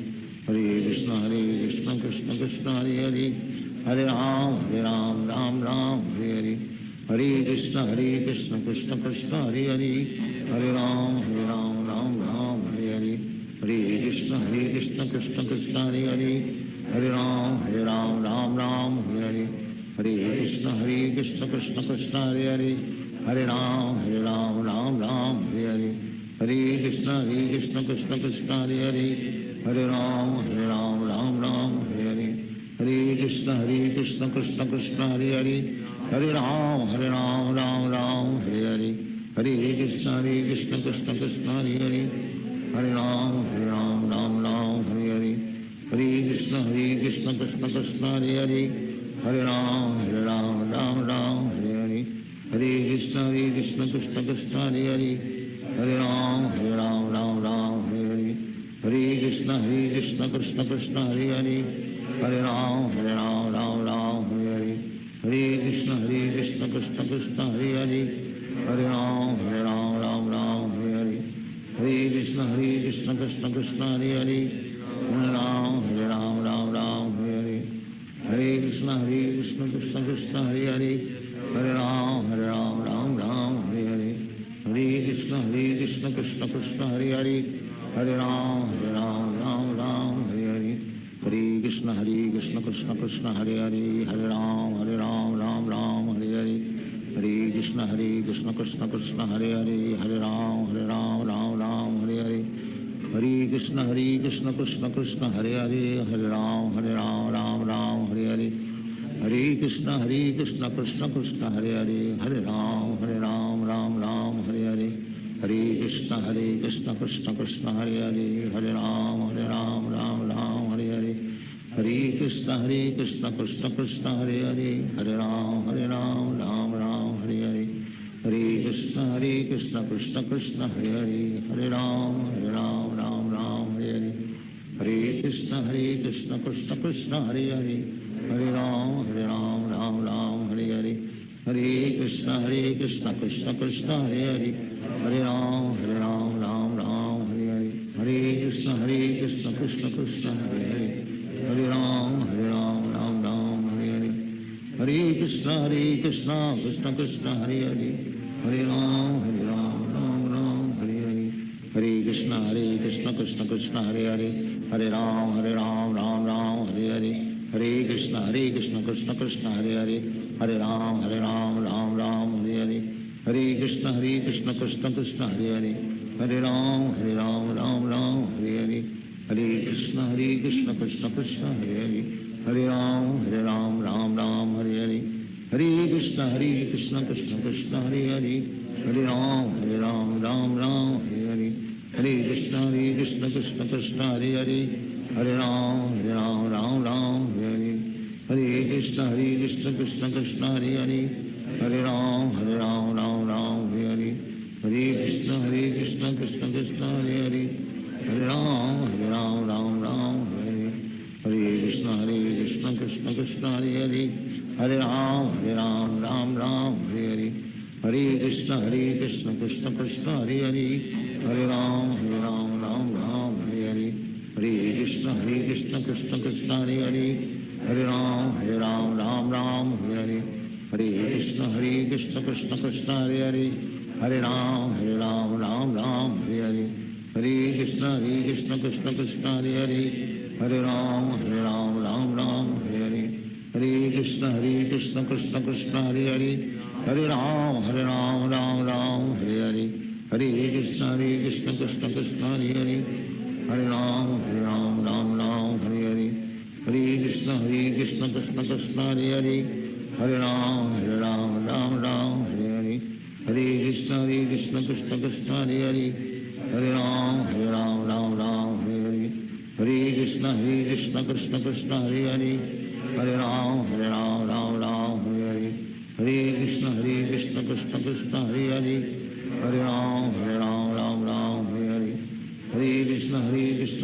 Hare Krishna Krishna Krishna Hare Hare Hare Ram Ram Hare Hare Hare Krishna Krishna Krishna Hare Hare Hare Ram Ram Hare Hare Hare Krishna Krishna Krishna Hare Hare Hare Ram Ram Hare Hare Hare Krishna Krishna Krishna Hare Hare Hare Ram Ram Hare Hare Hare Krishna Krishna Krishna Hare Hare Hare Ram Ram Hare Hare Hare Krishna Krishna Krishna Hare Hare Hare Ram Ram Hare Hare Hare Krishna Krishna Krishna Hare Hare Hare Ram Ram Hare Hare Hare Krishna Krishna Krishna Hare Hare Hare Ram Ram Hare Hare Hare Krishna Krishna Krishna Hare Hare Hare Ram Ram Hare Hare Hare Krishna Krishna Krishna Hare Hare Hare Ram Hare Hare Hare Krishna Krishna Krishna Hare Hare Hare Ram Ram Hare Hare Hare Krishna Krishna Krishna Hare Hare Hare Ram Ram Hare Hare Hare Krishna Krishna Krishna Hare Hare Hare Ram Ram Hare Hare Hare Krishna Krishna Krishna Hare Hare Hare Ram Hare Hare Hare Krishna Krishna Krishna Hare Hare Hare Ram Hare Hare Hare Krishna Krishna Krishna Hare Hare Hare Ram Hare Hare Hare Krishna Krishna Krishna Hare Hare Hare Ram Hare Hare Hare Krishna Krishna Krishna Hare Hare Hare Ram Hare Hare Hare Krishna Krishna Krishna Hare Hare Hare Ram Hare Hare Hare Krishna Krishna Krishna Hare Hare Hare Ram Hare Hare Hare Krishna Krishna Krishna Hare Hare Hare Ram Hare Hare Hare Krishna Krishna Krishna Hare Hare Hare Ram Hare Hare Hare Krishna Krishna Krishna Hare Hare Hare Ram Hare Hare Hare Krishna Krishna Krishna Hare Hare Hare Ram Ram Hare Hare Hare Krishna Krishna Krishna Hare Hare Hare Ram Ram Hare Hare Hare Krishna Krishna Krishna Hare Hare Hare Ram Hare Hare Hare Krishna Krishna Krishna Hare Hare Hare Ram Hare Hare Hare Krishna Krishna Krishna Hare Hare Hare Ram Hare Hare Hare Krishna Krishna Krishna Hare Hare Hare Ram Hare Hare Hare Krishna Krishna Krishna Hare Hare Hare Ram Hare Hare Hare Krishna Krishna Krishna Hare Hare Hare Ram Hare Hare Hare Krishna Krishna Krishna Hare Hare Hare Ram Hare Hare Hare Krishna Krishna Krishna Hare Hare Hare Ram Hare Hare Hare Krishna Krishna Hare Hare Hare Ram Ram Ram Hare Hare Hare Krishna Krishna Krishna Hare Hare Hare Ram Ram Ram Hare Hare Hare Krishna Krishna Krishna Hare Hare Hare Ram Ram Ram Hare Hare Hare Krishna Krishna Krishna Hare Hare Hare Ram Ram Ram Hare Hare Hare Krishna Krishna Krishna Hare Hare Hare Ram Ram Ram Hare Hare Hare Krishna Krishna Krishna Hare Hare Hare Ram Ram Ram Hare Hare Hare Krishna Krishna Krishna Hare Hare Hare Ram Ram Ram Hare Hare Hare Krishna Krishna Krishna Hare Hare Hare Ram Ram Ram Hare Hare Hare Krishna Krishna Krishna Hare Hare Hare Ram Ram Ram Hare Hare Hare Krishna Krishna Krishna Hare Hare Hare Ram Ram Hare Hare Hare Krishna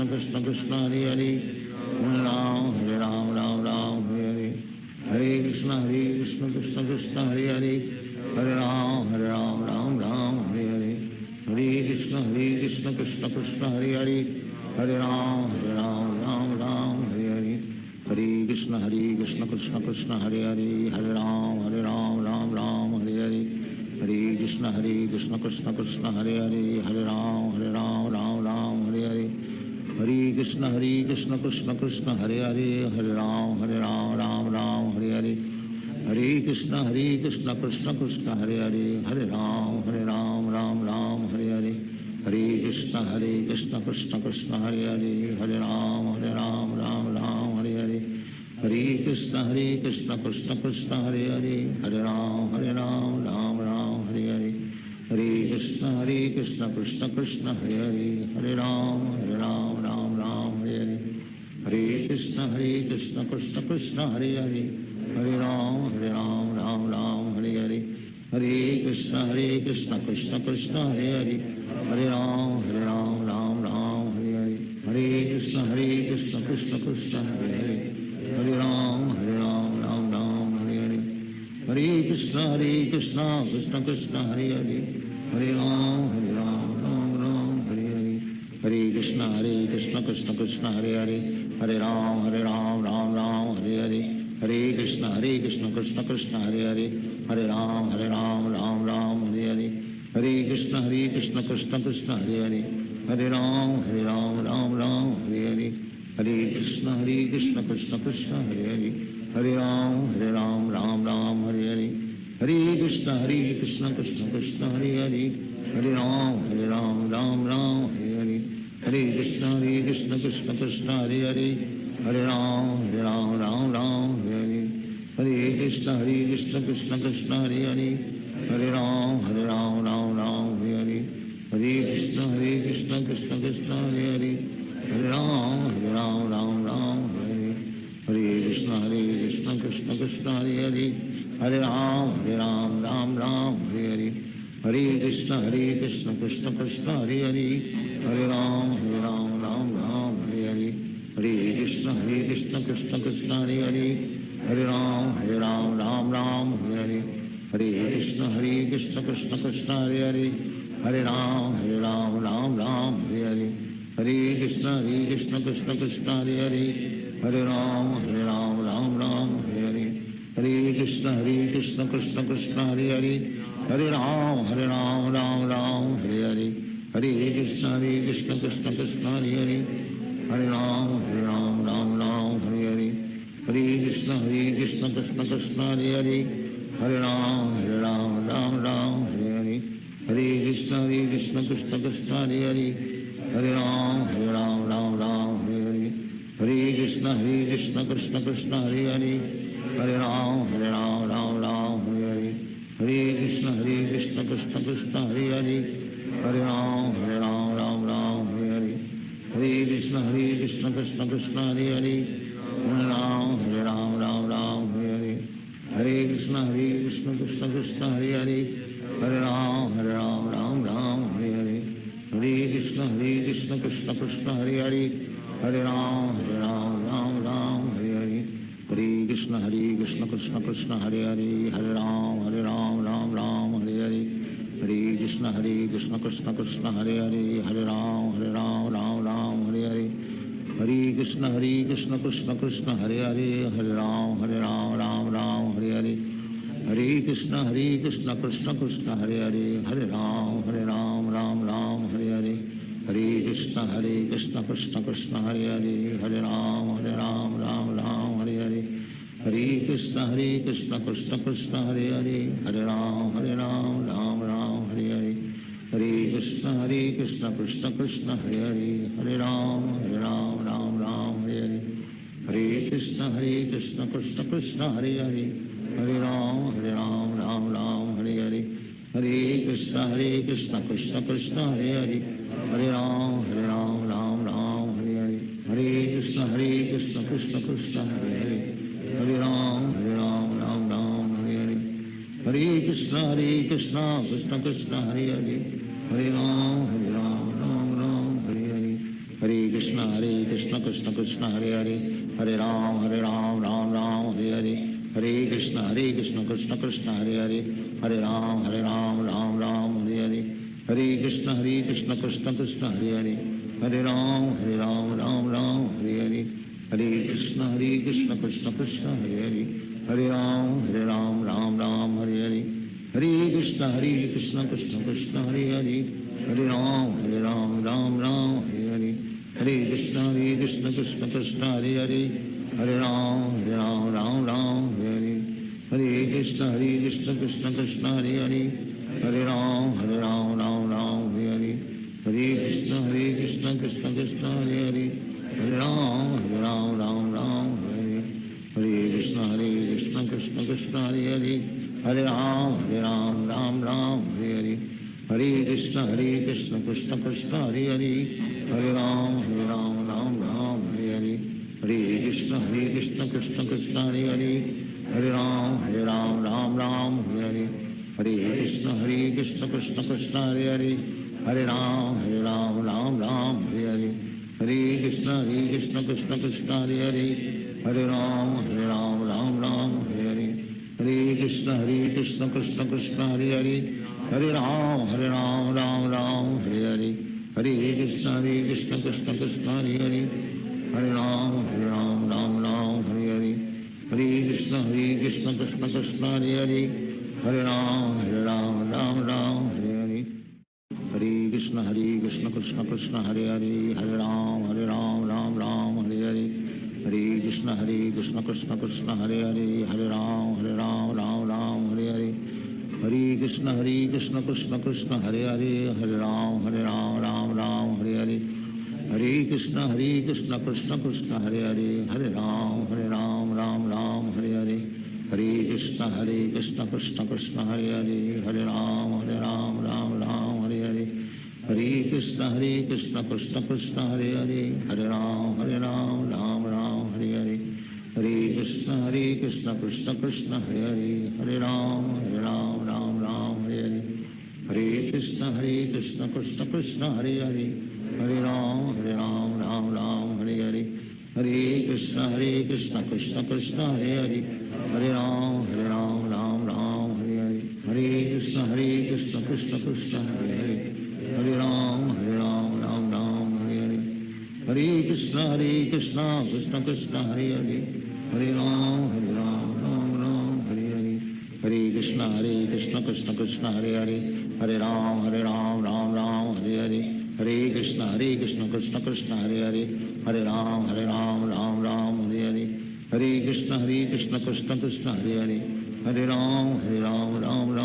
Krishna Krishna Hare Hare Hare Ram Ram Hare Hare Hare Krishna Krishna Krishna Hare Hare Hare Ram Ram Hare Hare Hare Krishna Krishna Krishna Hare Hare Hare Ram Ram Hare Hare Hare Krishna Krishna Krishna Hare Hare Hare Ram Ram Hare Hare Hare Krishna Krishna Krishna Hare Hare Hare Ram Ram Hare Hare Hare Krishna Krishna Krishna Hare Hare Hare Ram Ram Hare Hare Hare Krishna Krishna Krishna Hare Hare Hare Ram Ram Hare Hare Hare Krishna Krishna Krishna Hare Hare Hare Ram Ram Hare Hare Hare Krishna Krishna Krishna Hare Hare Hare Ram Ram Hare Hare Hare Krishna Krishna Krishna Hare Hare Hare Ram Ram Hare Hare Hare Krishna Krishna Krishna Hare Hare Hare Ram Ram Hare Hare Hare Krishna Krishna Krishna Hare Hare Hare Ram Ram Hare Hare Hare Krishna Krishna Krishna Hare Hare Hare Ram Ram Hare Hare Hare Krishna Krishna Krishna Hare Hare Hare Ram Ram Hare Hare Hare Krishna Krishna Krishna Hare Hare Hare Ram Ram Hare Hare Hare Krishna Krishna Krishna Hare Hare Hare Ram Ram Hare Hare Hare Krishna Krishna Krishna Hare Hare Hare Ram Ram Hare Hare Hare Krishna Krishna Krishna Hare Hare Hare Ram Ram Hare Hare Hare Krishna Krishna Krishna Hare Hare Hare Ram Ram Hare Hare Hare Krishna Krishna Krishna Hare Hare Hare Ram Ram Hare Hare Hare Krishna Krishna Krishna Hare Hare Hare Ram Ram Hare Hare Hare Krishna Krishna Krishna Hare Hare Hare Ram Ram Hare Hare Hare Krishna Krishna Krishna Hare Hare Hare Ram Ram Hare Hare Hare Krishna Krishna Krishna Hare Hare Hare Ram Ram Hare Hare Hare Krishna Krishna Krishna Hare Hare Hare Ram Ram Hare Hare Hare Krishna Krishna Krishna Hare Hare Hare Ram Ram Hare Hare Hare Krishna Krishna Krishna Hare Hare Hare Ram Ram Hare Hare Hare Krishna Krishna Krishna Hare Hare Hare Ram Ram Hare Hare Hare Krishna Krishna Krishna Hare Hare Hare Ram Ram Hare Hare Hare Krishna Krishna Krishna Hare Hare Hare Ram Ram Hare Hare Hare Krishna Krishna Krishna Hare Hare Hare Ram Ram Hare Hare Hare Krishna Krishna Krishna Hare Hare Hare Ram Ram Hare Hare Hare Krishna Krishna Krishna Hare Hare Hare Ram Hare Hare Hare Krishna Krishna Krishna Hare Hare Hare Ram Hare Hare Hare Krishna Krishna Krishna Hare Hare Hare Ram Hare Hare Hare Krishna Krishna Krishna Hare Hare Hare Ram Hare Hare Hare Krishna Krishna Krishna Hare Hare Hare Ram Ram Hare Hare Hare Krishna Krishna Krishna Hare Hare, Hare Ram Ram Ram Hare Hare, Hare Krishna Krishna Krishna Hare Hare, Hare Ram Ram Ram Hare Hare, Hare Krishna Krishna Krishna Hare Hare, Hare Ram Ram Ram Hare Hare, Hare Krishna Krishna Krishna Hare Hare, Hare Ram Ram Ram Hare Hare, Hare Krishna Krishna Krishna Hare Hare, Hare Ram Ram Ram Hare Hare, Hare Krishna Krishna Krishna Hare Hare, Hare Ram Ram Ram Hare Hare, Hare Krishna Krishna Krishna Hare Hare, Hare Ram Ram Ram Hare Hare, Hare Krishna Krishna Krishna Hare Hare, Hare Ram Ram Ram Hare Hare, Hare Krishna Krishna Krishna Hare Hare, Hare Ram Ram Ram Hare Hare, Hare Krishna Krishna Krishna Hare Hare, Hare Ram Ram Ram Hare Hare, Hare Krishna Krishna Krishna Hare Hare, Hare Ram Ram Ram Hare Hare, Hare Krishna Krishna Krishna Hare Hare, Hare Ram Ram Ram Hare Hare, Hare Krishna Krishna Krishna Hare Hare, Hare Ram Ram Hare Hare, Hare Krishna Krishna Krishna Hare Hare, Hare Ram Ram Hare Hare, Hare Krishna Krishna Krishna Hare Hare, Hare Ram Ram Hare Hare, Hare Krishna Krishna Krishna Hare Hare, Hare Ram Ram Hare Hare, Hare Krishna Krishna Krishna Hare Hare, Hare Ram Ram Hare Hare, Hare Krishna Krishna Krishna Hare Hare, Hare Ram Ram Hare Hare, Hare Krishna Krishna Krishna Hare Hare, Hare Ram Ram Hare Hare, Hare Krishna Krishna Krishna Hare Hare, Hare Ram Ram Hare Hare, Hare Krishna Krishna Krishna Hare Hare, Hare Ram Ram Hare Hare, Hare Krishna Krishna Krishna Hare Hare, Hare Ram Ram Hare Hare, Hare Krishna Krishna Krishna Hare Hare, Hare Ram Ram Hare Hare, Hare Krishna Krishna Krishna Hare Hare, Hare Ram Ram Hare Hare, Hare Krishna Krishna Krishna Hare Hare, Hare Ram Ram Hare Hare, Hare Krishna Krishna Krishna Hare Hare, Hare Ram Ram Hare Hare, Hare Krishna Krishna Krishna Hare Hare, Hare Ram Ram Hare Hare, Hare Krishna Krishna Krishna Hare Hare, Hare Ram Ram Hare Hare, Hare Krishna Krishna Krishna Hare Hare, Hare Ram Ram Hare Hare, Hare Krishna Krishna Krishna Hare Hare, Hare Ram Ram Hare Hare, Hare Krishna Krishna Krishna Hare Hare, Hare Ram Ram Hare Hare, Hare Krishna Krishna Krishna Hare Hare, Hare Ram Ram Hare Hare, Hare Krishna Krishna Krishna Hare Hare, Hare Ram Ram Hare Hare, Hare Krishna Krishna Krishna Hare Hare, Hare Ram Ram Hare Hare, Hare Krishna Krishna Krishna Hare Hare, Hare Ram Ram Hare Hare, Hare Krishna Krishna Krishna Hare Hare, Hare Ram Ram Hare Hare, Hare Krishna Krishna Krishna Hare Hare, Hare Ram Ram Hare Hare, Hare Krishna Krishna Krishna Hare Hare,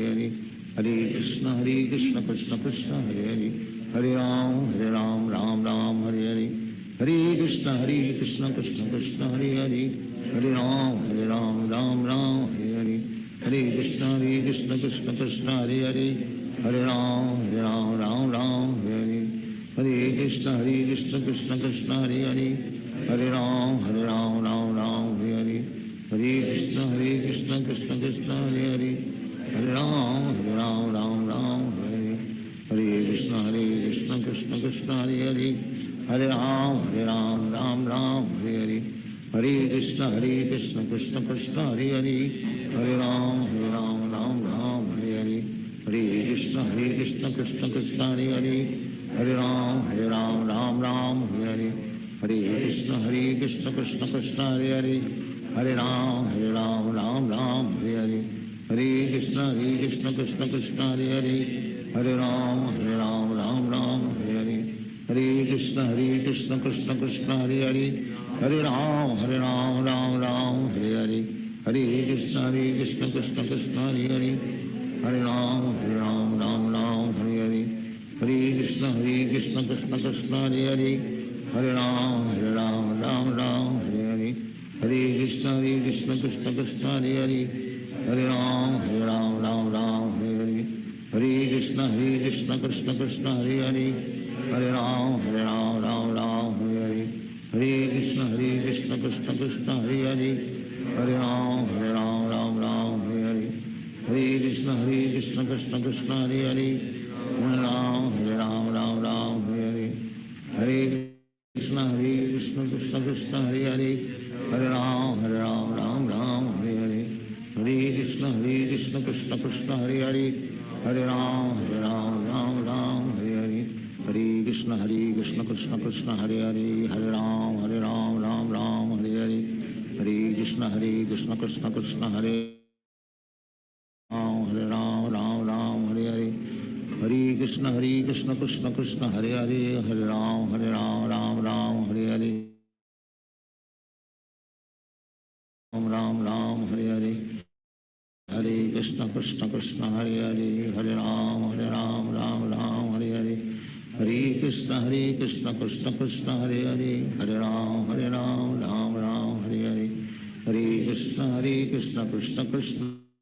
Hare Ram Ram Hare Hare, Hare Krishna Krishna Krishna Hare Hare, Hare Ram Ram Hare Hare, Hare Krishna Krishna Krishna Hare Hare, Hare Ram Ram Hare Hare, Hare Krishna Krishna Krishna Hare Hare, Hare Ram Ram Hare Hare, Hare Krishna Krishna Krishna Hare Hare, Hare Ram Ram Hare Hare, Hare Krishna Krishna Krishna Hare Hare, Hare Ram Ram Hare Hare, Hare Krishna Krishna Krishna Hare Hare, Hare Ram Ram Hare Hare, Hare Krishna Krishna Krishna Hare Hare, Hare Ram Hare Hare, Hare Krishna Krishna Krishna Hare Hare, Hare Ram Ram Hare Hare, Hare Krishna Krishna Krishna Hare Hare, Hare Ram Ram Hare Hare, Hare Krishna Krishna Krishna Hare Hare Hare Ram Ram Ram Hare Hare Hare Krishna Krishna Krishna Hare Hare Hare Ram Ram Ram Hare Hare Hare Krishna Krishna Krishna Hare Hare Hare Ram Ram Ram Hare Hare Hare Krishna Krishna Krishna Hare Hare Hare Ram Ram Ram Hare Hare Hare Krishna Krishna Krishna Hare Hare Hare Ram Ram Ram Hare Hare Hare Krishna Krishna Krishna Hare Hare Hare Ram Ram Ram Hare Hare Hare Krishna Krishna Krishna Hare Hare Hare Ram Ram Ram Hare Hare Hare Krishna Krishna Krishna Hare Hare Hare Ram Ram Ram Hare Hare Hare Krishna Krishna Krishna Hare Hare Hare Ram Ram Hare Hare Hare Krishna Krishna Krishna Hare Hare Hare Ram Ram Hare Hare Hare Krishna Krishna Krishna Hare Hare Hare Ram Ram Hare Hare Hare Krishna Krishna Krishna Hare Hare Hare Ram Ram Hare Hare Hare Krishna Krishna Krishna Hare Hare Ram Hare Hare Hare Krishna Krishna Krishna Hare Hare Hare Ram Ram Hare Hare Ram Hare Hare Hare Krishna Krishna Hare Hare Hare Ram Ram Hare Hare Hare Krishna Krishna Krishna Hare Hare Hare Ram Ram Hare Hare Hare Krishna Krishna Krishna Krishna